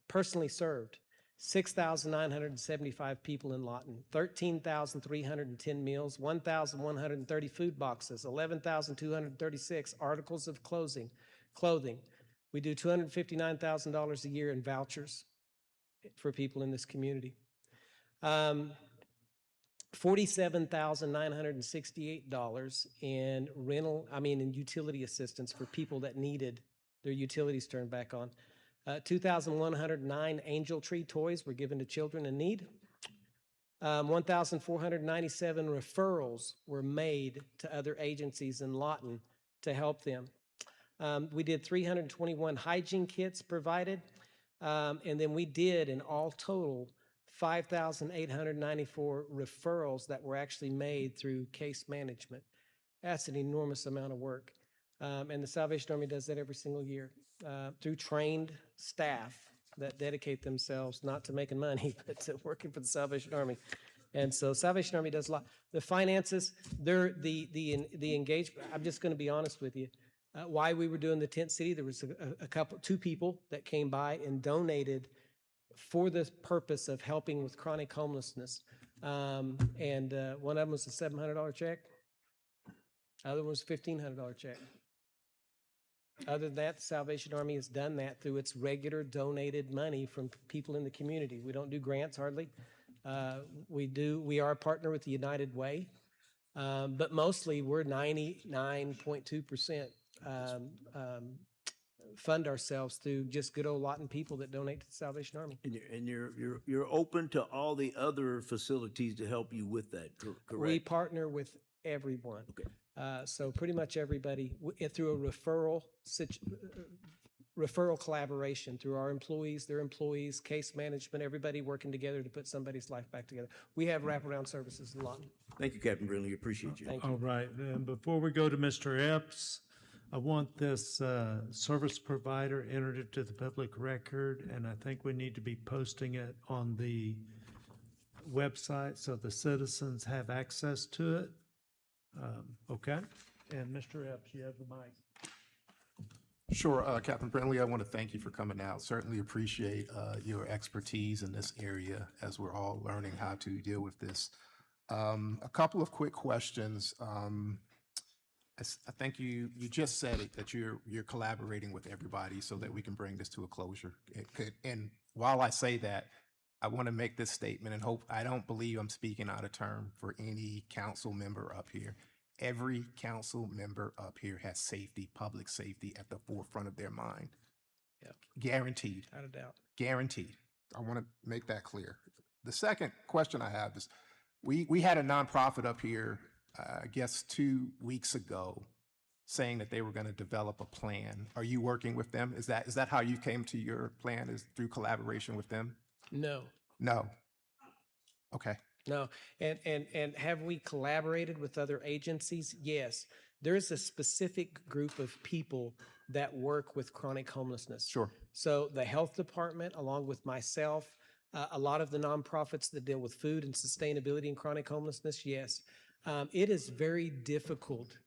personally served 6,975 people in Lawton, 13,310 meals, 1,130 food boxes, 11,236 articles of clothing. We do $259,000 a year in vouchers for people in this community. $47,968 in in utility assistance for people that needed their utilities turned back on. 2,109 Angel Tree toys were given to children in need. 1,497 referrals were made to other agencies in Lawton to help them. We did 321 hygiene kits provided. And then we did, in all total, 5,894 referrals that were actually made through case management. That's an enormous amount of work. And the Salvation Army does that every single year through trained staff that dedicate themselves not to making money, but to working for the Salvation Army. And so Salvation Army does a lot. The finances, the engagement, I'm just going to be honest with you. Why we were doing the Tent City, there was two people that came by and donated for the purpose of helping with chronic homelessness. And one of them was a $700 check. The other one was a $1,500 check. Other than that, the Salvation Army has done that through its regular donated money from people in the community. We don't do grants hardly. We are a partner with the United Way, but mostly we're 99.2% fund ourselves through just good old Lawton people that donate to the Salvation Army. And you're open to all the other facilities to help you with that, correct? We partner with everyone. Okay. So pretty much everybody through a referral collaboration through our employees, their employees, case management, everybody working together to put somebody's life back together. We have wraparound services in Lawton. Thank you, Captain Brindley. Appreciate you. Thank you. All right, and before we go to Mr. Epps, I want this service provider entered into the public record, and I think we need to be posting it on the website so the citizens have access to it. Okay, and Mr. Epps, you have the mic. Sure, Captain Brindley, I want to thank you for coming out. Certainly appreciate your expertise in this area as we're all learning how to deal with this. A couple of quick questions. I think you just said it, that you're collaborating with everybody so that we can bring this to a closure. And while I say that, I want to make this statement and hope I don't believe I'm speaking out of turn for any council member up here. Every council member up here has safety, public safety at the forefront of their mind. Yeah. Guaranteed. Without a doubt. Guaranteed. I want to make that clear. The second question I have is, we had a nonprofit up here, I guess 2 weeks ago, saying that they were going to develop a plan. Are you working with them? Is that how you came to your plan, is through collaboration with them? No. No. Okay. No, and have we collaborated with other agencies? Yes. There's a specific group of people that work with chronic homelessness. Sure. So the health department, along with myself, a lot of the nonprofits that deal with food and sustainability and chronic homelessness, yes. It is very difficult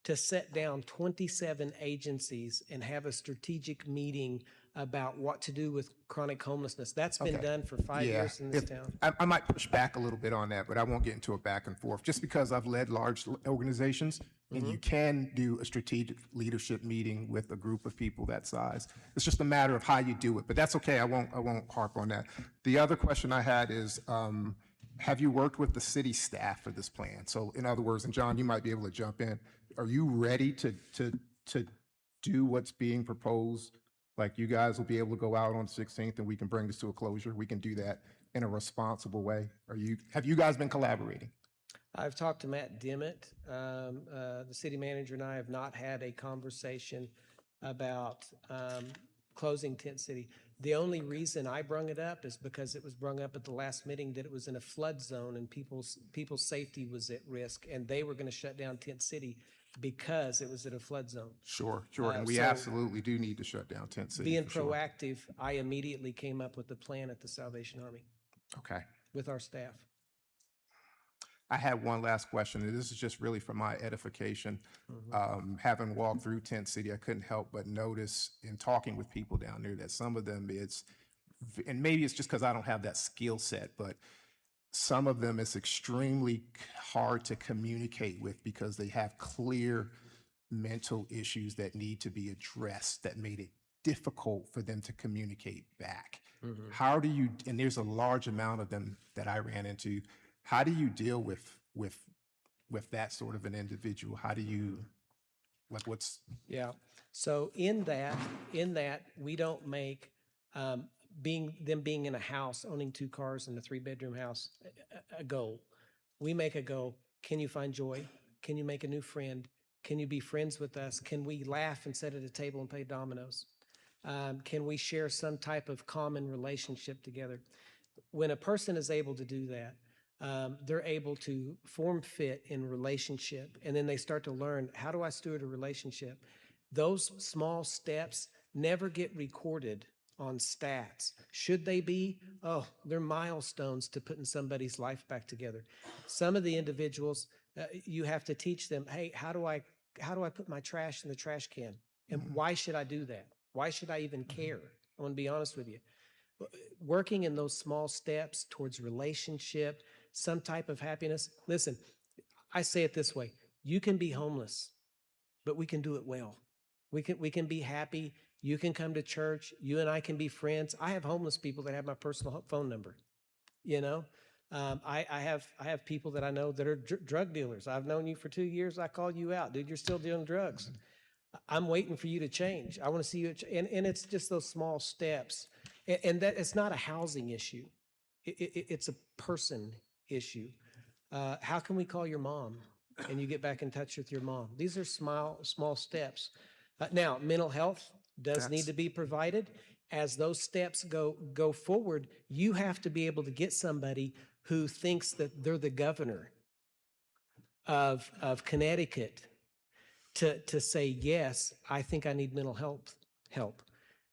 to set down 27 agencies and have a strategic meeting about what to do with chronic homelessness. That's been done for 5 years in this town. I might push back a little bit on that, but I won't get into a back and forth. Just because I've led large organizations, and you can do a strategic leadership meeting with a group of people that size. It's just a matter of how you do it, but that's okay. I won't harp on that. The other question I had is, have you worked with the city staff for this plan? So in other words, and John, you might be able to jump in. Are you ready to do what's being proposed? Like, you guys will be able to go out on the 16th and we can bring this to a closure. We can do that in a responsible way. Have you guys been collaborating? I've talked to Matt Dimmitt. The city manager and I have not had a conversation about closing Tent City. The only reason I brung it up is because it was brung up at the last meeting that it was in a flood zone and people's safety was at risk, and they were going to shut down Tent City because it was in a flood zone. Sure. And we so absolutely do need to shut down Tent City. Being for sure. proactive, I immediately came up with the plan at the Salvation Army Okay. with our staff. I had one last question, and this is just really for my edification. Having walked through Tent City, I couldn't help but notice in talking with people down there that some of them and maybe it's just because I don't have that skill set, but some of them it's extremely hard to communicate with because they have clear mental issues that need to be addressed that made it difficult for them to communicate back. How do you, and there's a large amount of them that I ran into, how do you deal with that sort of an individual? How do you, like, what's? Yeah. So in that, we don't make being in a house, owning 2 cars and a 3-bedroom house a goal. We make a goal. Can you find joy? Can you make a new friend? Can you be friends with us? Can we laugh and sit at a table and play dominoes? Can we share some type of common relationship together? When a person is able to do that, they're able to form fit in relationship, and then they start to learn, how do I steward a relationship? Those small steps never get recorded on stats. Should they be? Oh, they're milestones to putting somebody's life back together. Some of the individuals, you have to teach them, hey, how do I put my trash in the trash can? And why should I do that? Why should I even care? I want to be honest with you. Working in those small steps towards relationship, some type of happiness. Listen, I say it this way. You can be homeless, but we can do it well. We can be happy. You can come to church. You and I can be friends. I have homeless people that have my personal phone number. You know, I have people that I know that are drug dealers. I've known you for 2 years. I call you out, dude. You're still dealing drugs. I'm waiting for you to change. I want to see you, and it's just those small steps. And that it's not a housing issue. It's a person issue. How can we call your mom and you get back in touch with your mom? These are small steps. Now, mental health does need to be provided. As those steps go forward, you have to be able to get somebody who thinks that they're the governor of Connecticut to say, yes, I think I need mental health help.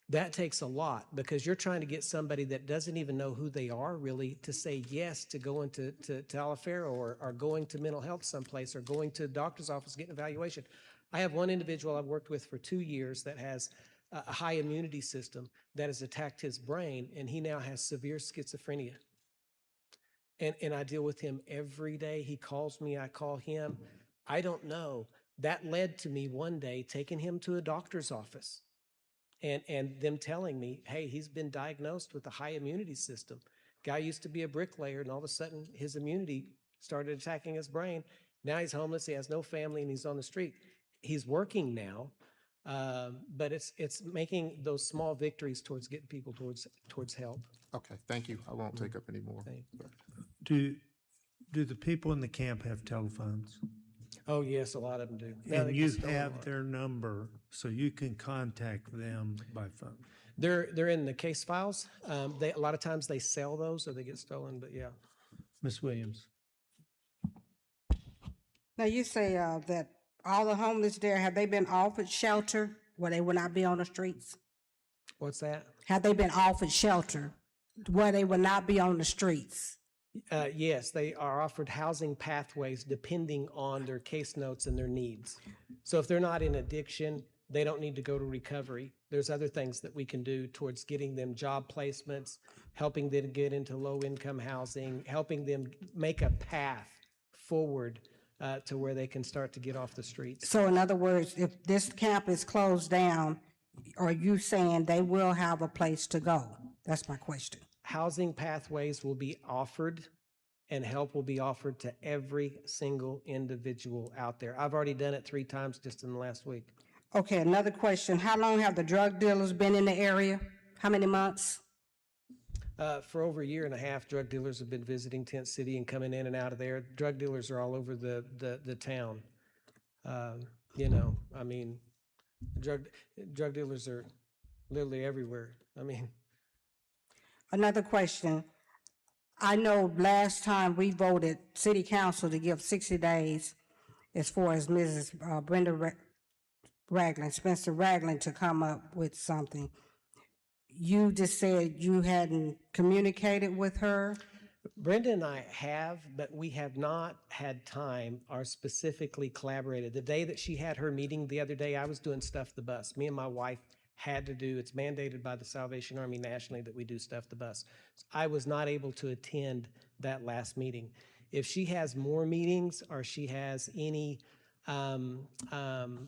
That takes a lot because you're trying to get somebody that doesn't even know who they are really to say yes to going to Talaferro or going to mental health someplace or going to a doctor's office, getting an evaluation. I have one individual I've worked with for 2 years that has a high immunity system that has attacked his brain, and he now has severe schizophrenia. And I deal with him every day. He calls me, I call him. I don't know. That led to me one day taking him to a doctor's office and them telling me, hey, he's been diagnosed with a high immunity system. Guy used to be a bricklayer, and all of a sudden his immunity started attacking his brain. Now he's homeless, he has no family, and he's on the street. He's working now, but it's making those small victories towards getting people towards help. Okay, thank you. I won't take up any more. Do the people in the camp have telephones? Oh, yes, a lot of them do. Yeah, they And get you stolen a have lot. their number, so you can contact them by phone. They're in the case files. A lot of times they sell those or they get stolen, but yeah. Ms. Williams? Now, you say that all the homeless there, have they been offered shelter where they will not be on the streets? What's that? Have they been offered shelter where they will not be on the streets? Yes, they are offered housing pathways depending on their case notes and their needs. So if they're not in addiction, they don't need to go to recovery. There's other things that we can do towards getting them job placements, helping them get into low-income housing, helping them make a path forward to where they can start to get off the streets. So in other words, if this camp is closed down, are you saying they will have a place to go? That's my question. Housing pathways will be offered and help will be offered to every single individual out there. I've already done it 3 times just in the last week. Okay, another question. How long have the drug dealers been in the area? How many months? For over a year and a half, drug dealers have been visiting Tent City and coming in and out of there. Drug dealers are all over the town. You know, I mean, drug dealers are literally everywhere. I mean, Another question. I know last time we voted city council to give 60 days as far as Mrs. Brenda Ragland, Spencer Ragland, to come up with something. You just said you hadn't communicated with her. Brenda and I have, but we have not had time or specifically collaborated. The day that she had her meeting the other day, I was doing Stuff the Bus. Me and my wife had to do, it's mandated by the Salvation Army nationally that we do Stuff the Bus. I was not able to attend that last meeting. If she has more meetings or she has any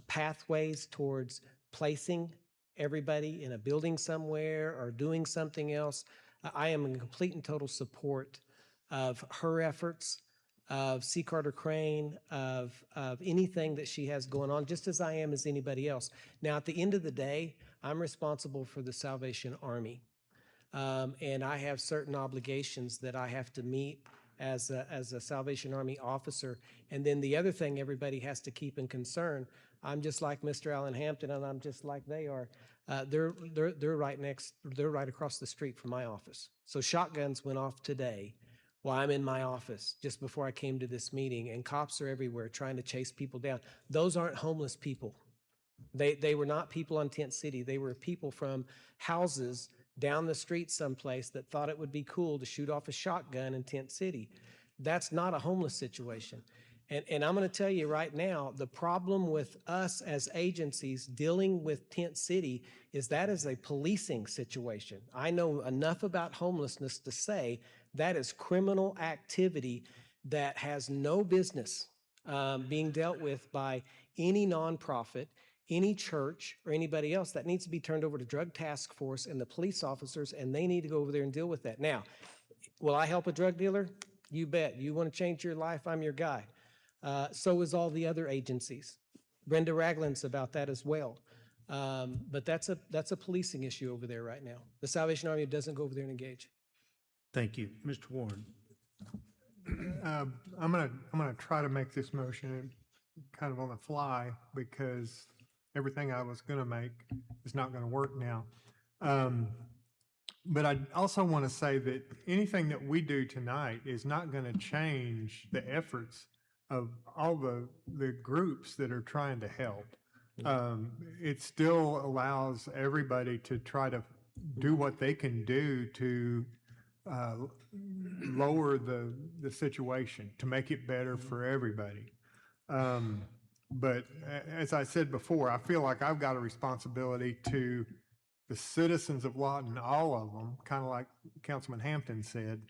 pathways towards placing everybody in a building somewhere or doing something else, I am in complete and total support of her efforts, of C. Carter Crane, of anything that she has going on, just as I am as anybody else. Now, at the end of the day, I'm responsible for the Salvation Army, and I have certain obligations that I have to meet as a Salvation Army officer. And then the other thing everybody has to keep in concern, I'm just like Mr. Allen Hampton, and I'm just like they are. They're right across the street from my office. So shotguns went off today while I'm in my office just before I came to this meeting, and cops are everywhere trying to chase people down. Those aren't homeless people. They were not people on Tent City. They were people from houses down the street someplace that thought it would be cool to shoot off a shotgun in Tent City. That's not a homeless situation. And I'm going to tell you right now, the problem with us as agencies dealing with Tent City is that is a policing situation. I know enough about homelessness to say that is criminal activity that has no business being dealt with by any nonprofit, any church, or anybody else. That needs to be turned over to Drug Task Force and the police officers, and they need to go over there and deal with that. Now, will I help a drug dealer? You bet. You want to change your life? I'm your guy. So is all the other agencies. Brenda Ragland's about that as well. But that's a policing issue over there right now. The Salvation Army doesn't go over there and engage. Thank you. Mr. Warren. I'm gonna try to make this motion kind of on the fly because everything I was gonna make is not gonna work now. But I also want to say that anything that we do tonight is not going to change the efforts of all the groups that are trying to help. It still allows everybody to try to do what they can do to lower the situation, to make it better for everybody. But as I said before, I feel like I've got a responsibility to the citizens of Lawton, all of them, kind of like Councilman Hampton said,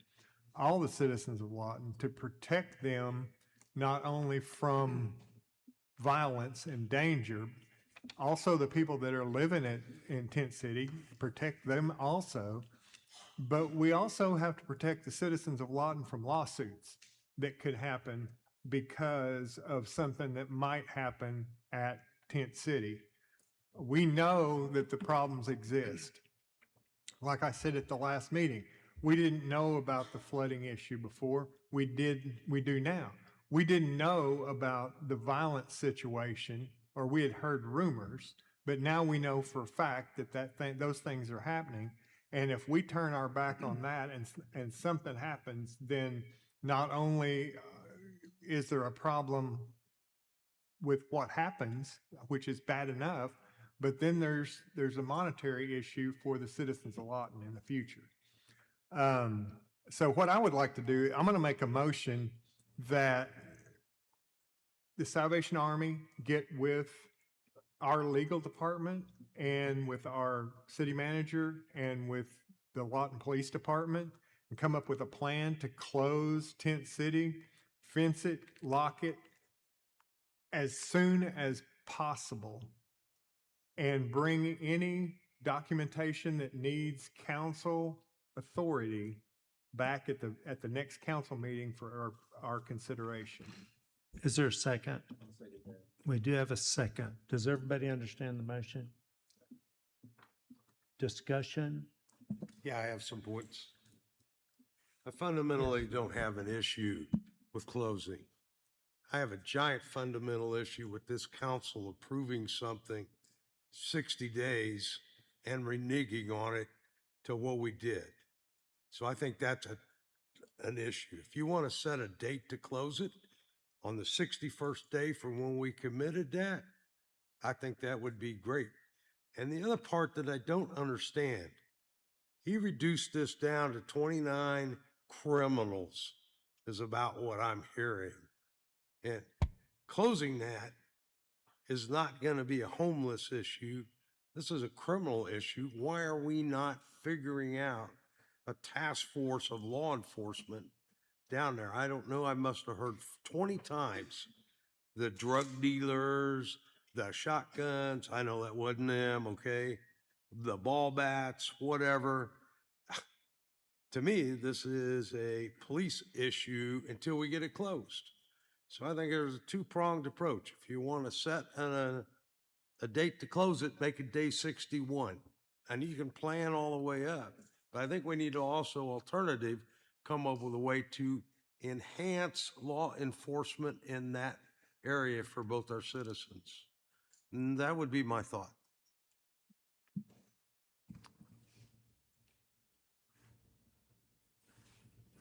all the citizens of Lawton, to protect them not only from violence and danger, also the people that are living in Tent City, protect them also. But we also have to protect the citizens of Lawton from lawsuits that could happen because of something that might happen at Tent City. We know that the problems exist. Like I said at the last meeting, we didn't know about the flooding issue before. We do now. We didn't know about the violent situation, or we had heard rumors, but now we know for a fact that those things are happening. And if we turn our back on that and something happens, then not only is there a problem with what happens, which is bad enough, but then there's a monetary issue for the citizens of Lawton in the future. So what I would like to do, I'm going to make a motion that the Salvation Army get with our legal department and with our city manager and with the Lawton Police Department and come up with a plan to close Tent City, fence it, lock it as soon as possible, and bring any documentation that needs council authority back at the next council meeting for our consideration. Is there a second? We do have a second. Does everybody understand the motion? Discussion? Yeah, I have some points. I fundamentally don't have an issue with closing. I have a giant fundamental issue with this council approving something 60 days and reneging on it to what we did. So I think that's an issue. If you want to set a date to close it on the 61st day from when we committed that, I think that would be great. And the other part that I don't understand, he reduced this down to 29 criminals is about what I'm hearing. And closing that is not going to be a homeless issue. This is a criminal issue. Why are we not figuring out a task force of law enforcement down there? I don't know. I must have heard 20 times the drug dealers, the shotguns. I know that wasn't them, okay? The ball bats, whatever. To me, this is a police issue until we get it closed. So I think there's a two-pronged approach. If you want to set a date to close it, make it day 61. And you can plan all the way up. But I think we need to also alternative come up with a way to enhance law enforcement in that area for both our citizens. And that would be my thought.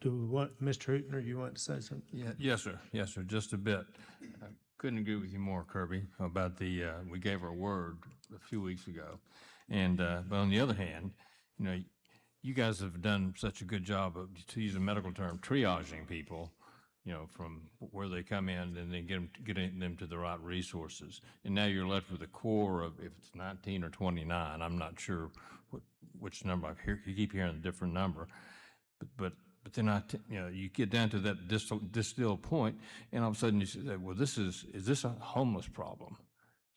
Do we want, Mr. Hootner, you want to say something? Yeah, yes, sir. Yes, sir. Just a bit. I couldn't agree with you more, Kirby, about we gave our word a few weeks ago. And, but on the other hand, you guys have done such a good job of, to use a medical term, triaging people, from where they come in and then getting them to the right resources. And now you're left with a core of, if it's 19 or 29, I'm not sure which number. You keep hearing a different number, but then you get down to that distilled point, and all of a sudden you say, well, is this a homeless problem?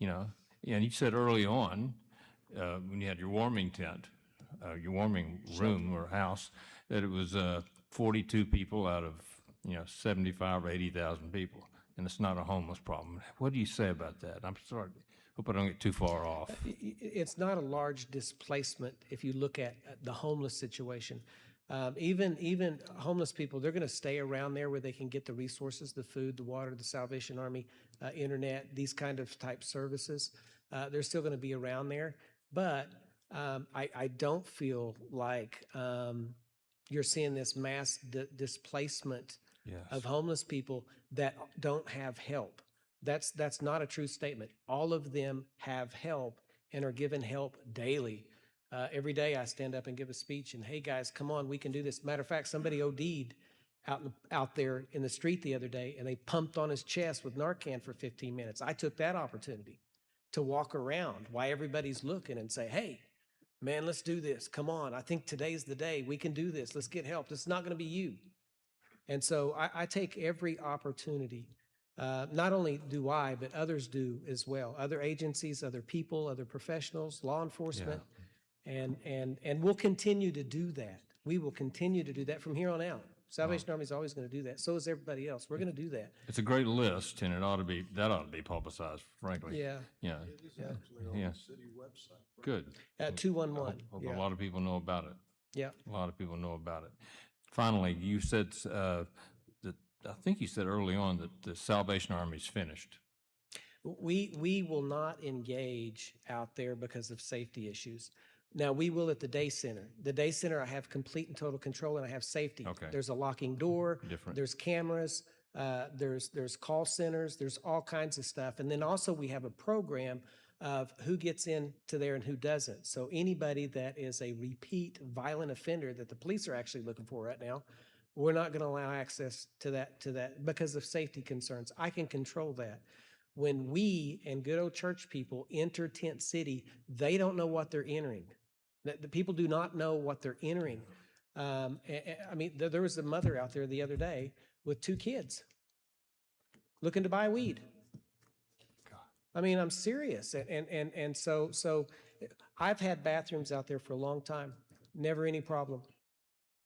And you said early on, when you had your warming tent, your warming room or house, that it was 42 people out of 75 or 80,000 people. and it's not a homeless problem. What do you say about that? I'm sorry, hope I don't get too far off. It's not a large displacement if you look at the homeless situation. Even homeless people, they're going to stay around there where they can get the resources, the food, the water, the Salvation Army, internet, these kind of type services. They're still going to be around there. But I don't feel like you're seeing this mass displacement of homeless people that don't have help. That's not a true statement. All of them have help and are given help daily. Every day I stand up and give a speech and, hey guys, come on, we can do this. Matter of fact, somebody OD'd out there in the street the other day, and they pumped on his chest with Narcan for 15 minutes. I took that opportunity to walk around while everybody's looking and say, hey, man, let's do this. Come on. I think today's the day. We can do this. Let's get help. It's not going to be you. And so I take every opportunity. Not only do I, but others do as well. Other agencies, other people, other professionals, law enforcement. And we'll continue to do that. We will continue to do that from here on out. Salvation Army is always going to do that. So is everybody else. We're going to do that. It's a great list, and that ought to be publicized, frankly. Yeah. Yeah. It is actually on Yeah. the city website. Good. 211. Hope Yeah. a lot of people know about it. Yeah. A lot of people know about it. Finally, you said that I think you said early on that the Salvation Army's finished. We will not engage out there because of safety issues. Now, we will at the day center. The day center, I have complete and total control, and I have safety. Okay. There's a locking door. Different. There's cameras. There's call centers. There's all kinds of stuff. And then also we have a program of who gets into there and who doesn't. So anybody that is a repeat violent offender that the police are actually looking for right now, we're not going to allow access to that because of safety concerns. I can control that. When we and good old church people enter Tent City, they don't know what they're entering. The people do not know what they're entering. I mean, there was a mother out there the other day with 2 kids looking to buy weed. I mean, I'm serious. And so I've had bathrooms out there for a long time. Never any problem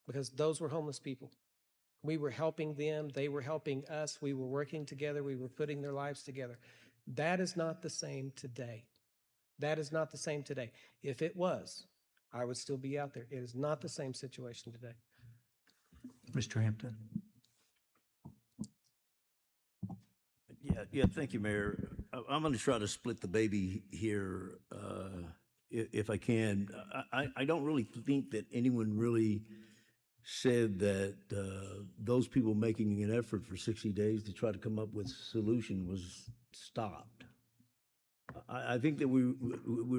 because those were homeless people. We were helping them. They were helping us. We were working together. We were putting their lives together. That is not the same today. That is not the same today. If it was, I would still be out there. It is not the same situation today. Mr. Hampton. Yeah, thank you, Mayor. I'm going to try to split the baby here, if I can. I don't really think that anyone really said that those people making an effort for 60 days to try to come up with a solution was stopped. I think that we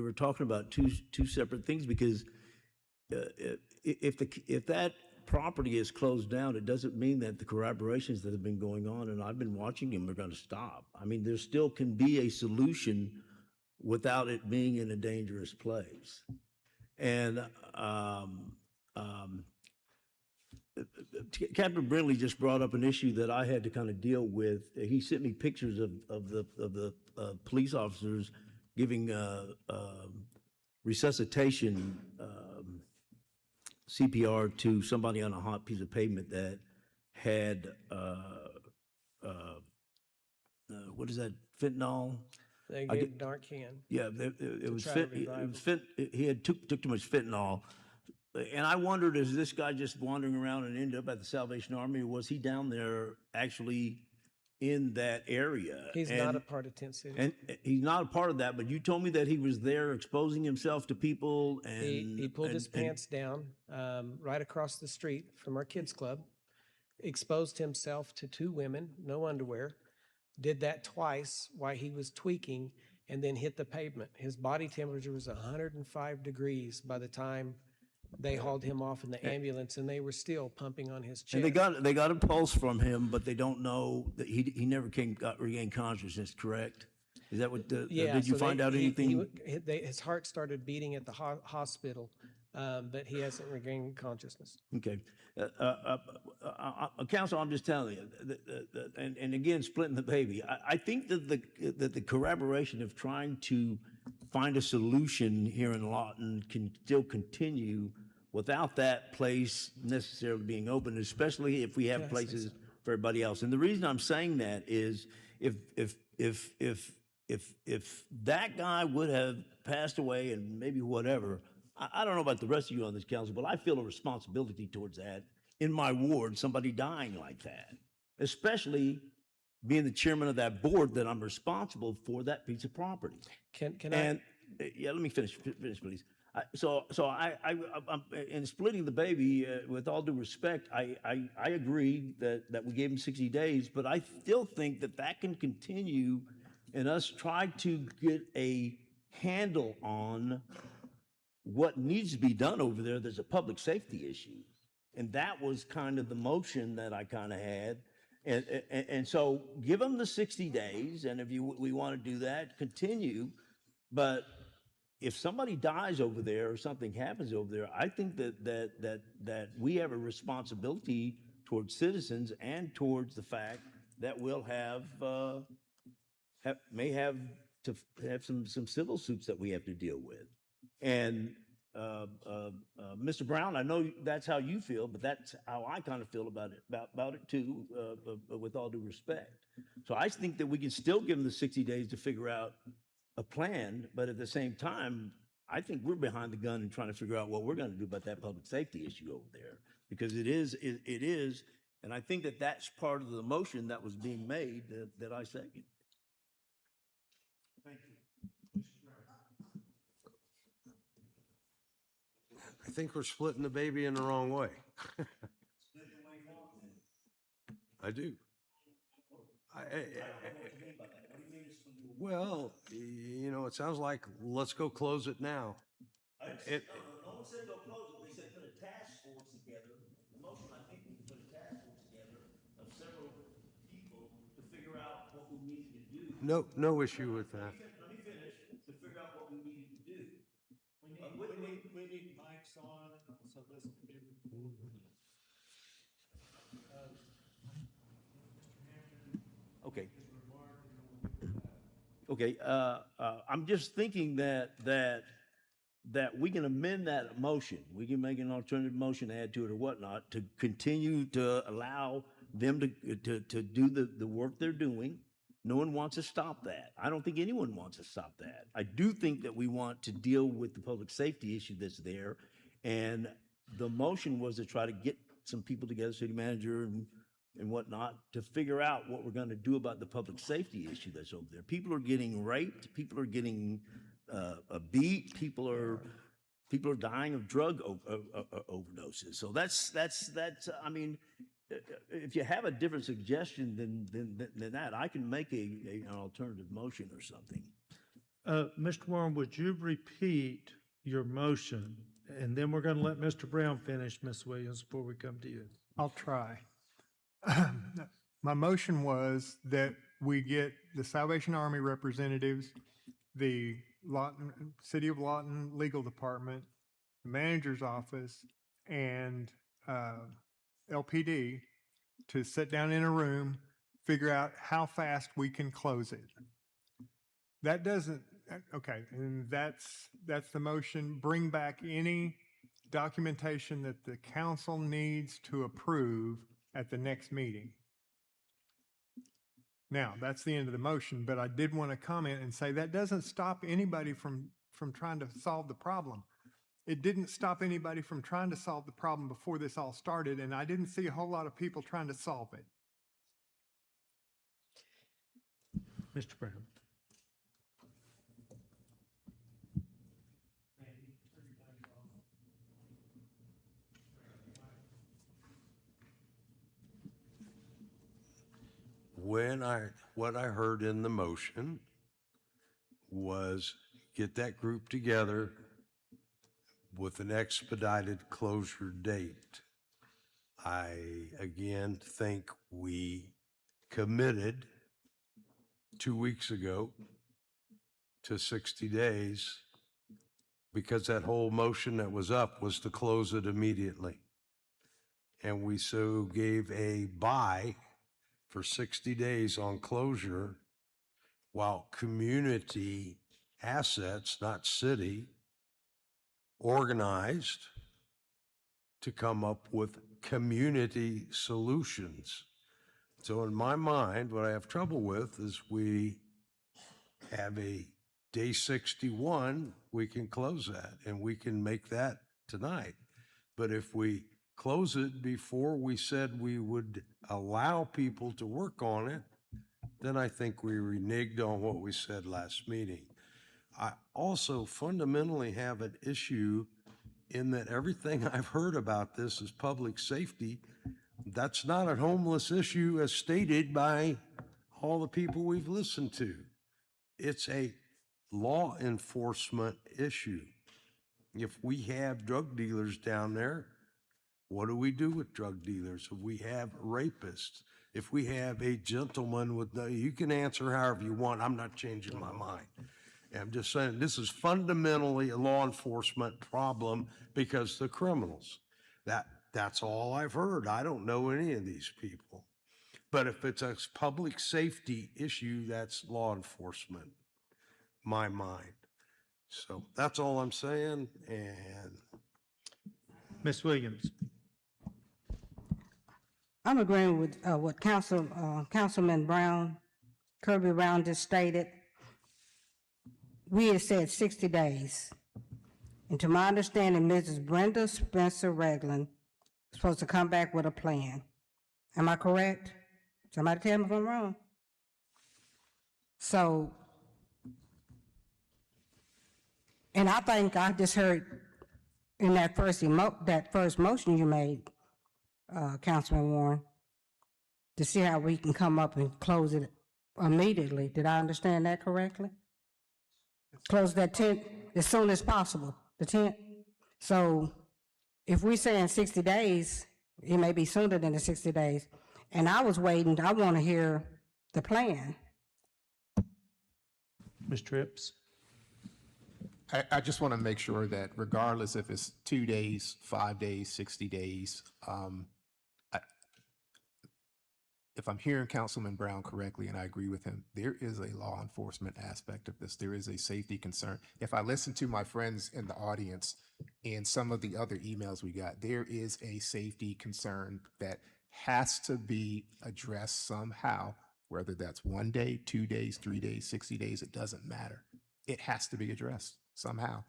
were talking about two separate things because if that property is closed down, it doesn't mean that the corroborations that have been going on, and I've been watching them, are going to stop. I mean, there still can be a solution without it being in a dangerous place. And Captain Brindley just brought up an issue that I had to kind of deal with. He sent me pictures of the police officers giving resuscitation CPR to somebody on a hot piece of pavement that had what is that, fentanyl? They gave Narcan. Yeah, it was try to revive he had took too much fentanyl. And I wondered, is this guy just wandering around and ended up at the Salvation Army, or was he down there actually in that area? He's not a part of Tent City. And he's not a part of that, but you told me that he was there exposing himself to people, and He pulled his pants down right across the street from our kids club, exposed himself to 2 women, no underwear, did that twice while he was tweaking, and then hit the pavement. His body temperature was 105 degrees by the time they hauled him off in the ambulance, and they were still pumping on his chest. And they got a pulse from him, but they don't know that he never regained consciousness. Correct? Is that what? Did you find out anything? His heart started beating at the hospital, but he hasn't regained consciousness. Okay, Counsel, I'm just telling you, and again, splitting the baby. I think that the corroboration of trying to find a solution here in Lawton can still continue without that place necessarily being open, especially if we have places for everybody else. And the reason I'm saying that is if that guy would have passed away and maybe whatever, I don't know about the rest of you on this council, but I feel a responsibility towards that in my ward, somebody dying like that, especially being the chairman of that board, that I'm responsible for that piece of property. Can And yeah, let me finish, please. I'm in splitting the baby. With all due respect, I agree that we gave him 60 days, but I still think that can continue, and us try to get a handle on what needs to be done over there. There's a public safety issue, and that was kind of the motion that I kind of had. And so give them the 60 days, and if we want to do that, continue. But if somebody dies over there or something happens over there, I think that we have a responsibility towards citizens and towards the fact that we'll may have to have some civil suits that we have to deal with. And Mr. Brown, I know that's how you feel, but that's how I kind of feel about it too, with all due respect. So I think that we can still give them the 60 days to figure out a plan, but at the same time, I think we're behind the gun in trying to figure out what we're going to do about that public safety issue over there, because it is, and I think that's part of the motion that was being made that I second. Thank you. I think we're splitting the baby in the wrong way. I do. Well, you know, it sounds like let's go close it now. No one said go close it. They said put a task force together. The motion, I think, we put a task force together of several people to figure out what we needed to do. No issue with that. Let me finish. To figure out what we needed to do. We need mics on, so this can be. Okay. Okay, I'm just thinking that we can amend that motion. We can make an alternative motion, add to it or whatnot, to continue to allow them to do the work they're doing. No one wants to stop that. I don't think anyone wants to stop that. I do think that we want to deal with the public safety issue that's there. And the motion was to try to get some people together, city manager and whatnot, to figure out what we're going to do about the public safety issue that's over there. People are getting raped. People are getting beat. People are dying of drug overdoses. So that's. I mean, if you have a different suggestion than that, I can make an alternative motion or something. Mr. Warren, would you repeat your motion? And then we're going to let Mr. Brown finish, Ms. Williams, before we come to you. I'll try. My motion was that we get the Salvation Army representatives, the City of Lawton Legal Department, the manager's office, and LPD to sit down in a room, figure out how fast we can close it. That doesn't, okay, and that's the motion. Bring back any documentation that the council needs to approve at the next meeting. Now, that's the end of the motion, but I did want to comment and say that doesn't stop anybody from trying to solve the problem. It didn't stop anybody from trying to solve the problem before this all started, and I didn't see a whole lot of people trying to solve it. Mr. Brown. What I heard in the motion was get that group together with an expedited closure date. I, again, think we committed 2 weeks ago to 60 days because that whole motion that was up was to close it immediately. And we so gave a buy for 60 days on closure while community assets, not city, organized to come up with community solutions So in my mind, what I have trouble with is we have a day 61, we can close that and we can make that tonight. But if we close it before we said we would allow people to work on it, then I think we reneged on what we said last meeting. I also fundamentally have an issue in that everything I've heard about this is public safety. That's not a homeless issue as stated by all the people we've listened to. It's a law enforcement issue. If we have drug dealers down there, what do we do with drug dealers? If we have rapists, if we have a gentleman with no, you can answer however you want. I'm not changing my mind. I'm just saying this is fundamentally a law enforcement problem because the criminals. That's all I've heard. I don't know any of these people. But if it's a public safety issue, that's law enforcement, my mind. So that's all I'm saying. And Ms. Williams. I'm agreeing with what Councilman Brown, Kirby Brown just stated. We had said 60 days. And to my understanding, Mrs. Brenda Spencer Regland is supposed to come back with a plan. Am I correct? Somebody tell me if I'm wrong. So, and I think I just heard in that first motion you made, Councilman Warren, to see how we can come up and close it immediately. Did I understand that correctly? Close that tent as soon as possible, the tent. So if we say in 60 days, it may be sooner than the 60 days. And I was waiting, I want to hear the plan. Ms. Trips? I just want to make sure that regardless if it's 2 days, 5 days, 60 days, if I'm hearing Councilman Brown correctly, and I agree with him, there is a law enforcement aspect of this. There is a safety concern. If I listen to my friends in the audience and some of the other emails we got, there is a safety concern that has to be addressed somehow, whether that's 1 day, 2 days, 3 days, 60 days, it doesn't matter. It has to be addressed somehow.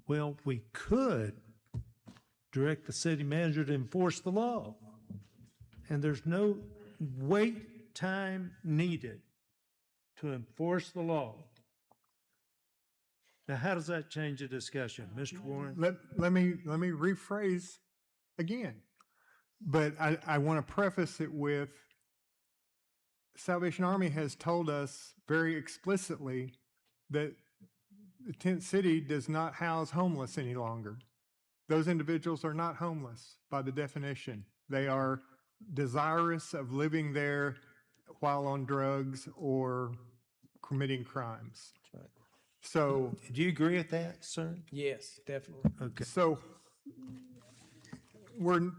Well, we could direct the city manager to enforce the law. And there's no wait time needed to enforce the law. Now, how does that change the discussion? Mr. Warren? Let me rephrase again. But I want to preface it with Salvation Army has told us very explicitly that the tent city does not house homeless any longer. Those individuals are not homeless by the definition. They are desirous of living there while on drugs or committing crimes. That's right. So, do you agree with that, sir? Yes, definitely. Okay. So we're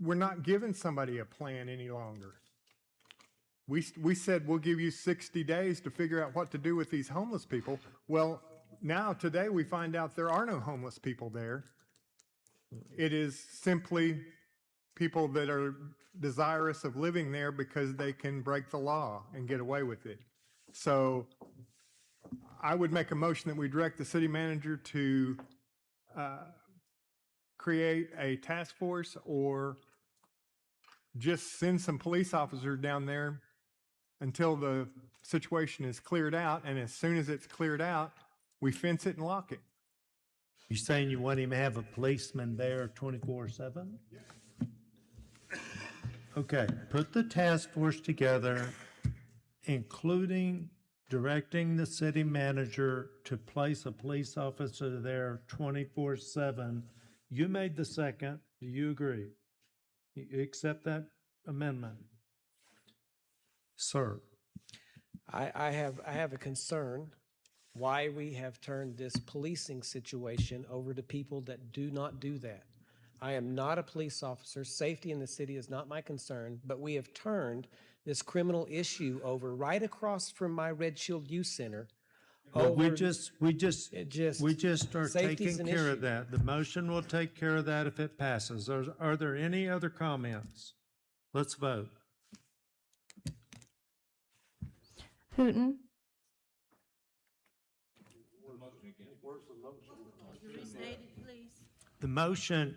not giving somebody a plan any longer. We said we'll give you 60 days to figure out what to do with these homeless people. Well, now today we find out there are no homeless people there. It is simply people that are desirous of living there because they can break the law and get away with it. So I would make a motion that we direct the city manager to create a task force or just send some police officers down there until the situation is cleared out. And as soon as it's cleared out, we fence it and lock it. You saying you want him to have a policeman there 24/7? Okay, put the task force together, including directing the city manager to place a police officer there 24/7. You made the second. Do you agree? You accept that amendment? Sir? I have a concern why we have turned this policing situation over to people that do not do that. I am not a police officer. Safety in the city is not my concern, but we have turned this criminal issue over right across from my Red Shield Youth Center. Well, we over- just are safety's taking an care of issue. that. The motion will take care of that if it passes. Are there any other comments? Let's vote. Hooten, The motion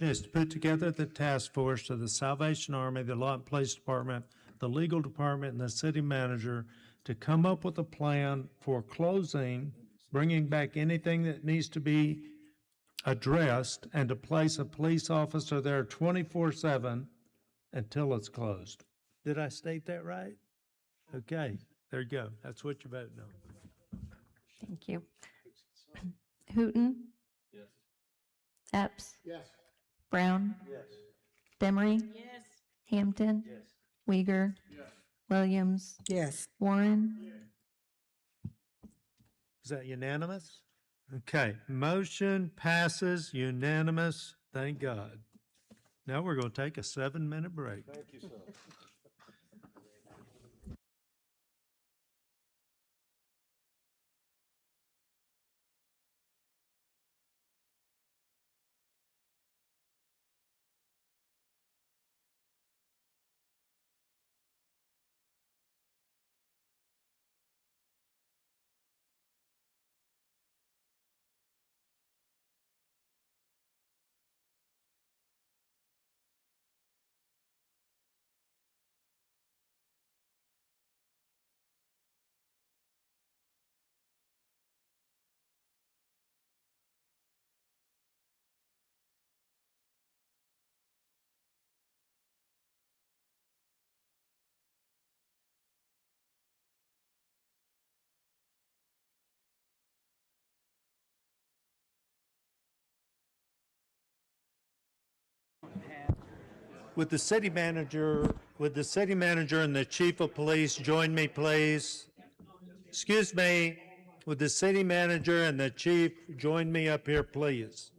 is to put together the task force of the Salvation Army, the Lawton Police Department, the legal department, and the city manager to come up with a plan for closing, bringing back anything that needs to be addressed, and to place a police officer there 24/7 until it's closed. Did I state that right? Okay, there you go. That's what you're voting on. thank you. Hooten. Yes. Epps. Yes. Brown. Yes. Demery. Yes. Hampton. Uyghur. Williams. Yes. Warren. Is that unanimous? Okay, motion passes unanimous, thank God. Now we're going to take a 7-minute break. Thank you, sir. Would the city manager and the chief of police join me, please? Excuse me, would the city manager and the chief join me up here, please?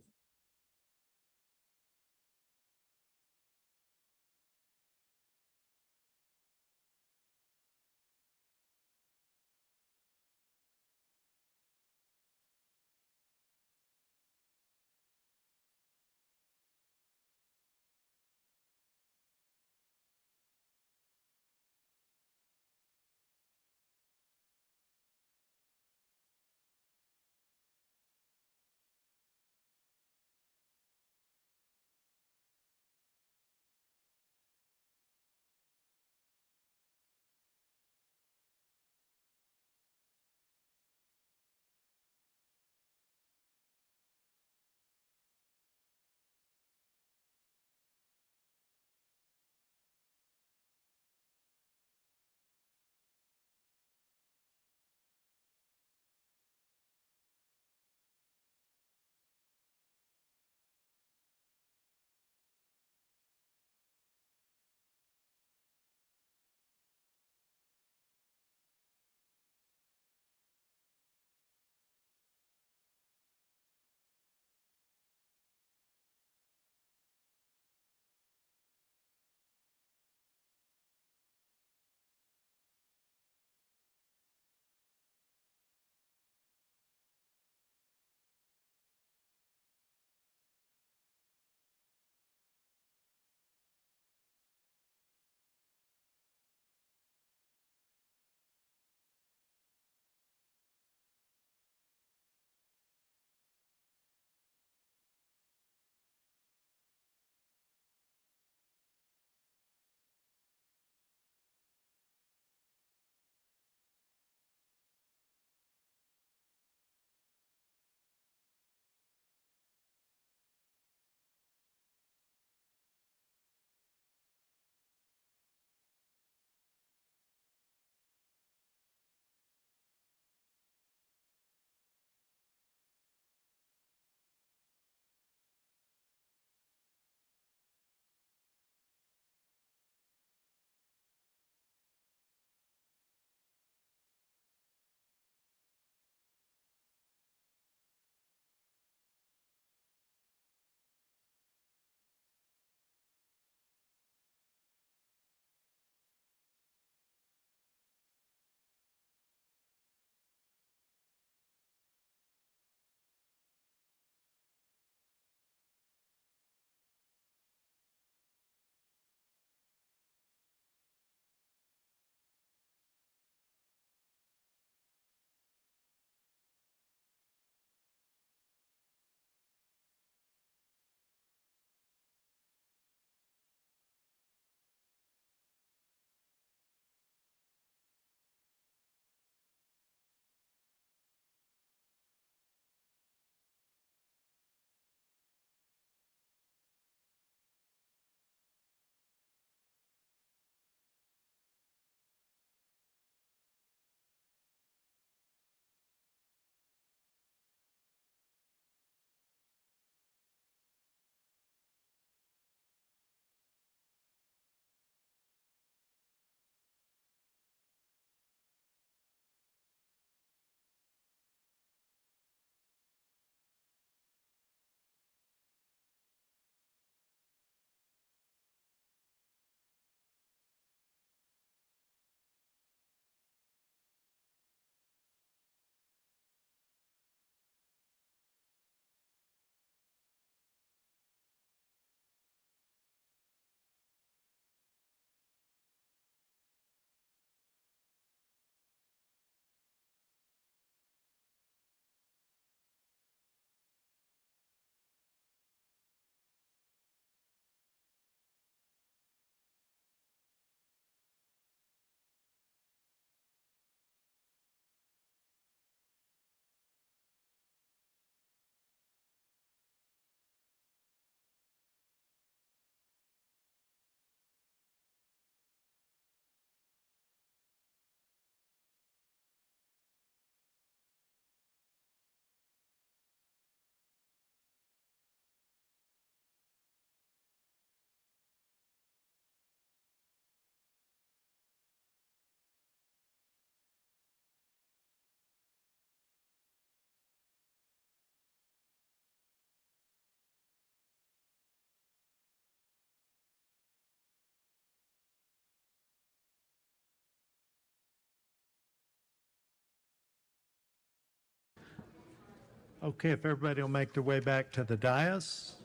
Okay, if everybody will make their way back to the dais.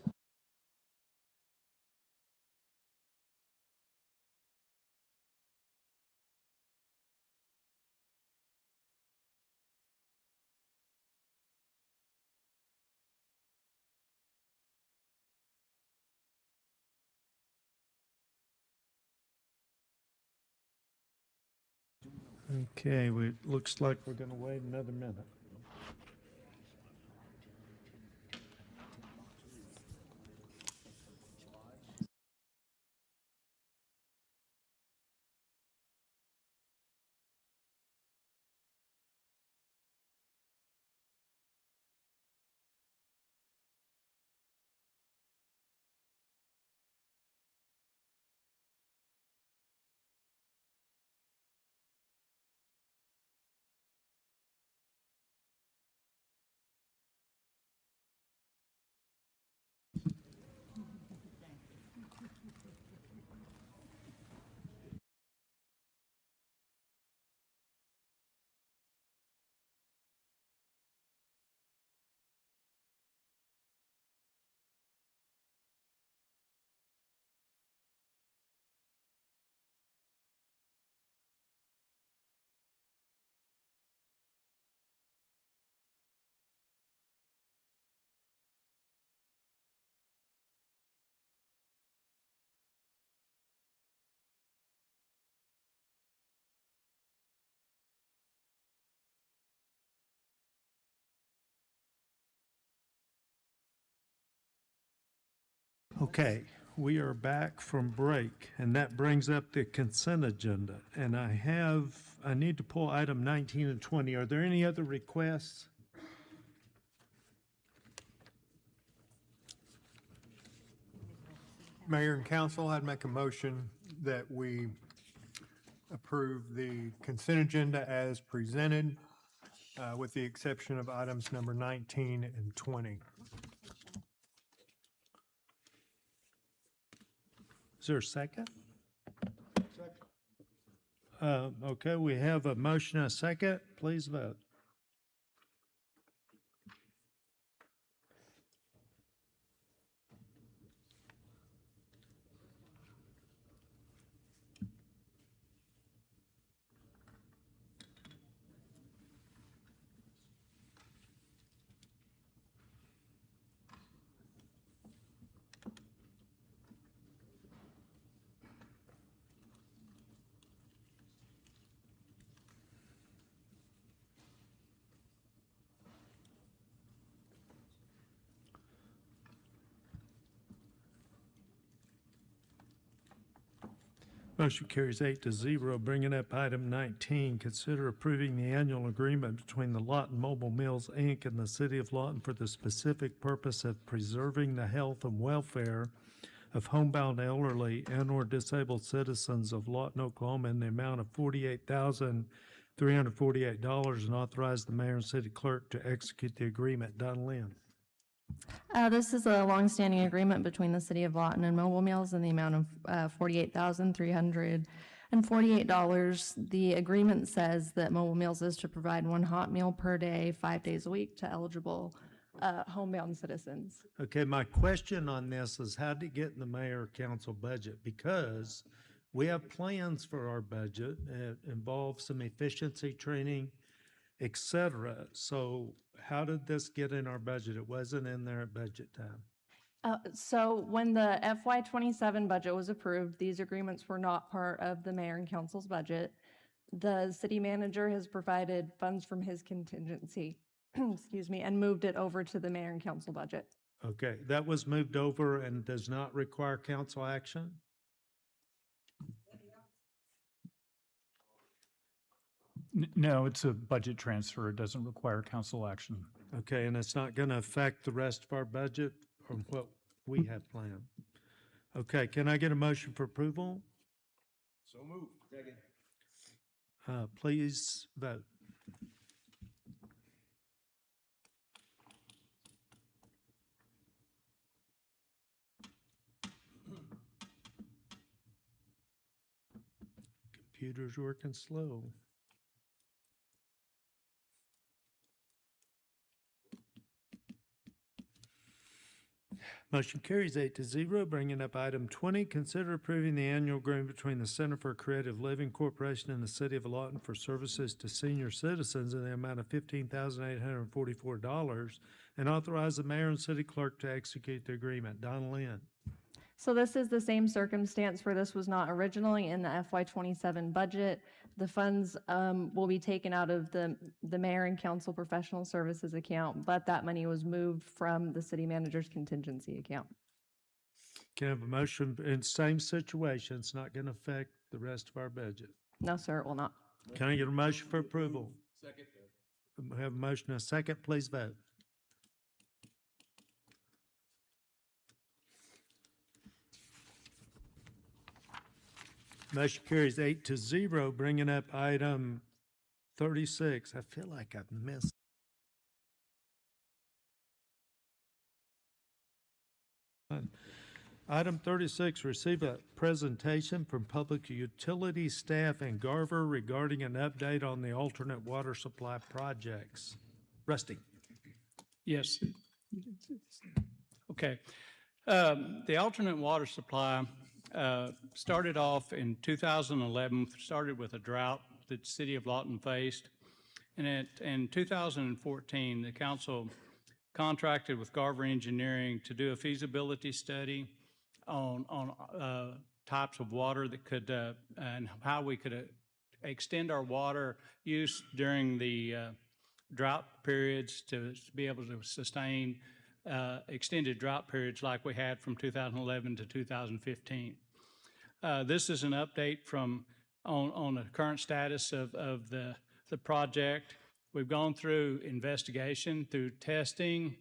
Okay, looks like we're going to wait another minute. Okay, we are back from break, and that brings up the consent agenda. And I need to pull item 19 and 20. Are there any other requests? Mayor and council, I'd make a motion that we approve the consent agenda as presented, with the exception of items number 19 and 20. Is there a second? Okay, we have a motion and a second. Please vote. Motion carries 8-0. Bringing up item 19, consider approving the annual agreement between the Lawton Mobile Mills, Inc. and the City of Lawton for the specific purpose of preserving the health and welfare of homebound elderly and/or disabled citizens of Lawton, Oklahoma in the amount of $48,348 and authorize the mayor and city clerk to execute the agreement. Don Lynn. This is a longstanding agreement between the City of Lawton and Mobile Mills in the amount of $48,348. The agreement says that Mobile Mills is to provide one hot meal per day, 5 days a week to eligible homebound citizens. Okay, my question on this is how to get in the mayor council budget, because we have plans for our budget. It involves some efficiency training, et cetera. So how did this get in our budget? It wasn't in there at budget time. So when the FY27 budget was approved, these agreements were not part of the mayor and council's budget. The city manager has provided funds from his contingency, excuse me, and moved it over to the mayor and council budget. Okay, that was moved over and does not require council action? No, it's a budget transfer. It doesn't require council action. Okay, and it's not going to affect the rest of our budget or what we have planned? Okay, can I get a motion for approval? So moved. Second. Please vote. Computer's working slow. Motion carries 8-0. Bringing up item 20, consider approving the annual agreement between the Center for Creative Living Corporation and the City of Lawton for services to senior citizens in the amount of $15,844 and authorize the mayor and city clerk to execute the agreement. Donna Lynn. So this is the same circumstance where this was not originally in the FY27 budget. The funds will be taken out of the mayor and council professional services account, but that money was moved from the city manager's contingency account. Can I have a motion in same situation? It's not going to affect the rest of our budget. No, sir, it will not. Can I get a motion for approval? Second. We have a motion and a second. Please vote. Motion carries 8-0. Bringing up item 36. I feel like I've missed. Item 36, receive a presentation from Public Utility staff in Garver regarding an update on the alternate water supply projects. Rusty. Yes. Okay. The alternate water supply started off in 2011, started with a drought that the city of Lawton faced. And in 2014, the council contracted with Garver Engineering to do a feasibility study on types of water that could, and how we could extend our water use during the drought periods to be able to sustain extended drought periods like we had from 2011 to 2015. This is an update on the current status of the project. We've gone through investigation, through testing,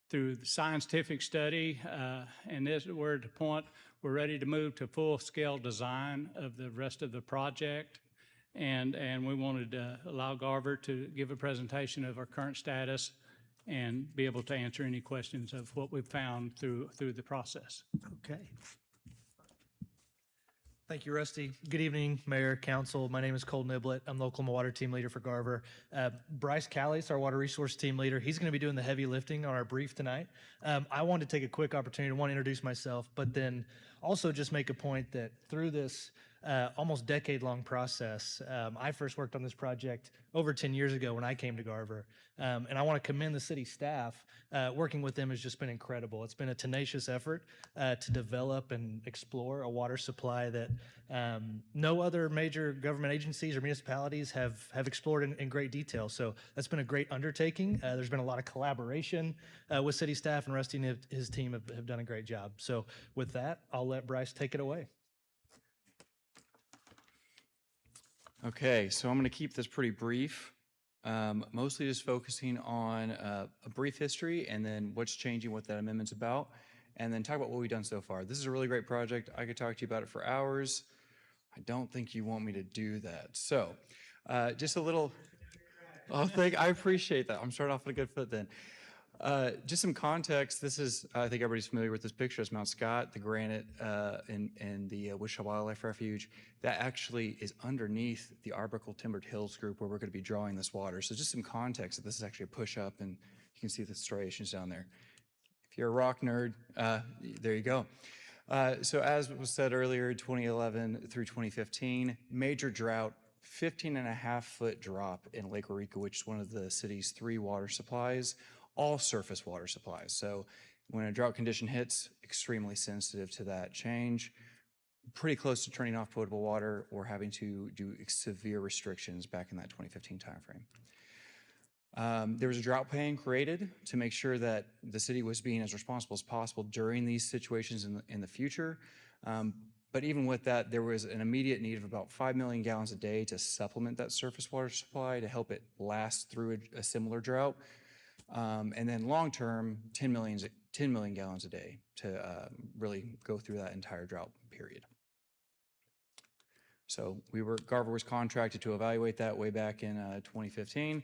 through the scientific study, and we're at the point we're ready to move to full-scale design of the rest of the project. And we wanted to allow Garver to give a presentation of our current status and be able to answer any questions of what we've found through the process. Okay. Thank you, Rusty. Good evening, Mayor, Council. My name is Cole Niblett. I'm local water team leader for Garver. Bryce Callies, our water resource team leader, he's going to be doing the heavy lifting on our brief tonight. I wanted to take a quick opportunity to introduce myself, but then also just make a point that through this almost decade-long process, I first worked on this project over 10 years ago when I came to Garver. And I want to commend the city staff. Working with them has just been incredible. It's been a tenacious effort to develop and explore a water supply that no other major government agencies or municipalities have explored in great detail. So that's been a great undertaking. There's been a lot of collaboration with city staff, and Rusty and his team have done a great job. So with that, I'll let Bryce take it away. Okay, so I'm going to keep this pretty brief, mostly just focusing on a brief history and then what's changing, what that amendment's about, and then talk about what we've done so far. This is a really great project. I could talk to you about it for hours. I don't think you want me to do that. So just a little, I appreciate that. I'm starting off on a good foot then. Just some context. This is, I think everybody's familiar with this picture. It's Mount Scott, the granite, and the Wichita Wildlife Refuge. That actually is underneath the Arbuckle Timbered Hills group where we're going to be drawing this water. So just some context that this is actually a push up, and you can see the striations down there. If you're a rock nerd, there you go. So as was said earlier, 2011 through 2015, major drought, 15.5-foot drop in Lake Waurika, which is one of the city's 3 water supplies. All surface water supplies. So when a drought condition hits, extremely sensitive to that change, pretty close to turning off potable water or having to do severe restrictions back in that 2015 timeframe. There was a drought plan created to make sure that the city was being as responsible as possible during these situations in the future. But even with that, there was an immediate need of about 5 million gallons a day to supplement that surface water supply to help it last through a similar drought. And then long-term, 10 million gallons a day to really go through that entire drought period. So Garver was contracted to evaluate that way back in 2015.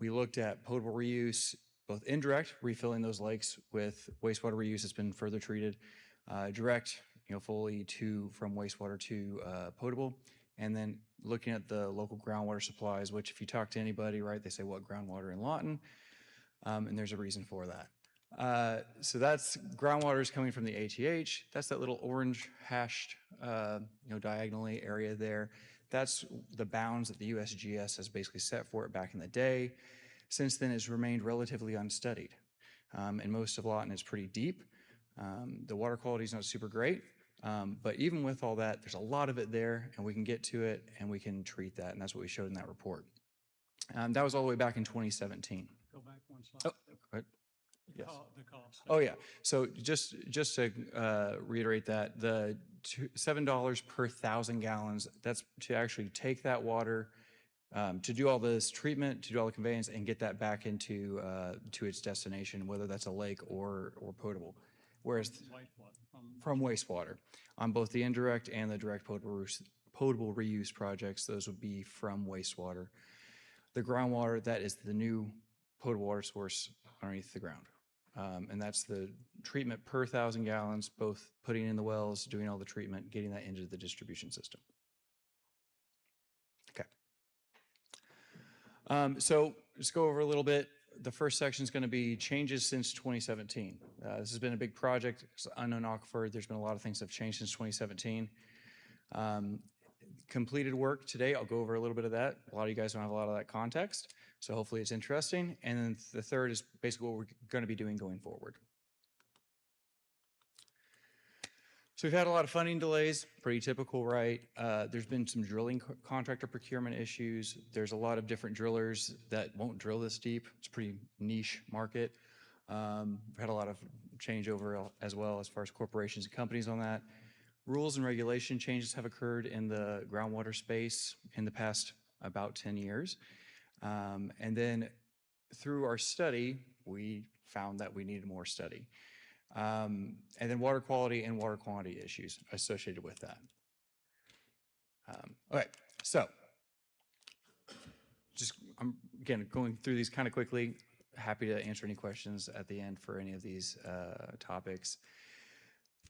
We looked at potable reuse, both indirect, refilling those lakes with wastewater reuse that's been further treated, direct, fully from wastewater to potable, and then looking at the local groundwater supplies, which if you talk to anybody, right, they say, what, groundwater in Lawton? And there's a reason for that. So that's groundwater is coming from the ATH. That's that little orange hashed, diagonally area there. That's the bounds that the USGS has basically set for it back in the day. Since then, it's remained relatively unstudied. And most of Lawton is pretty deep. The water quality is not super great. But even with all that, there's a lot of it there, and we can get to it, and we can treat that, and that's what we showed in that report. That was all the way back in 2017. Go back one slide. Oh, go ahead. Yes. The cost. Oh, yeah. So just to reiterate that, the $7 per 1,000 gallons, that's to actually take that water, to do all this treatment, to do all the conveyance, and get that back into to its destination, whether that's a lake or potable. Whereas from wastewater, on both the indirect and the direct potable reuse projects, those would be from wastewater. The groundwater, that is the new potable water source underneath the ground. And that's the treatment per 1,000 gallons, both putting in the wells, doing all the treatment, getting that into the distribution system. Okay. So just go over a little bit. The first section is going to be changes since 2017. This has been a big project. It's unknown aquifer. There's been a lot of things that have changed since 2017. Completed work today. I'll go over a little bit of that. A lot of you guys don't have a lot of that context, so hopefully it's interesting. And then the third is basically what we're going to be doing going forward. So we've had a lot of funding delays, pretty typical, right? There's been some drilling contractor procurement issues. There's a lot of different drillers that won't drill this deep. It's a pretty niche market. We've had a lot of changeover as well as far as corporations and companies on that. Rules and regulation changes have occurred in the groundwater space in the past about 10 years. And then through our study, we found that we needed more study. And then water quality and water quantity issues associated with that. Okay, so just I'm again going through these kind of quickly. Happy to answer any questions at the end for any of these topics.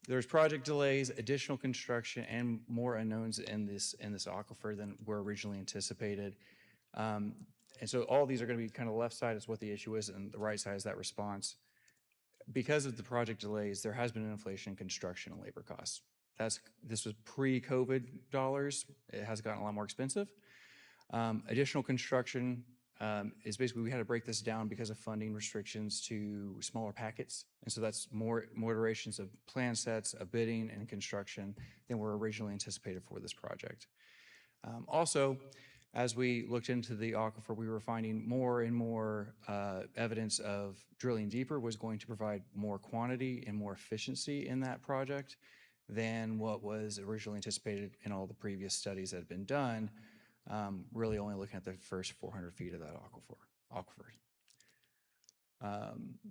There's project delays, additional construction, and more unknowns in this aquifer than were originally anticipated. And so all these are going to be kind of the left side is what the issue is, and the right side is that response. Because of the project delays, there has been an inflation in construction and labor costs. This was pre-COVID dollars. It has gotten a lot more expensive. Additional construction is basically we had to break this down because of funding restrictions to smaller packets. And so that's more iterations of plan sets, of bidding, and construction than were originally anticipated for this project. Also, as we looked into the aquifer, we were finding more and more evidence of drilling deeper was going to provide more quantity and more efficiency in that project than what was originally anticipated in all the previous studies that had been done, really only looking at the first 400 feet of that aquifer.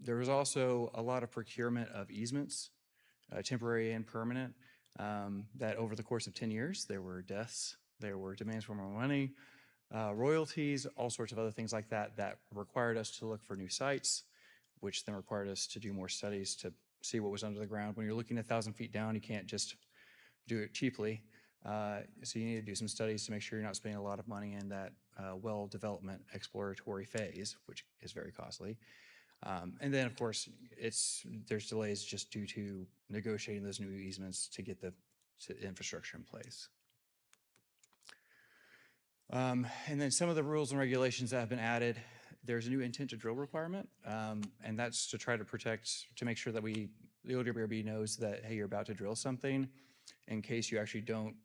There was also a lot of procurement of easements, temporary and permanent, that over the course of 10 years, there were deaths, there were demands for more money, royalties, all sorts of other things like that that required us to look for new sites, which then required us to do more studies to see what was under the ground. When you're looking 1,000 feet down, you can't just do it cheaply. So you need to do some studies to make sure you're not spending a lot of money in that well development exploratory phase, which is very costly. And then, of course, there's delays just due to negotiating those new easements to get the infrastructure in place. And then some of the rules and regulations that have been added, there's a new intent to drill requirement, and that's to try to to make sure that the OWRB knows that, hey, you're about to drill something in case you actually don't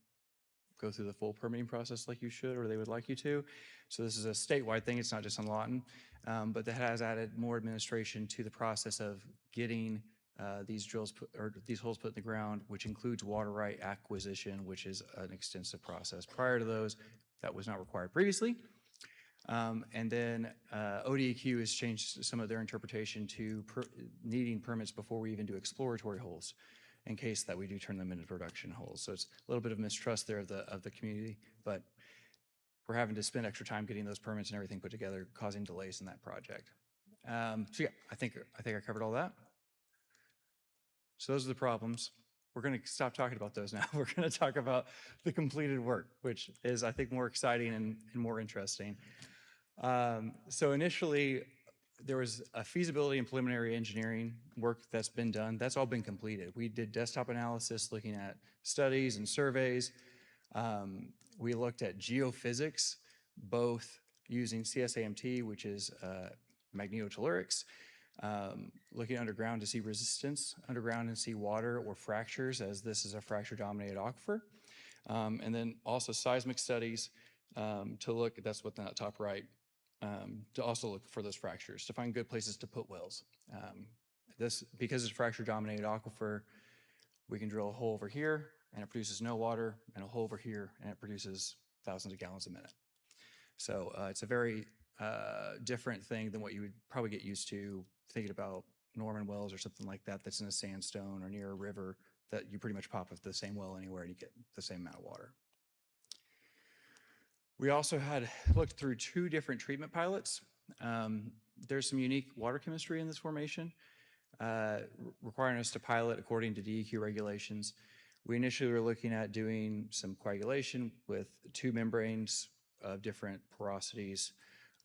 go through the full permitting process like you should or they would like you to. So this is a statewide thing, it's not just on Lawton, but that has added more administration to the process of getting these holes put in the ground, which includes water right acquisition, which is an extensive process. Prior to those, that was not required previously. And then ODEQ has changed some of their interpretation to needing permits before we even do exploratory holes in case that we do turn them into production holes. So it's a little bit of mistrust there of the community, but we're having to spend extra time getting those permits and everything put together, causing delays in that project. So yeah, I think I covered all that. So those are the problems. We're going to stop talking about those now. We're going to talk about the completed work, which is, I think, more exciting and more interesting. So initially, there was a feasibility and preliminary engineering work that's been done. That's all been completed. We did desktop analysis looking at studies and surveys. We looked at geophysics, both using CSAMT, which is magnetotellurics, looking underground to see resistance underground and see water or fractures, as this is a fracture-dominated aquifer. And then also seismic studies to look, that's what that top right, to also look for those fractures, to find good places to put wells. Because it's fracture-dominated aquifer, we can drill a hole over here and it produces no water, and a hole over here and it produces thousands of gallons a minute. So it's a very different thing than what you would probably get used to thinking about Norman wells or something like that that's in a sandstone or near a river that you pretty much pop up the same well anywhere and you get the same amount of water. We also had looked through 2 different treatment pilots. There's some unique water chemistry in this formation, requiring us to pilot according to DEQ regulations. We initially were looking at doing some coagulation with 2 membranes of different porosities.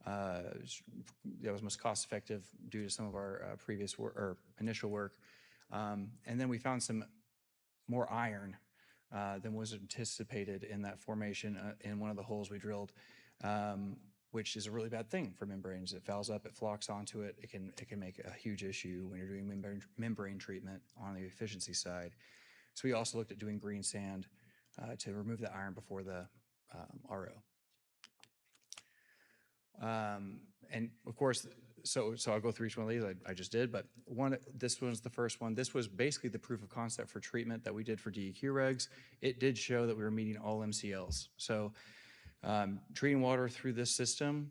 That was most cost effective due to some of our previous work or initial work. And then we found some more iron than was anticipated in that formation in one of the holes we drilled, which is a really bad thing for membranes. It fouls up, it flocks onto it. It can make a huge issue when you're doing membrane treatment on the efficiency side. So we also looked at doing green sand to remove the iron before the RO. And of course, so I'll go through each one of these. I just did, but this was the first one. This was basically the proof of concept for treatment that we did for DEQ regs. It did show that we were meeting all MCLs. So treating water through this system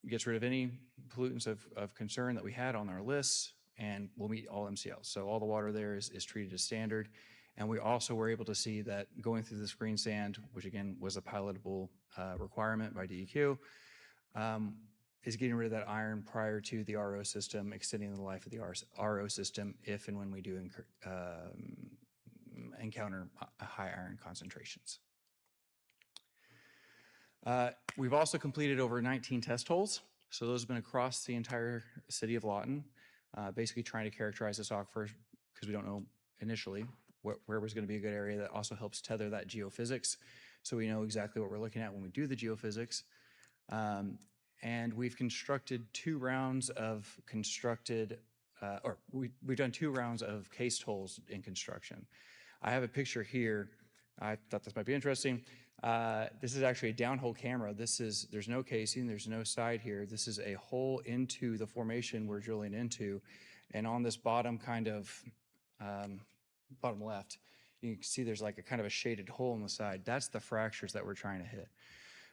gets rid of any pollutants of concern that we had on our lists, and we'll meet all MCLs. So all the water there is treated as standard. And we also were able to see that going through this green sand, which again was a pilotable requirement by DEQ, is getting rid of that iron prior to the RO system, extending the life of the RO system if and when we do encounter high iron concentrations. We've also completed over 19 test holes. So those have been across the entire city of Lawton, basically trying to characterize this aquifer because we don't know initially where was going to be a good area. That also helps tether that geophysics, so we know exactly what we're looking at when we do the geophysics. And we've constructed 2 rounds of we've done 2 rounds of cased holes in construction. I have a picture here. I thought this might be interesting. This is actually a downhole camera. There's no casing, there's no side here. This is a hole into the formation we're drilling into. And on this bottom bottom left, you can see there's like a kind of a shaded hole on the side. That's the fractures that we're trying to hit.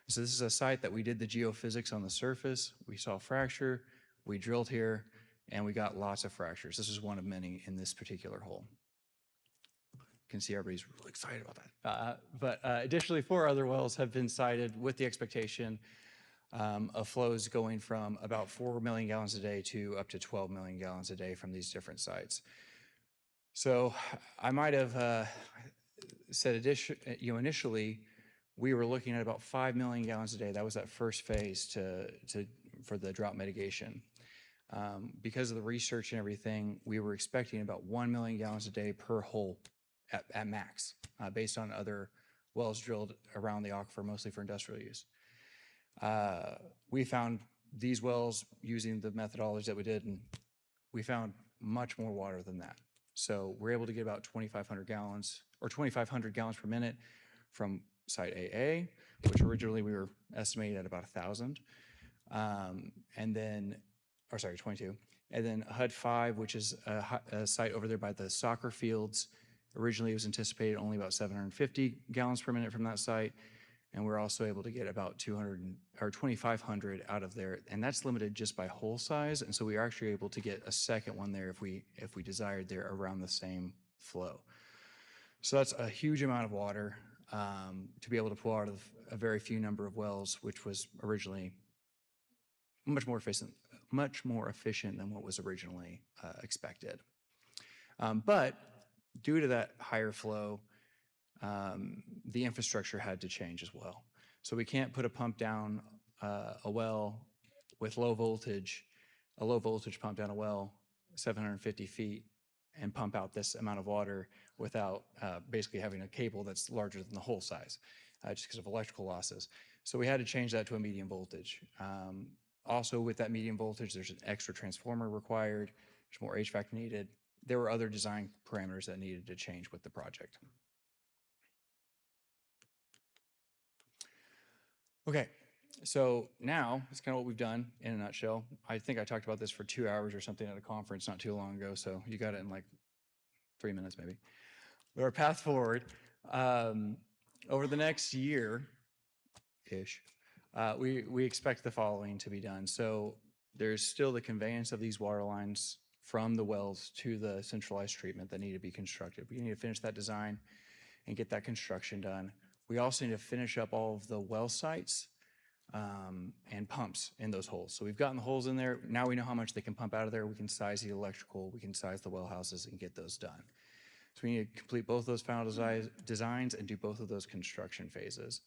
So this is a site that we did the geophysics on the surface. We saw fracture, we drilled here, and we got lots of fractures. This is one of many in this particular hole. You can see everybody's really excited about that. But additionally, 4 other wells have been sited with the expectation of flows going from about 4 million gallons a day to up to 12 million gallons a day from these different sites. So I might have said initially, we were looking at about 5 million gallons a day. That was that first phase for the drought mitigation. Because of the research and everything, we were expecting about 1 million gallons a day per hole at max, based on other wells drilled around the aquifer, mostly for industrial use. We found these wells using the methodology that we did, and we found much more water than that. So we're able to get about 2,500 gallons or 2,500 gallons per minute from site AA, which originally we were estimating at about 1,000. And then, 22. And then HUD 5, which is a site over there by the soccer fields. Originally it was anticipated only about 750 gallons per minute from that site. And we're also able to get about 2,500 out of there. And that's limited just by hole size. And so we are actually able to get a second one there if we desired there around the same flow. So that's a huge amount of water to be able to pull out of a very few number of wells, which was originally much more efficient than what was originally expected. But due to that higher flow, the infrastructure had to change as well. So we can't put a pump down a well with low voltage a low voltage pump down a well 750 feet and pump out this amount of water without basically having a cable that's larger than the hole size, just because of electrical losses. So we had to change that to a medium voltage. Also with that medium voltage, there's an extra transformer required, there's more HVAC needed. There were other design parameters that needed to change with the project. Okay, so now it's kind of what we've done in a nutshell. I think I talked about this for 2 hours or something at a conference not too long ago, so you got it in like 3 minutes maybe. But our path forward, over the next year-ish, we expect the following to be done. So there's still the conveyance of these water lines from the wells to the centralized treatment that need to be constructed. We need to finish that design and get that construction done. We also need to finish up all of the well sites and pumps in those holes. So we've gotten the holes in there. Now we know how much they can pump out of there. We can size the electrical, we can size the well houses and get those done. So we need to complete both those final designs and do both of those construction phases.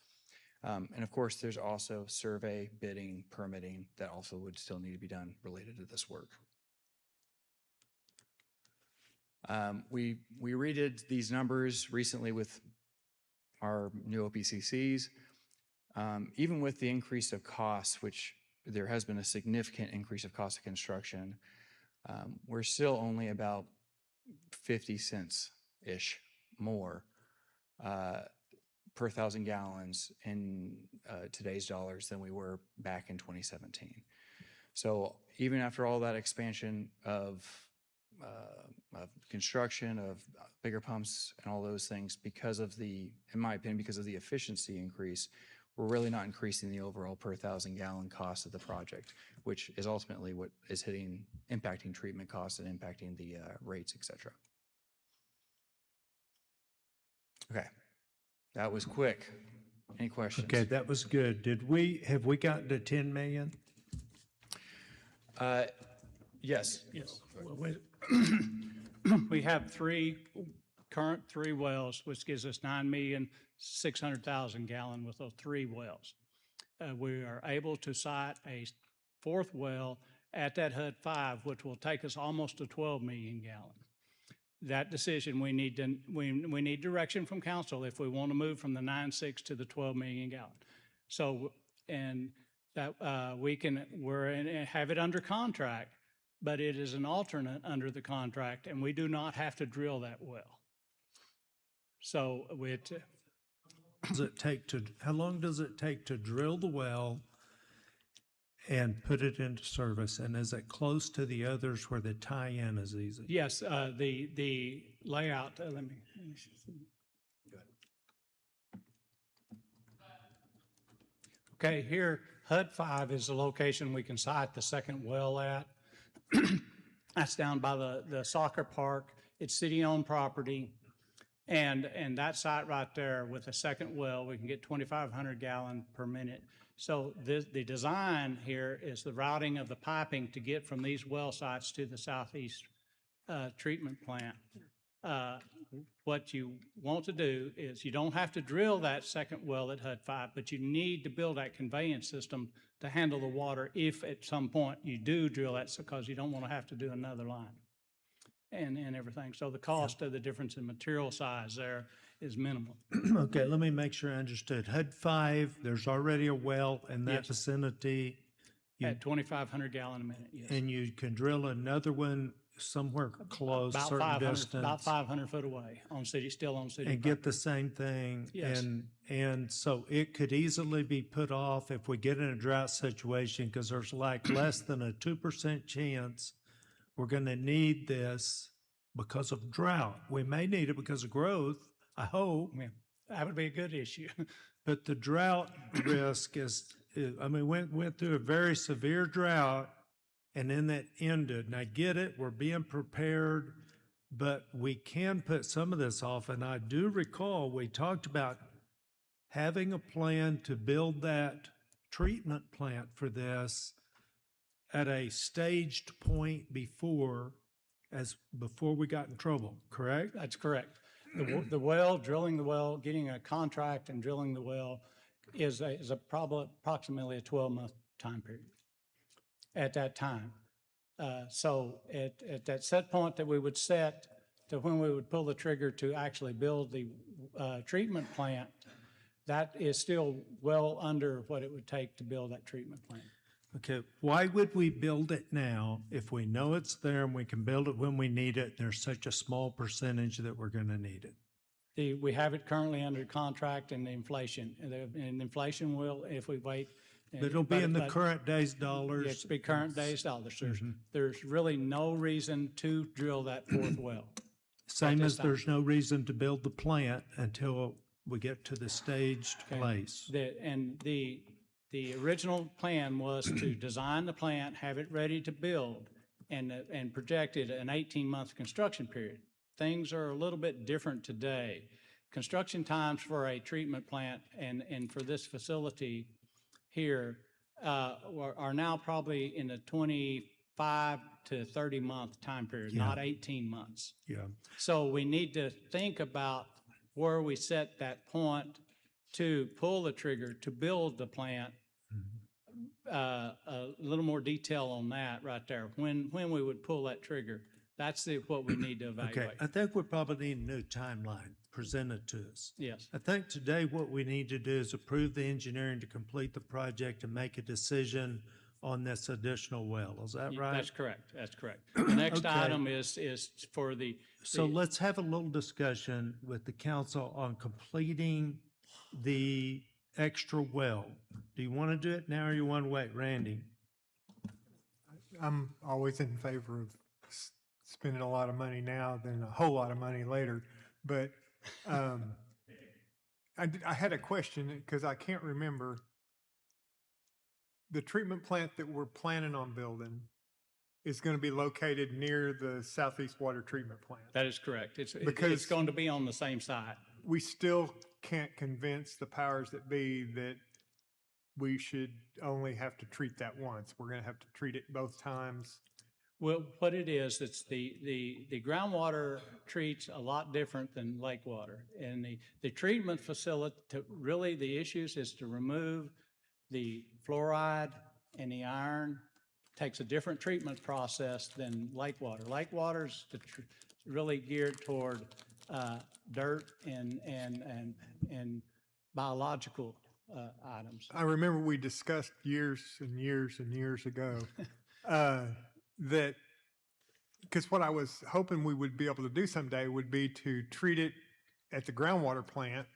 And of course, there's also survey, bidding, permitting that also would still need to be done related to this work. We redid these numbers recently with our new OPCCs. Even with the increase of costs, which there has been a significant increase of cost of construction, we're still only about 50 cents-ish more per 1,000 gallons in today's dollars than we were back in 2017. So even after all that expansion of construction, of bigger pumps and all those things, because of the, in my opinion, because of the efficiency increase, we're really not increasing the overall per 1,000 gallon cost of the project, which is ultimately what is impacting treatment costs and impacting the rates, et cetera. Okay, that was quick. Any questions? Okay, that was good. Have we gotten to 10 million? Yes. Yes. We have current three wells, which gives us 9,600,000 gallon with those 3 wells. We are able to site a 4th well at that HUD 5, which will take us almost to 12 million gallon. That decision, we need direction from council if we want to move from the 9.6 to the 12 million gallon. So, and that have it under contract, but it is an alternate under the contract, and we do not have to drill that well. So how long does it take to drill the well and put it into service? And is it close to the others where the tie-in is easy? Yes, the layout, let me see. Okay, here, HUD 5 is the location we can site the 2nd well at. That's down by the soccer park. It's city-owned property. And that site right there with a 2nd well, we can get 2,500 gallon per minute. So the design here is the routing of the piping to get from these well sites to the southeast treatment plant. What you want to do is you don't have to drill that 2nd well at HUD 5, but you need to build that conveyance system to handle the water if at some point you do drill that, because you don't want to have to do another line and everything. So the cost of the difference in material size there is minimal. Okay, let me make sure I understood. HUD 5, there's already a well in that Yes. vicinity. At 2,500 gallon a minute, yes. And you can drill another one somewhere close, certain distance. About 500 foot away still on city. And get the same thing. Yes. And so it could easily be put off if we get in a drought situation, because there's like less than a 2% chance we're going to need this because of drought. We may need it because of growth, I hope. Yeah, that would be a good issue. But the drought risk went through a very severe drought, and then that ended. And I get it, we're being prepared, but we can put some of this off. And I do recall we talked about having a plan to build that treatment plant for this at a staged point before we got in trouble, correct? That's correct. The well, drilling the well, getting a contract and drilling the well is approximately a 12-month time period at that time. So at that set point that we would set to when we would pull the trigger to actually build the treatment plant, that is still well under what it would take to build that treatment plant. Okay, why would we build it now if we know it's there and we can build it when we need it? There's such a small percentage that we're going to need it. We have it currently under contract and the inflation, and inflation will, if we wait. But it'll be in the current day's dollars. It's be current day's dollars. There's really no reason to drill that fourth well. Same this as time. there's no reason to build the plant until we get to the staged place. The original plan was to design the plant, have it ready to build, and projected an 18-month construction period. Things are a little bit different today. Construction times for a treatment plant and for this facility here are now probably in the 25 to 30 month time period, not 18 months. Yeah. So we need to think about where we set that point to pull the trigger to build the plant. A little more detail on that right there. When we would pull that trigger, that's what we need to evaluate. Okay, I think we probably need a new timeline presented to us. Yes. I think today what we need to do is approve the engineering to complete the project and make a decision on this additional well. Is that right? That's correct. That's correct. The next Okay. item is for the. So let's have a little discussion with the council on completing the extra well. Do you want to do it now or you want to wait, Randy? I'm always in favor of spending a lot of money now than a whole lot of money later. But I had a question because I can't remember. The treatment plant that we're planning on building is going to be located near the Southeast Water Treatment Plant. That is correct. It's Because going to be on the same site. we still can't convince the powers that be that we should only have to treat that once. We're going to have to treat it both times. Well, what it is, it's the groundwater treats a lot different than lake water. And the treatment facility, really the issues is to remove the fluoride and the iron. Takes a different treatment process than lake water. Lake water's really geared toward dirt and biological items. I remember we discussed years and years and years ago that, because what I was hoping we would be able to do someday would be to treat it at the groundwater plant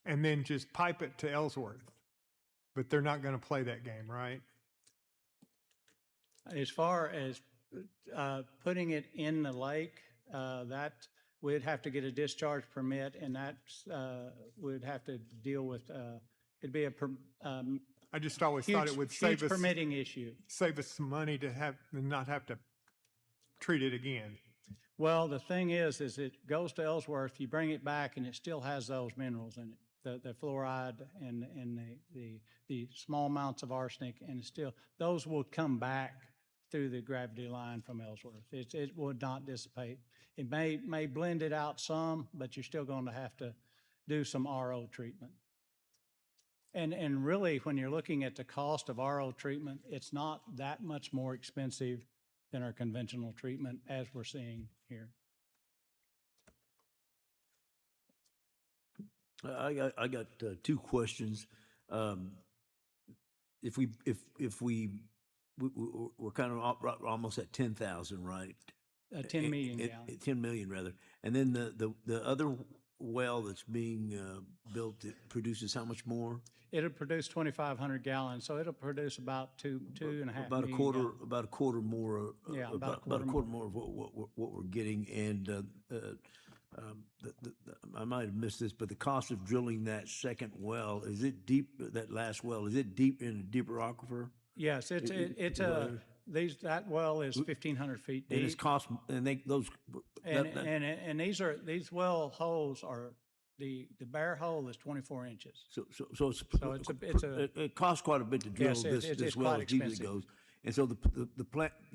and then just pipe it to Ellsworth. But they're not going to play that game, right? As far as putting it in the lake, that we'd have to get a discharge permit, and that would have to deal with. It'd be a. I just always huge, thought it would save huge us permitting issue. Save us some money to have and not have to treat it again. Well, the thing is it goes to Ellsworth. You bring it back, and it still has those minerals in it. The fluoride and the small amounts of arsenic, and still those will come back through the gravity line from Ellsworth. It would not dissipate. It may blend it out some, but you're still going to have to do some RO treatment. And really, when you're looking at the cost of RO treatment, it's not that much more expensive than our conventional treatment, as we're seeing here. I got two questions. If we're kind of almost at 10,000, right? 10 million gallons. 10 million rather. And then the other well that's being built, it produces how much more? It'll produce 2,500 gallons, so it'll produce about two and a half. About a million quarter, gallons. about a quarter more. Yeah, about a quarter more of what we're getting. And I might have missed this, but the cost of drilling that second well, is it deep? That last well, is it deep in a deeper aquifer? Yes, that well is 1,500 feet deep. And it's cost, and these well holes are the bare hole is 24 inches. So it costs quite a bit to drill this well as deep as it goes. And so the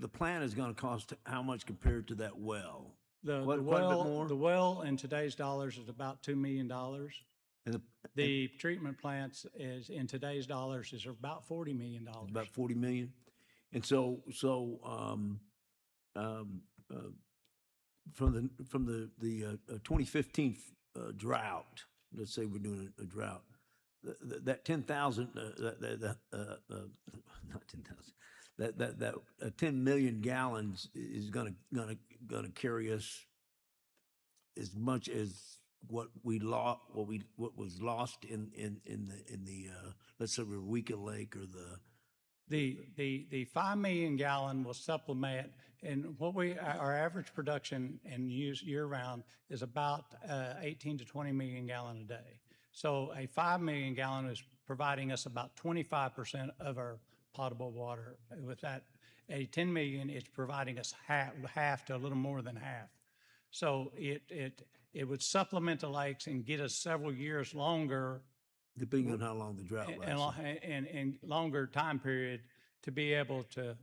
plant is going to cost how much compared to that well? Quite a bit more? The well in today's dollars is about $2 million. And the treatment plants is in today's dollars is about $40 million. About 40 million. And so from the 2015 drought, let's say we're doing a drought, that 10,000, not 10,000, that 10 million gallons is gonna carry us as much as what was lost in the let's say Eureka Lake or The 5 million gallon will supplement, and our average production and use year round is about 18 to 20 million gallon a day. So a 5 million gallon is providing us about 25% of our potable water. With that, a 10 million is providing us half to a little more than half. So it would supplement the lakes and get us several years longer. Depending on how long the drought lasts. And longer time period to be able to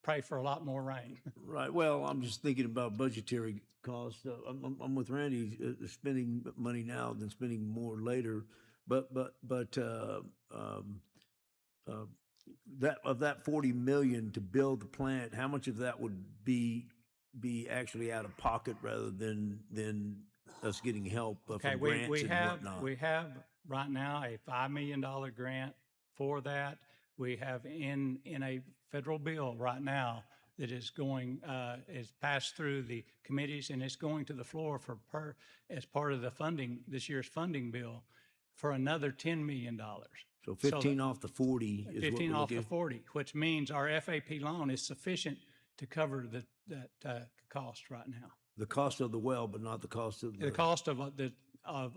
pray for a lot more rain. Right. Well, I'm just thinking about budgetary costs. I'm with Randy, spending money now than spending more later. But that of that 40 million to build the plant, how much of that would be actually out of pocket rather than us getting help from grants and whatnot? We have right now a $5 million grant for that. We have in a federal bill right now that is going, is passed through the committees and it's going to the floor as part of the funding, this year's funding bill for another $10 million. So 15 off the 40 is 15 what we're off the looking. 40, which means our FAP loan is sufficient to cover that cost right now. The cost of the well, but not the cost of The cost of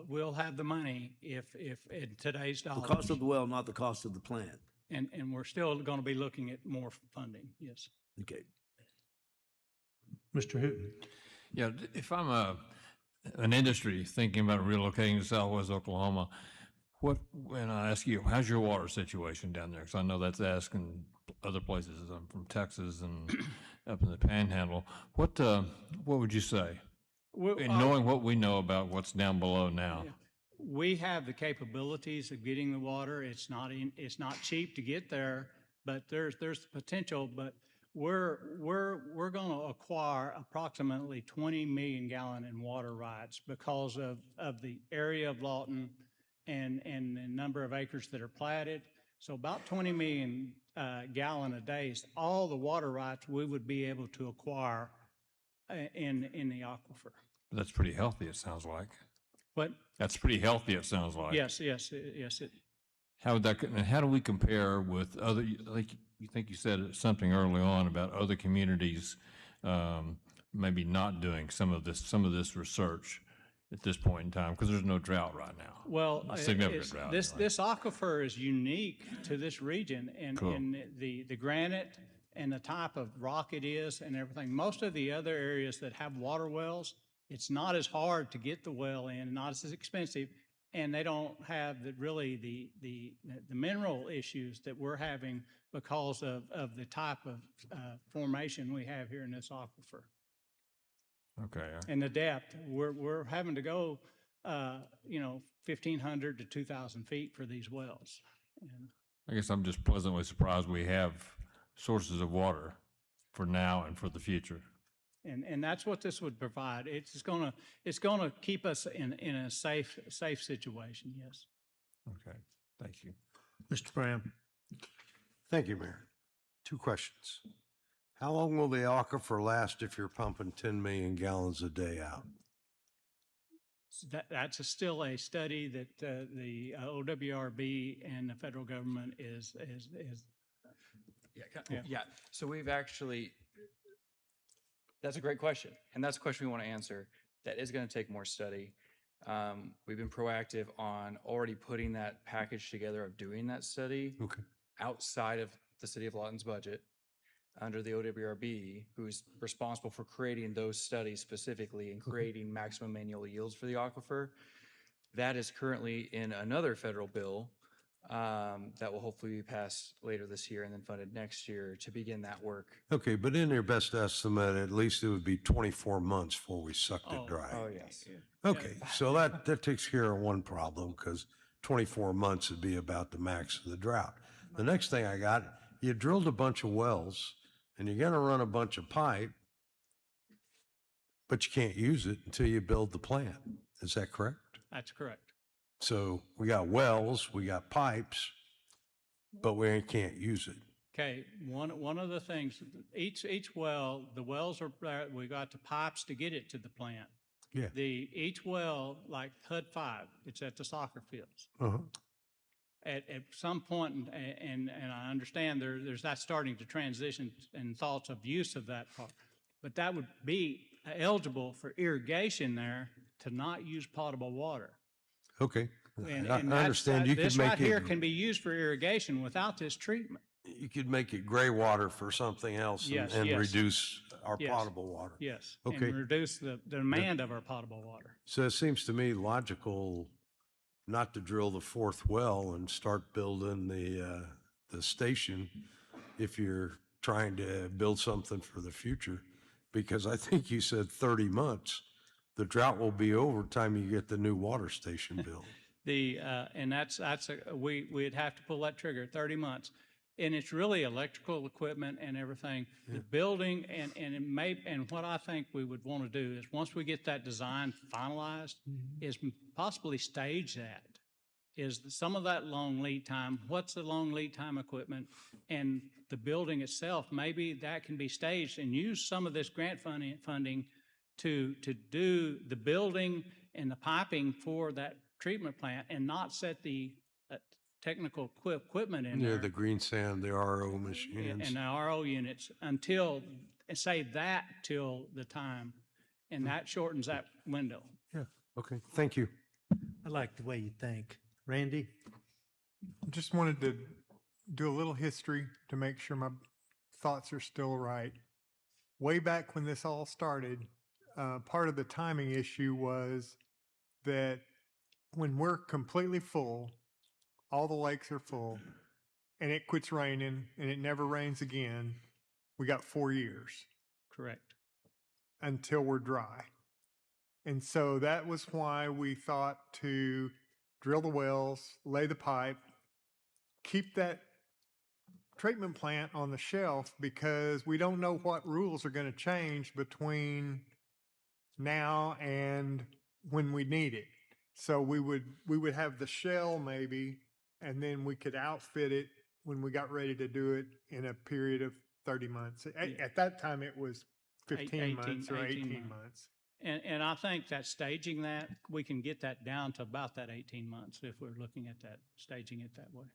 we'll have the money if in today's the dollars. cost of the well, not the cost of the plant. And we're still going to be looking at more funding, yes. Okay. Mr. Hooton. Yeah, if I'm an industry thinking about relocating to Southwest Oklahoma, when I ask you, how's your water situation down there? Because I know that's asking other places. I'm from Texas and up in the Panhandle. What would you say? In knowing what we know about what's down below now. Yeah. We have the capabilities of getting the water. It's not cheap to get there, but there's the potential. But we're going to acquire approximately 20 million gallon in water rights because of the area of Lawton and the number of acres that are platted. So about 20 million gallon a day is all the water rights we would be able to acquire in the aquifer. That's pretty healthy, it sounds like. What? That's pretty healthy, it sounds like. Yes. How would that, and how do we compare with other, like you think you said something early on about other communities maybe not doing some of this research at this point in time, because there's no drought right now. Well, significant drought. This aquifer is unique to this region, and Cool. the granite and the type of rock it is and everything. Most of the other areas that have water wells, it's not as hard to get the well in, not as expensive, and they don't have the mineral issues that we're having because of the type of formation we have here in this aquifer. Okay. And the depth, we're having to go, 1,500 to 2,000 feet for these wells. And I guess I'm just pleasantly surprised we have sources of water for now and for the future. And that's what this would provide. It's gonna keep us in a safe situation. Yes. Okay. Thank you. Mr. Brown. Thank you, Mayor. 2 questions. How long will the aquifer last if you're pumping 10 million gallons a day out? So that's still a study that the OWRB and the federal government is. Yeah. So we've actually, that's a great question. And that's a question we want to answer. That is going to take more study. We've been proactive on already putting that package together of doing that study outside of the City of Lawton's budget under the OWRB, who's responsible for creating those studies specifically and creating maximum annual yields for the aquifer. That is currently in another federal bill that will hopefully be passed later this year and then funded next year to begin that work. Okay, but in your best estimate, at least it would be 24 months before we sucked it dry. Oh, yes. Okay, so that takes care of one problem, because 24 months would be about the max of the drought. The next thing I got, you drilled a bunch of wells and you're gonna run a bunch of pipe. But you can't use it until you build the plant. Is that correct? That's correct. So we got wells, we got pipes, but we can't use it. Okay, one of the things, each well, the wells are, we got the pipes to get it to the plant. Yeah. Each well, like HUD 5, it's at the soccer fields. Uh-huh. At some point, and I understand there's that starting to transition and thoughts of use of that part, but that would be eligible for irrigation there to not use potable water. Okay. And I that's- understand you could this make right here it, can be used for irrigation without this treatment. you could make it gray water for something else Yes, and yes. reduce our Yes. potable water. Yes, Okay. and reduce the demand of our potable water. So it seems to me logical not to drill the fourth well and start building the station if you're trying to build something for the future. Because I think you said 30 months, the drought will be over time you get the new water station built. And we'd have to pull that trigger 30 months. And it's really electrical equipment and everything. The building and what I think we would want to do is once we get that design finalized, is possibly stage that. Is some of that long lead time, what's the long lead time equipment and the building itself, maybe that can be staged and use some of this grant funding to do the building and the piping for that treatment plant and not set the technical equipment in Yeah, there. the green sand, the RO machines. And the RO units until, say that till the time, and that shortens that window. Yeah, okay, thank you. I like the way you think. Randy? Just wanted to do a little history to make sure my thoughts are still right. Way back when this all started, part of the timing issue was that when we're completely full, all the lakes are full, and it quits raining and it never rains again, we got 4 years Correct. until we're dry. And so that was why we thought to drill the wells, lay the pipe, keep that treatment plant on the shelf because we don't know what rules are going to change between now and when we need it. So we would have the shell maybe, and then we could outfit it when we got ready to do it in a period of 30 months. At that time, it was 15 months or 18 months. And I think that staging that, we can get that down to about that 18 months if we're looking at that, staging it that way.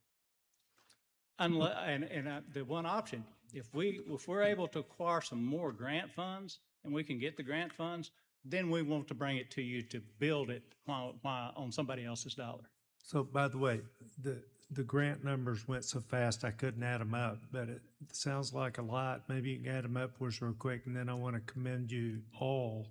The one option, if we're able to acquire some more grant funds and we can get the grant funds, then we want to bring it to you to build it while on somebody else's dollar. So by the way, the grant numbers went so fast I couldn't add them up, but it sounds like a lot. Maybe you can add them up for us real quick, and then I want to commend you all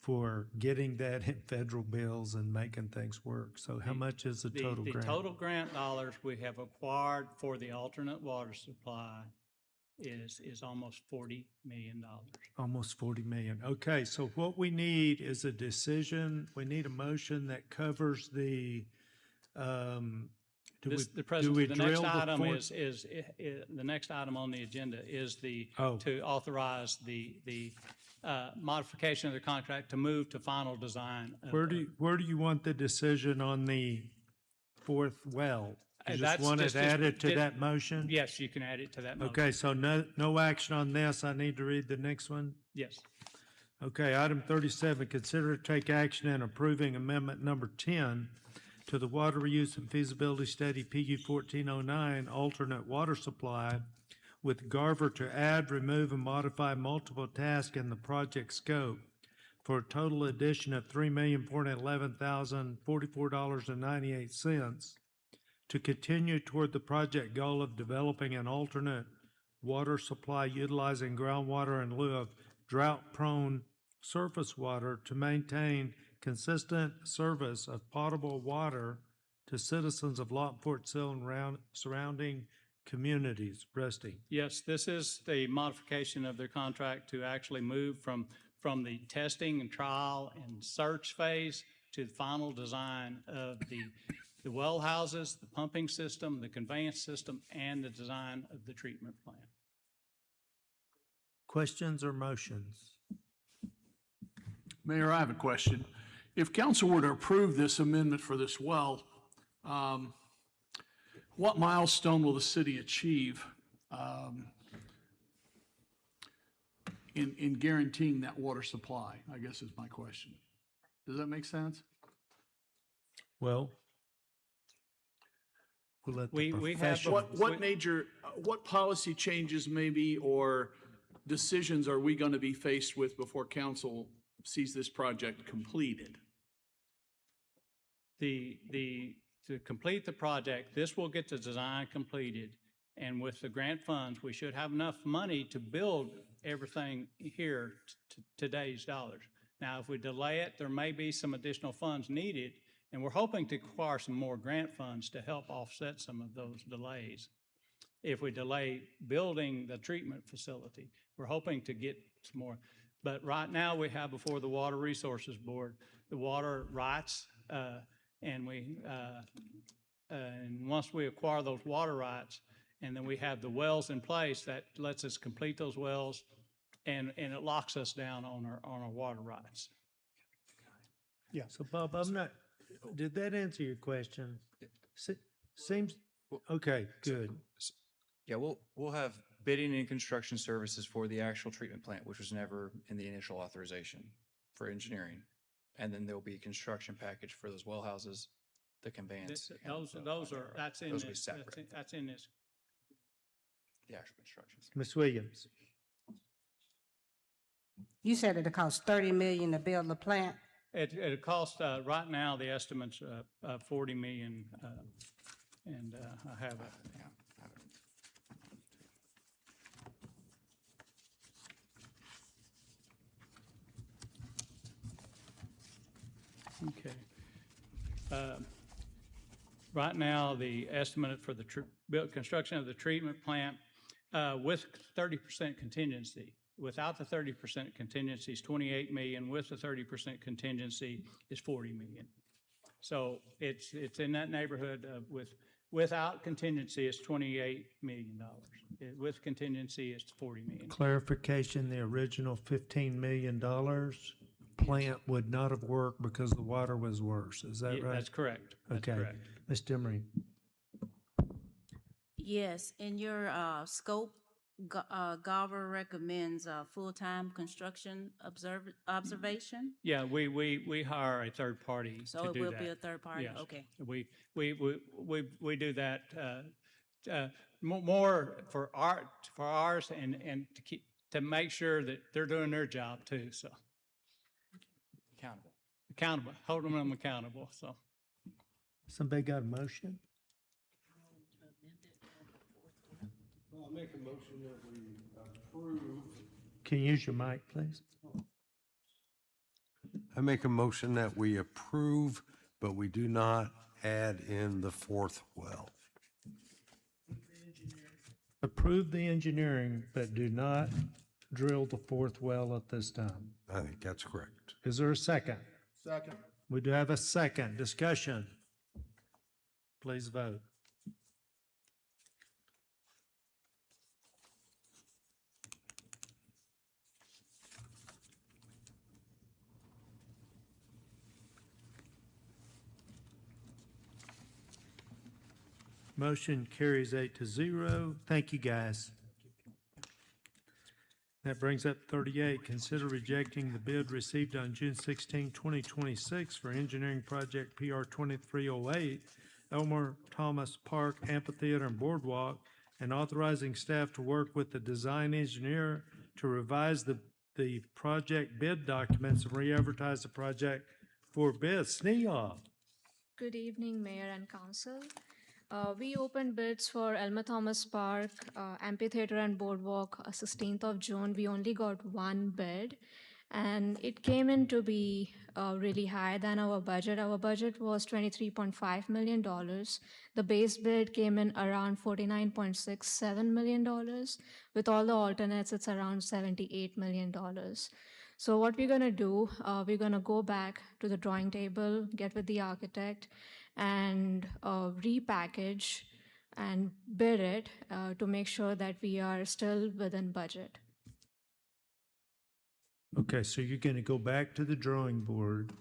for getting that in federal bills and making things work. So how much is the total grant? The total grant dollars we have acquired for the alternate water supply is almost $40 million. Almost 40 million. Okay, so what we need is a decision. We need a motion that covers the, The next item the next item on the agenda is to authorize the modification of the contract to move to final design. Where do you want the decision on the fourth well? You just want it added to that motion? Yes, you can add it to that motion. Okay, so no action on this. I need to read the next one? Yes. Okay, item 37, consider to take action in approving amendment number 10 to the water reuse and feasibility study PU 1409 alternate water supply with Garver to add, remove, and modify multiple tasks in the project scope for a total addition of $3,411,044.98 to continue toward the project goal of developing an alternate water supply utilizing groundwater in lieu of drought-prone surface water to maintain consistent service of potable water to citizens of Lawton, Fort Sill, and surrounding communities. Rusty. Yes, this is the modification of their contract to actually move from the testing and trial and search phase to the final design of the well houses, the pumping system, the conveyance system, and the design of the treatment plant. Questions or motions? Mayor, I have a question. If council were to approve this amendment for this well, what milestone will the city achieve in guaranteeing that water supply, I guess is my question. Does that make sense? Well, we'll let the We have, professionals. What major, what policy changes maybe or decisions are we going to be faced with before council sees this project completed? to complete the project, this will get the design completed. And with the grant funds, we should have enough money to build everything here to today's dollars. Now, if we delay it, there may be some additional funds needed, and we're hoping to acquire some more grant funds to help offset some of those delays. If we delay building the treatment facility, we're hoping to get some more. But right now, we have before the Water Resources Board, the water rights, and once we acquire those water rights, and then we have the wells in place, that lets us complete those wells, and it locks us down on our water rights. Yeah. So Bob, did that answer your question? Seems, okay, good. Yeah, we'll have bidding and construction services for the actual treatment plant, which was never in the initial authorization for engineering. And then there'll be a construction package for those well houses, the conveyance. That's in Those will be this. separate. That's in this. The actual construction. Ms. Williams, You said it'll cost 30 million to build the plant? It costs, right now, the estimate's 40 million, and I have it. Okay. Right now, the estimate for the construction of the treatment plant with 30% contingency. Without the 30% contingency is 28 million. With the 30% contingency is 40 million. So it's in that neighborhood without contingency, it's $28 million. With contingency, it's 40 million. clarification, the original $15 million plant would not have worked because the water was worse. Is that Yeah, right? That's correct. That's Okay. correct. Ms. Demery. Yes, in your scope, Garver recommends full-time construction observation. Yeah, we hire a third party So to it do will that. be a third party? Yes. Okay. We do that more for ours and to make sure that they're doing their job too. So accountable, holding them accountable. So Somebody got a motion? I'll make a motion that we approve. Can you use your mic, please? I make a motion that we approve, but we do not add in the fourth well. Approve the engineering, but do not drill the fourth well at this time. I think that's correct. Is there a second? Second. We do have a second. Discussion. Please vote. Motion carries 8-0. Thank you, guys. That brings up 38. Consider rejecting the bid received on June 16, 2026 for engineering project PR 2308, Elmer Thomas Park Amphitheater and Boardwalk, and authorizing staff to work with the design engineer to revise the project bid documents and re-advertise the project for bids. Sneoff. Good evening, Mayor and Council. We opened bids for Elmer Thomas Park, Amphitheater and Boardwalk, 16th of June. We only got one bid, and it came in to be really higher than our budget. Our budget was $23.5 million. The base bid came in around $49.67 million. With all the alternates, it's around $78 million. So what we're going to do, we're going to go back to the drawing table, get with the architect, and repackage and bid it to make sure that we are still within budget. Okay, so you're gonna go back to the drawing board,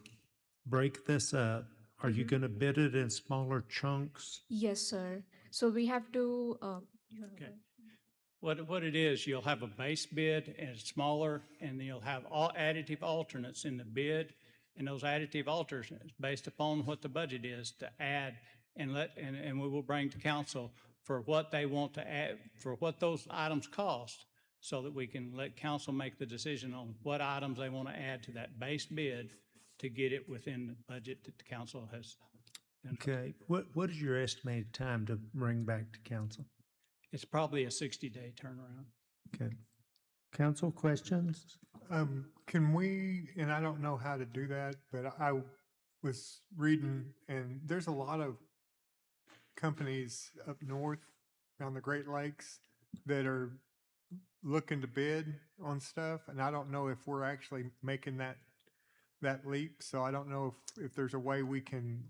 break this up. Are you gonna bid it in smaller chunks? Yes, sir. So we have to, Okay. What it is, you'll have a base bid and it's smaller, and then you'll have all additive alternates in the bid. And those additive alternates, based upon what the budget is, to add and we will bring to council for what they want to add, for what those items cost, so that we can let council make the decision on what items they want to add to that base bid to get it within the budget that the council has. Okay, what is your estimated time to bring back to council? It's probably a 60-day turnaround. Okay. Council questions? Can we, and I don't know how to do that, but I was reading, and there's a lot of companies up north around the Great Lakes that are looking to bid on stuff, and I don't know if we're actually making that leap. So I don't know if there's a way we can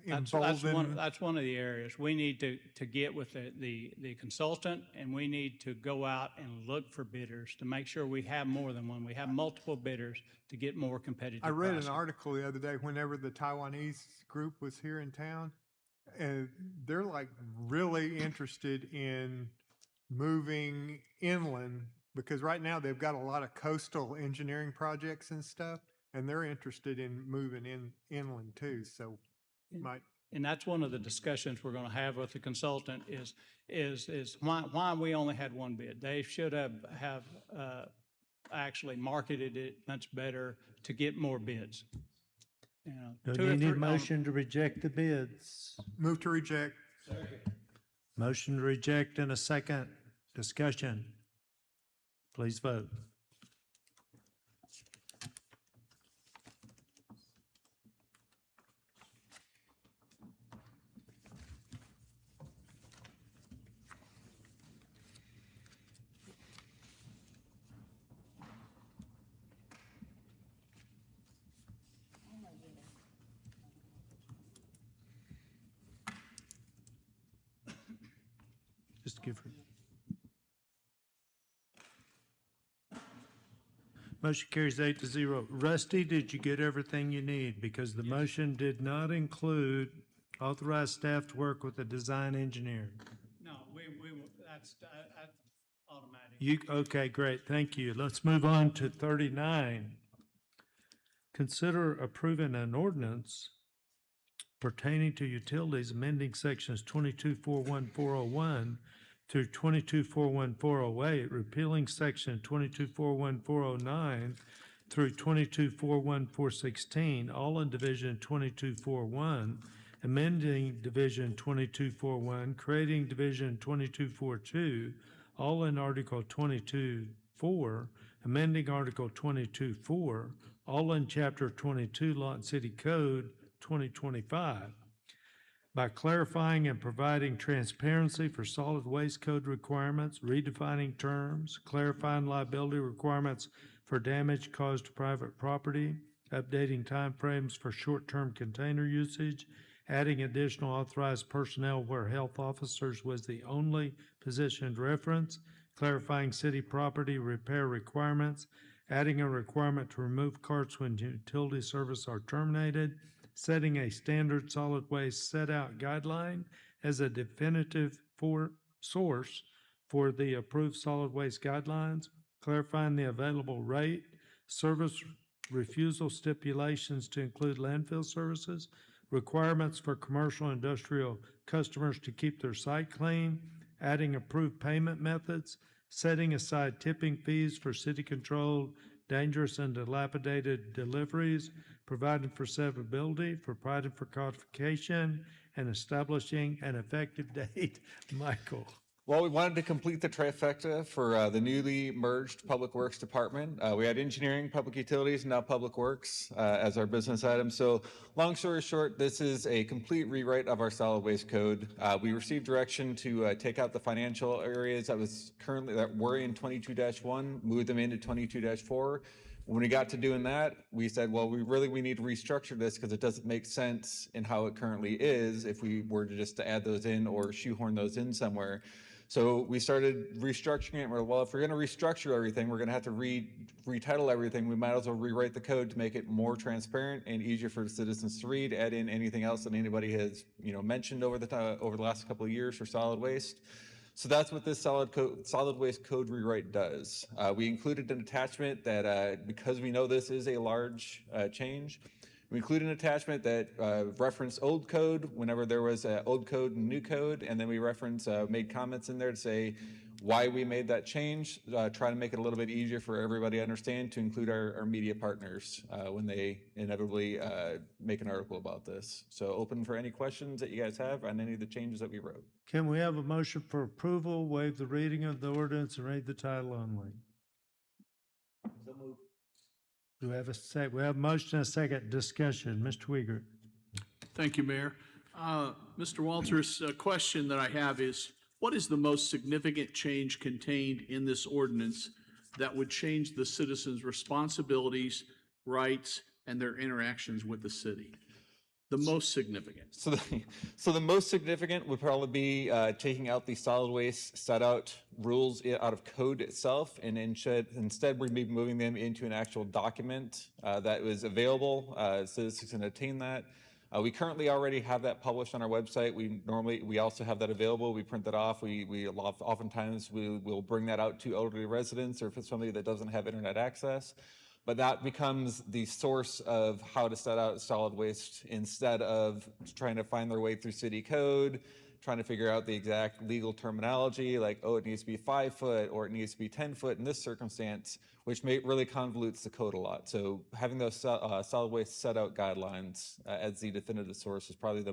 embolden. That's one of the areas. We need to get with the consultant, and we need to go out and look for bidders to make sure we have more than one. We have multiple bidders to get more competitive I read pricing. an article the other day whenever the Taiwanese group was here in town, and they're like really interested in moving inland, because right now they've got a lot of coastal engineering projects and stuff, and they're interested in moving inland too. So might. And that's one of the discussions we're going to have with the consultant is why we only had one bid. They should have actually marketed it much better to get more bids. You know, Do you need a motion to reject the bids? Move to reject. Motion to reject in a second. Discussion. Please vote. Just give her. Motion carries 8-0. Rusty, did you get everything you need? Because the motion did not include authorized staff to work with a design engineer. No, that's automatic. Okay, great, thank you. Let's move on to 39. Consider approving an ordinance pertaining to utilities amending sections 22-41401 through 22-41408, repealing section 22-41409 through 22-41416, all in Division 22-41, amending Division 22-41, creating Division 22-42, all in Article 22-4, amending Article 22-4, all in Chapter 22, Lawton City Code 2025, by clarifying and providing transparency for solid waste code requirements, redefining terms, clarifying liability requirements for damage caused to private property, updating timeframes for short-term container usage, adding additional authorized personnel where health officers was the only positioned reference, clarifying city property repair requirements, adding a requirement to remove carts when utility service are terminated, setting a standard solid waste set-out guideline as a definitive source for the approved solid waste guidelines, clarifying the available rate, service refusal stipulations to include landfill services, requirements for commercial and industrial customers to keep their site clean, adding approved payment methods, setting aside tipping fees for city-controlled, dangerous and dilapidated deliveries, providing for severability, providing for codification, and establishing an effective date. Michael. Well, we wanted to complete the trifecta for the newly merged Public Works Department. We had engineering, public utilities, and now Public Works as our business item. So long story short, this is a complete rewrite of our solid waste code. We received direction to take out the financial areas that were in 22-1, move them into 22-4. When we got to doing that, we said, well, we need to restructure this because it doesn't make sense in how it currently is if we were to just to add those in or shoehorn those in somewhere. So we started restructuring it. Well, if we're going to restructure everything, we're going to have to retitle everything. We might as well rewrite the code to make it more transparent and easier for citizens to read, add in anything else that anybody has, mentioned over the last couple of years for solid waste. So that's what this solid waste code rewrite does. We included an attachment that, because we know this is a large change, we include an attachment that referenced old code whenever there was old code and new code, and then we made comments in there to say why we made that change, try to make it a little bit easier for everybody to understand, to include our media partners when they inevitably make an article about this. So open for any questions that you guys have on any of the changes that we wrote. Can we have a motion for approval, waive the reading of the ordinance, and read the title only? So moved. Do we have a second? We have a motion and a second. Discussion. Mr. Uyghur. Thank you, Mayor. Mr. Walters, a question that I have is, what is the most significant change contained in this ordinance that would change the citizens' responsibilities, rights, and their interactions with the city? The most significant. So the most significant would probably be taking out the solid waste set out rules out of code itself, and instead we'd be moving them into an actual document that was available. Citizens can obtain that. We currently already have that published on our website. We also have that available. We print that off. Oftentimes we'll bring that out to elderly residents, or if it's somebody that doesn't have internet access. But that becomes the source of how to set out solid waste, instead of trying to find their way through city code, trying to figure out the exact legal terminology, like, oh, it needs to be 5 foot or it needs to be 10 foot in this circumstance, which really convolutes the code a lot. So having those solid waste set out guidelines as the definitive source is probably the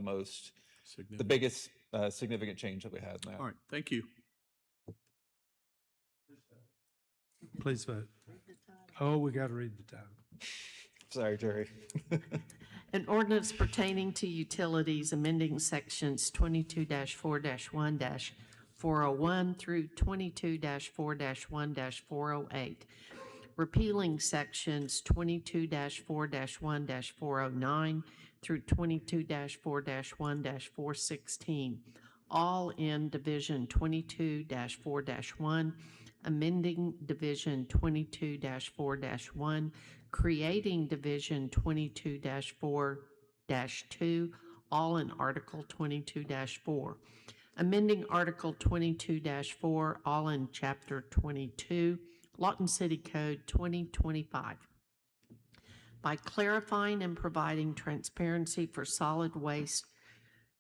biggest significant change that we had in that. All right, thank you. Please vote. Oh, we got to read the title. Sorry, Jerry. An ordinance pertaining to utilities amending sections 22-4-1-401 through 22-4-1-408, repealing sections 22-4-1-409 through 22-4-1-416, all in Division 22-4-1, amending Division 22-4-1, creating Division 22-4-2, all in Article 22-4, amending Article 22-4, all in Chapter 22, Lawton City Code 2025. By clarifying and providing transparency for solid waste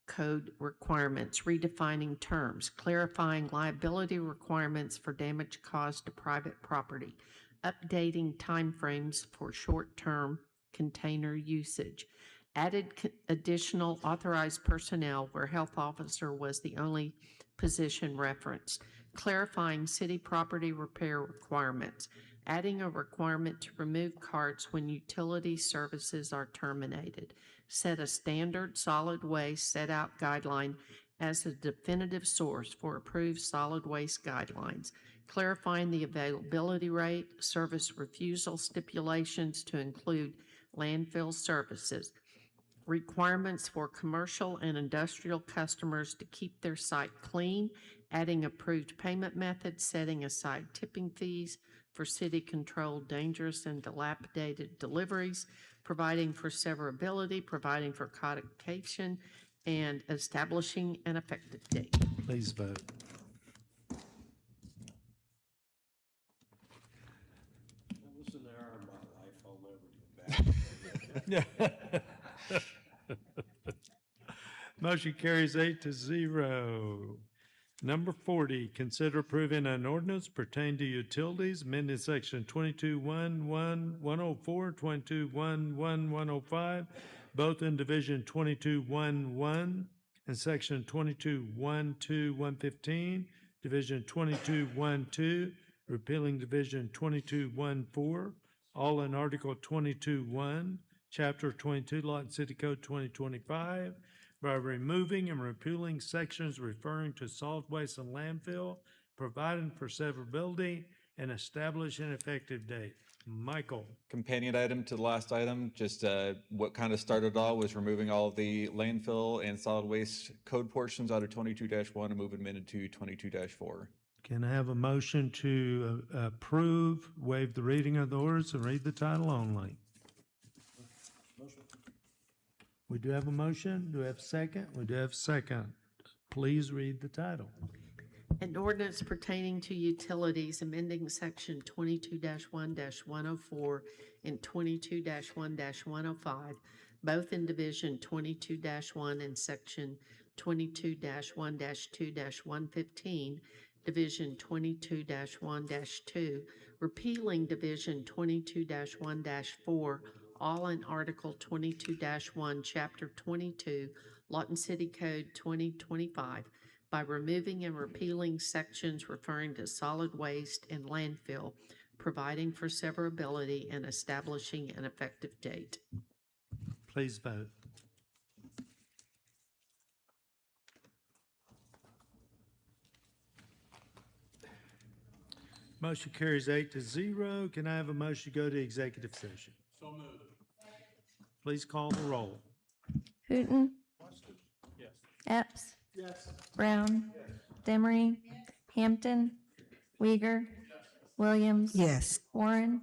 code requirements, redefining terms, clarifying liability requirements for damage caused to private property, updating timeframes for short-term container usage, added additional authorized personnel where health officer was the only position referenced, clarifying city property repair requirements, adding a requirement to remove carts when utility services are terminated, set a standard solid waste set out guideline as a definitive source for approved solid waste guidelines, clarifying the availability rate, service refusal stipulations to include landfill services, requirements for commercial and industrial customers to keep their site clean, adding approved payment methods, setting aside tipping fees for city-controlled dangerous and dilapidated deliveries, providing for severability, providing for codification, and establishing an effective date. Please vote. That was an hour of my life I'll never get back. Motion carries 8-0. Number 40, consider approving an ordinance pertaining to utilities, amending section 22-1-104, 22-1-1-105, both in Division 22-1-1 and section 22-1-2-115, Division 22-1-2, repealing Division 22-1-4, all in Article 22-1, Chapter 22, Lawton City Code 2025, by removing and repealing sections referring to solid waste and landfill, providing for severability, and establish an effective date. Michael, Companion item to the last item, just what kind of started all was removing all of the landfill and solid waste code portions out of 22-1 and moving them into 22-4. can I have a motion to approve, waive the reading of the orders, and read the title only? We do have a motion. Do we have a second? We do have a second. Please read the title. An ordinance pertaining to utilities amending section 22-1-104 and 22-1-105, both in division 22-1 and section 22-1-2-115, division 22-1-2, repealing division 22-1-4, all in Article 22-1, Chapter 22, Lawton City Code 2025, by removing and repealing sections referring to solid waste and landfill, providing for severability and establishing an effective date. Please vote. Motion carries 8-0. Can I have a motion to go to executive session? So moved. Please call the roll. Hooten, Yes. Epps, Yes. Brown, Demery, Hampton, Weiger, Williams. Yes. Warren.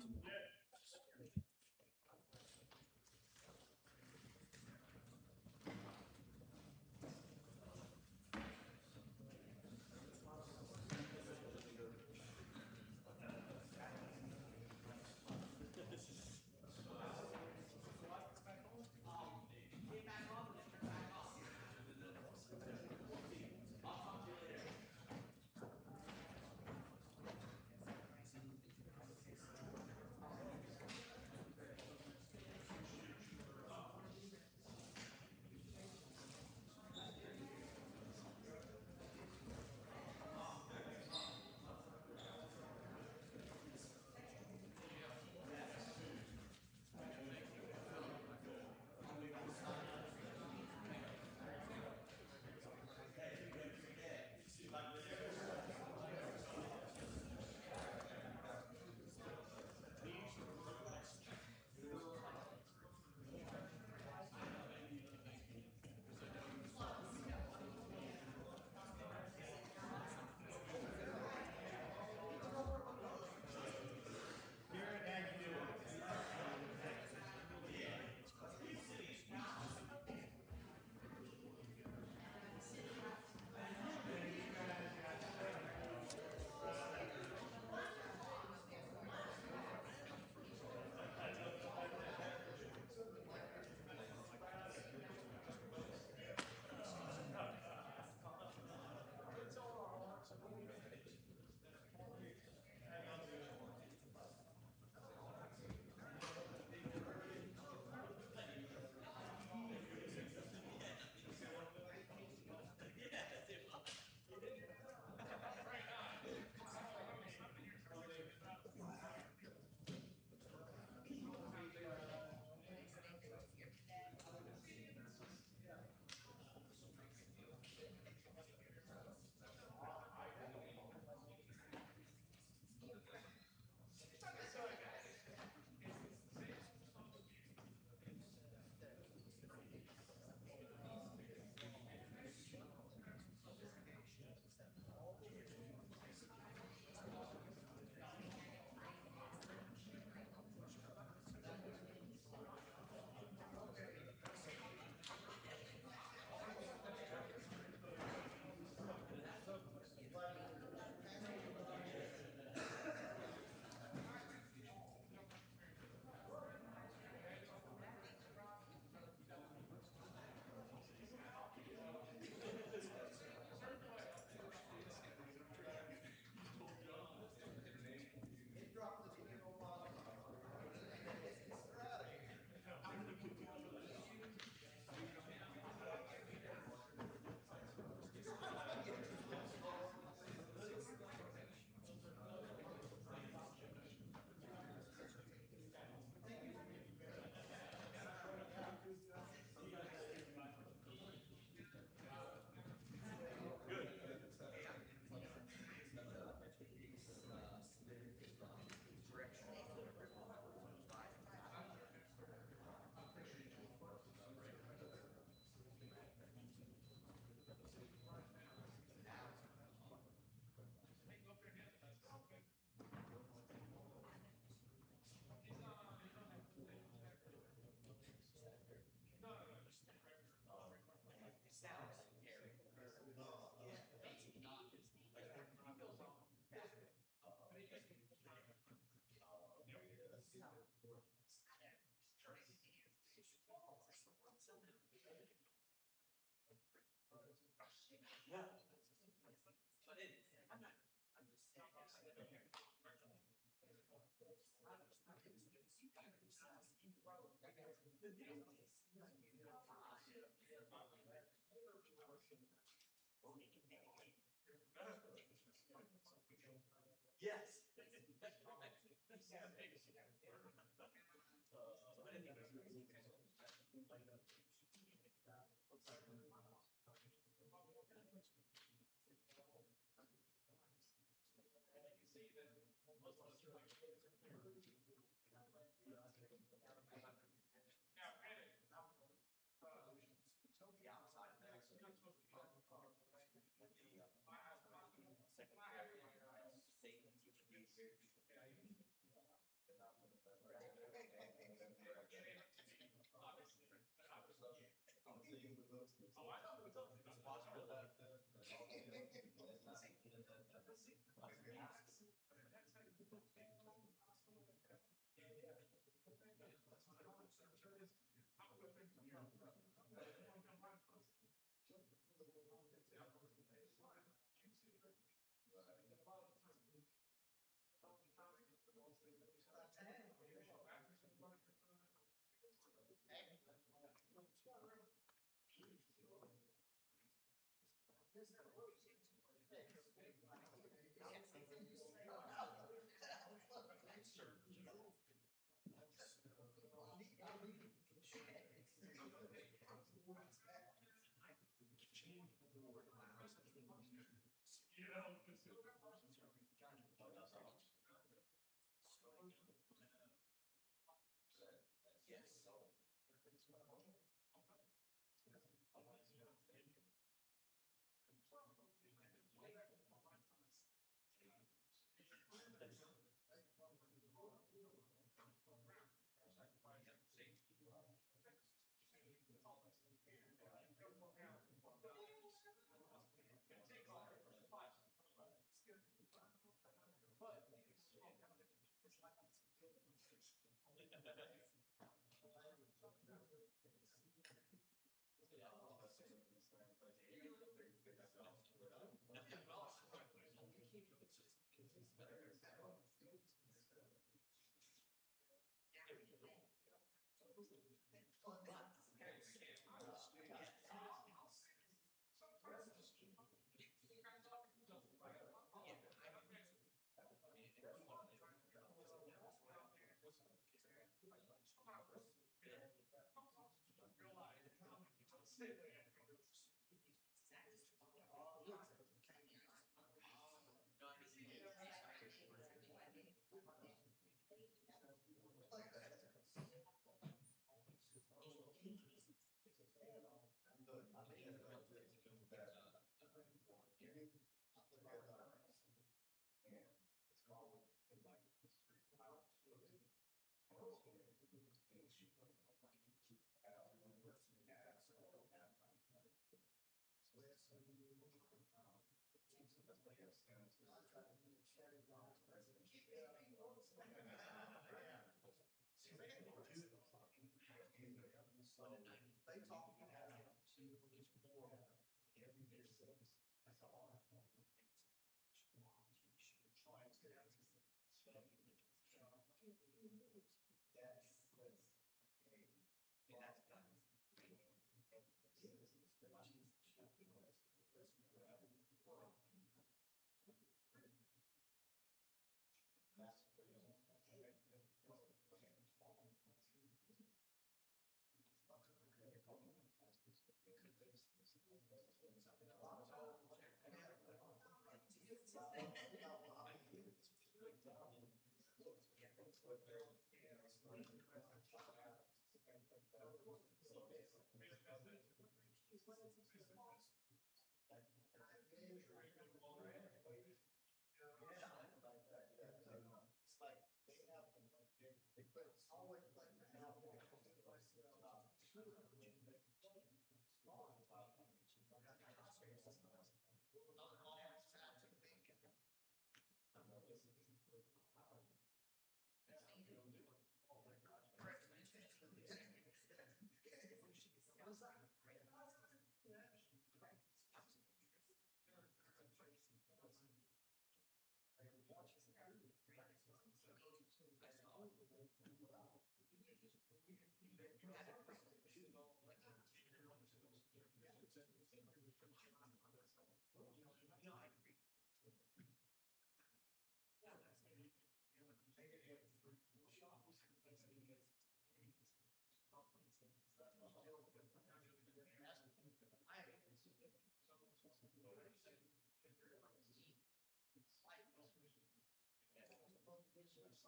Yes.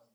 Well,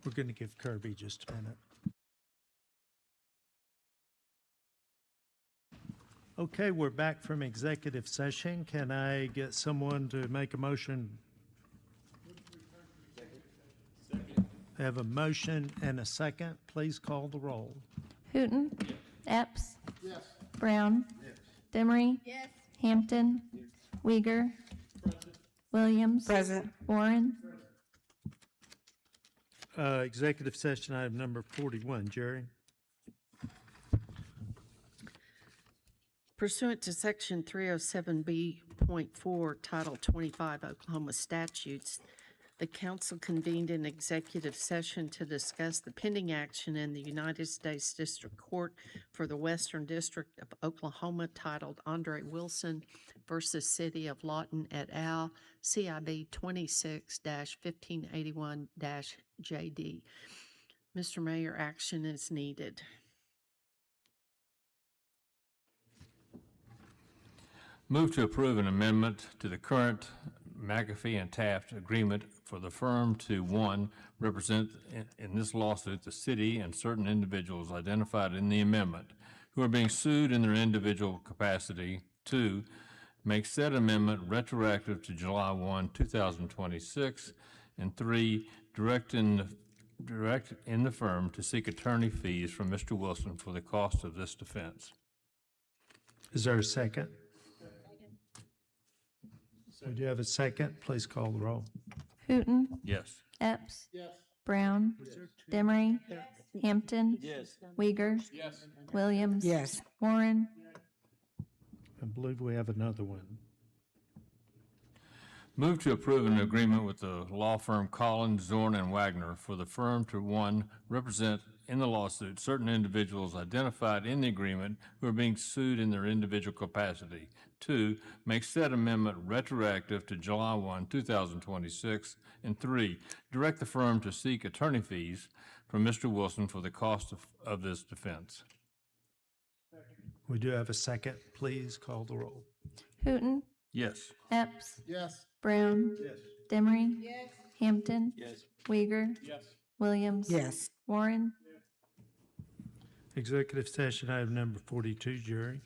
We're going to give Kirby just a minute. Okay, we're back from executive session. Can I get someone to make a motion? I have a motion and a second. Please call the roll. Hooton. Epps. Brown. Demery. Hampton. Uyghur. Williams. Present. Warren. Executive session item number 41. Jerry? Pursuant to Section 307B.4, Title 25 Oklahoma statutes, the council convened an executive session to discuss the pending action in the United States District Court for the Western District of Oklahoma titled Andre Wilson versus City of Lawton et al., CIB 26-1581-JD. Mr. Mayor, action is needed. Move to approve an amendment to the current McAfee and Taft agreement for the firm to, one, represent in this lawsuit the city and certain individuals identified in the amendment who are being sued in their individual capacity. Two, make said amendment retroactive to July 1, 2026. And three, direct in the firm to seek attorney fees from Mr. Wilson for the cost of this defense. Is there a second? We do have a second. Please call the roll. Hooton. Yes. Epps. Brown. Demery. Hampton. Uyghur. Williams. Yes. Warren. I believe we have another one. Move to approve an agreement with the law firm Collins, Zorn, and Wagner for the firm to, one, represent in the lawsuit certain individuals identified in the agreement who are being sued in their individual capacity. Two, make said amendment retroactive to July 1, 2026. And three, direct the firm to seek attorney fees from Mr. Wilson for the cost of this defense. We do have a second. Please call the roll. Hooton. Yes. Epps. Yes. Brown. Demery. Hampton. Uyghur. Williams. Yes. Warren. Executive session item number 42. Jerry?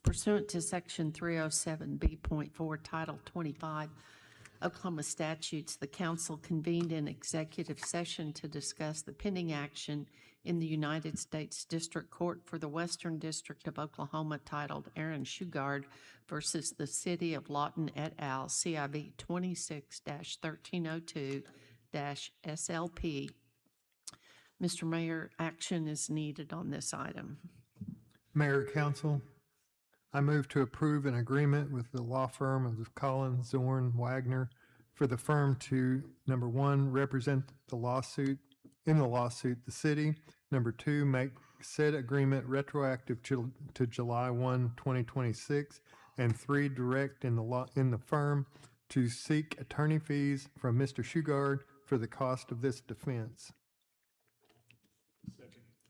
Pursuant to Section 307B.4, Title 25 Oklahoma statutes, the council convened an executive session to discuss the pending action in the United States District Court for the Western District of Oklahoma titled Aaron Shugard versus the City of Lawton et al., CIB 26-1302-SLP. Mr. Mayor, action is needed on this item. Mayor, Council, I move to approve an agreement with the law firm of Collins, Zorn, Wagner for the firm to, number one, represent the lawsuit, the city. Number two, make said agreement retroactive to July 1, 2026. And three, direct in the firm to seek attorney fees from Mr. Shugard for the cost of this defense.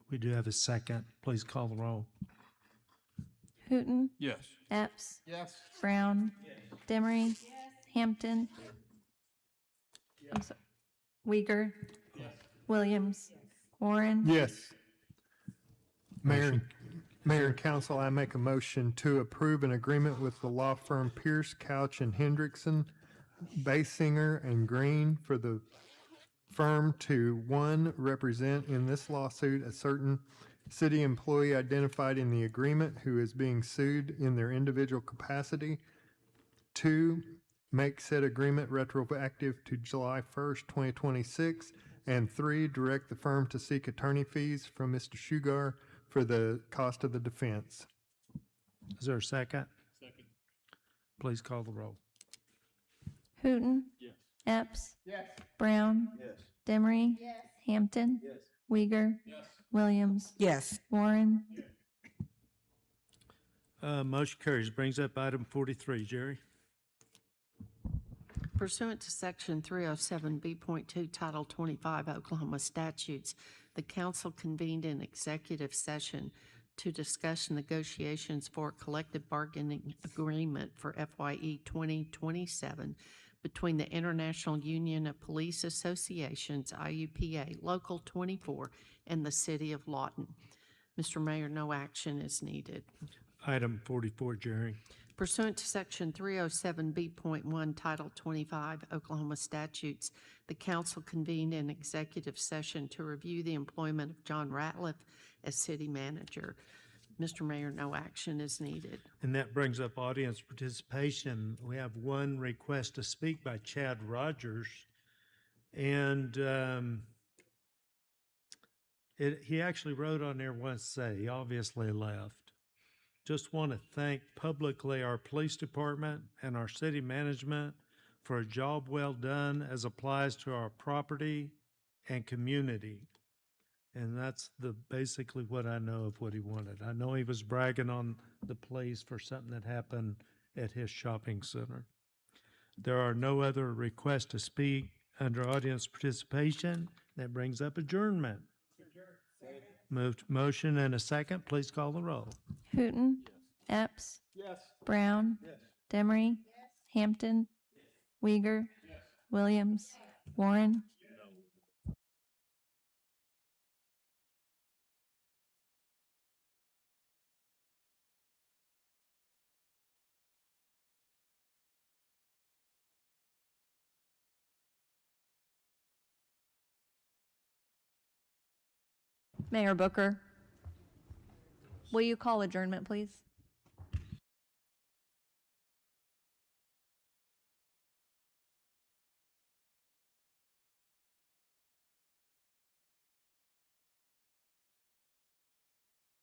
We do have a second. Please call the roll. Hooton. Yes. Epps. Yes. Brown. Demery. Hampton. I'm sorry. Uyghur. Williams. Warren. Yes. Mayor and Council, I make a motion to approve an agreement with the law firm Pierce, Couch, and Hendrickson, Basinger, and Green for the firm to, one, represent in this lawsuit a certain city employee identified in the agreement who is being sued in their individual capacity. Two, make said agreement retroactive to July 1st, 2026. And three, direct the firm to seek attorney fees from Mr. Shugard for the cost of the defense. Is there a second? Second. Please call the roll. Hooton. Epps. Brown. Demery. Hampton. Uyghur. Williams. Yes. Warren. Motion carries. Brings up item 43. Jerry? Pursuant to Section 307B.2, Title 25 Oklahoma statutes, the council convened an executive session to discuss negotiations for a collective bargaining agreement for FYE 2027 between the International Union of Police Associations, IUPA, Local 24, and the City of Lawton. Mr. Mayor, no action is needed. Item 44, Jerry. Pursuant to Section 307B.1, Title 25 Oklahoma statutes, the council convened an executive session to review the employment of John Ratliff as city manager. Mr. Mayor, no action is needed. And that brings up audience participation. We have one request to speak by Chad Rogers. And he actually wrote on there once say, he obviously left. Just want to thank publicly our police department and our city management for a job well done as applies to our property and community. And that's basically what I know of what he wanted. I know he was bragging on the police for something that happened at his shopping center. There are no other requests to speak under audience participation. That brings up adjournment. Motion and a second. Please call the roll. Hooten. Epps. Yes. Brown. Demery. Hampton. Uyghur. Williams. Warren. Mayor Booker, will you call adjournment, please?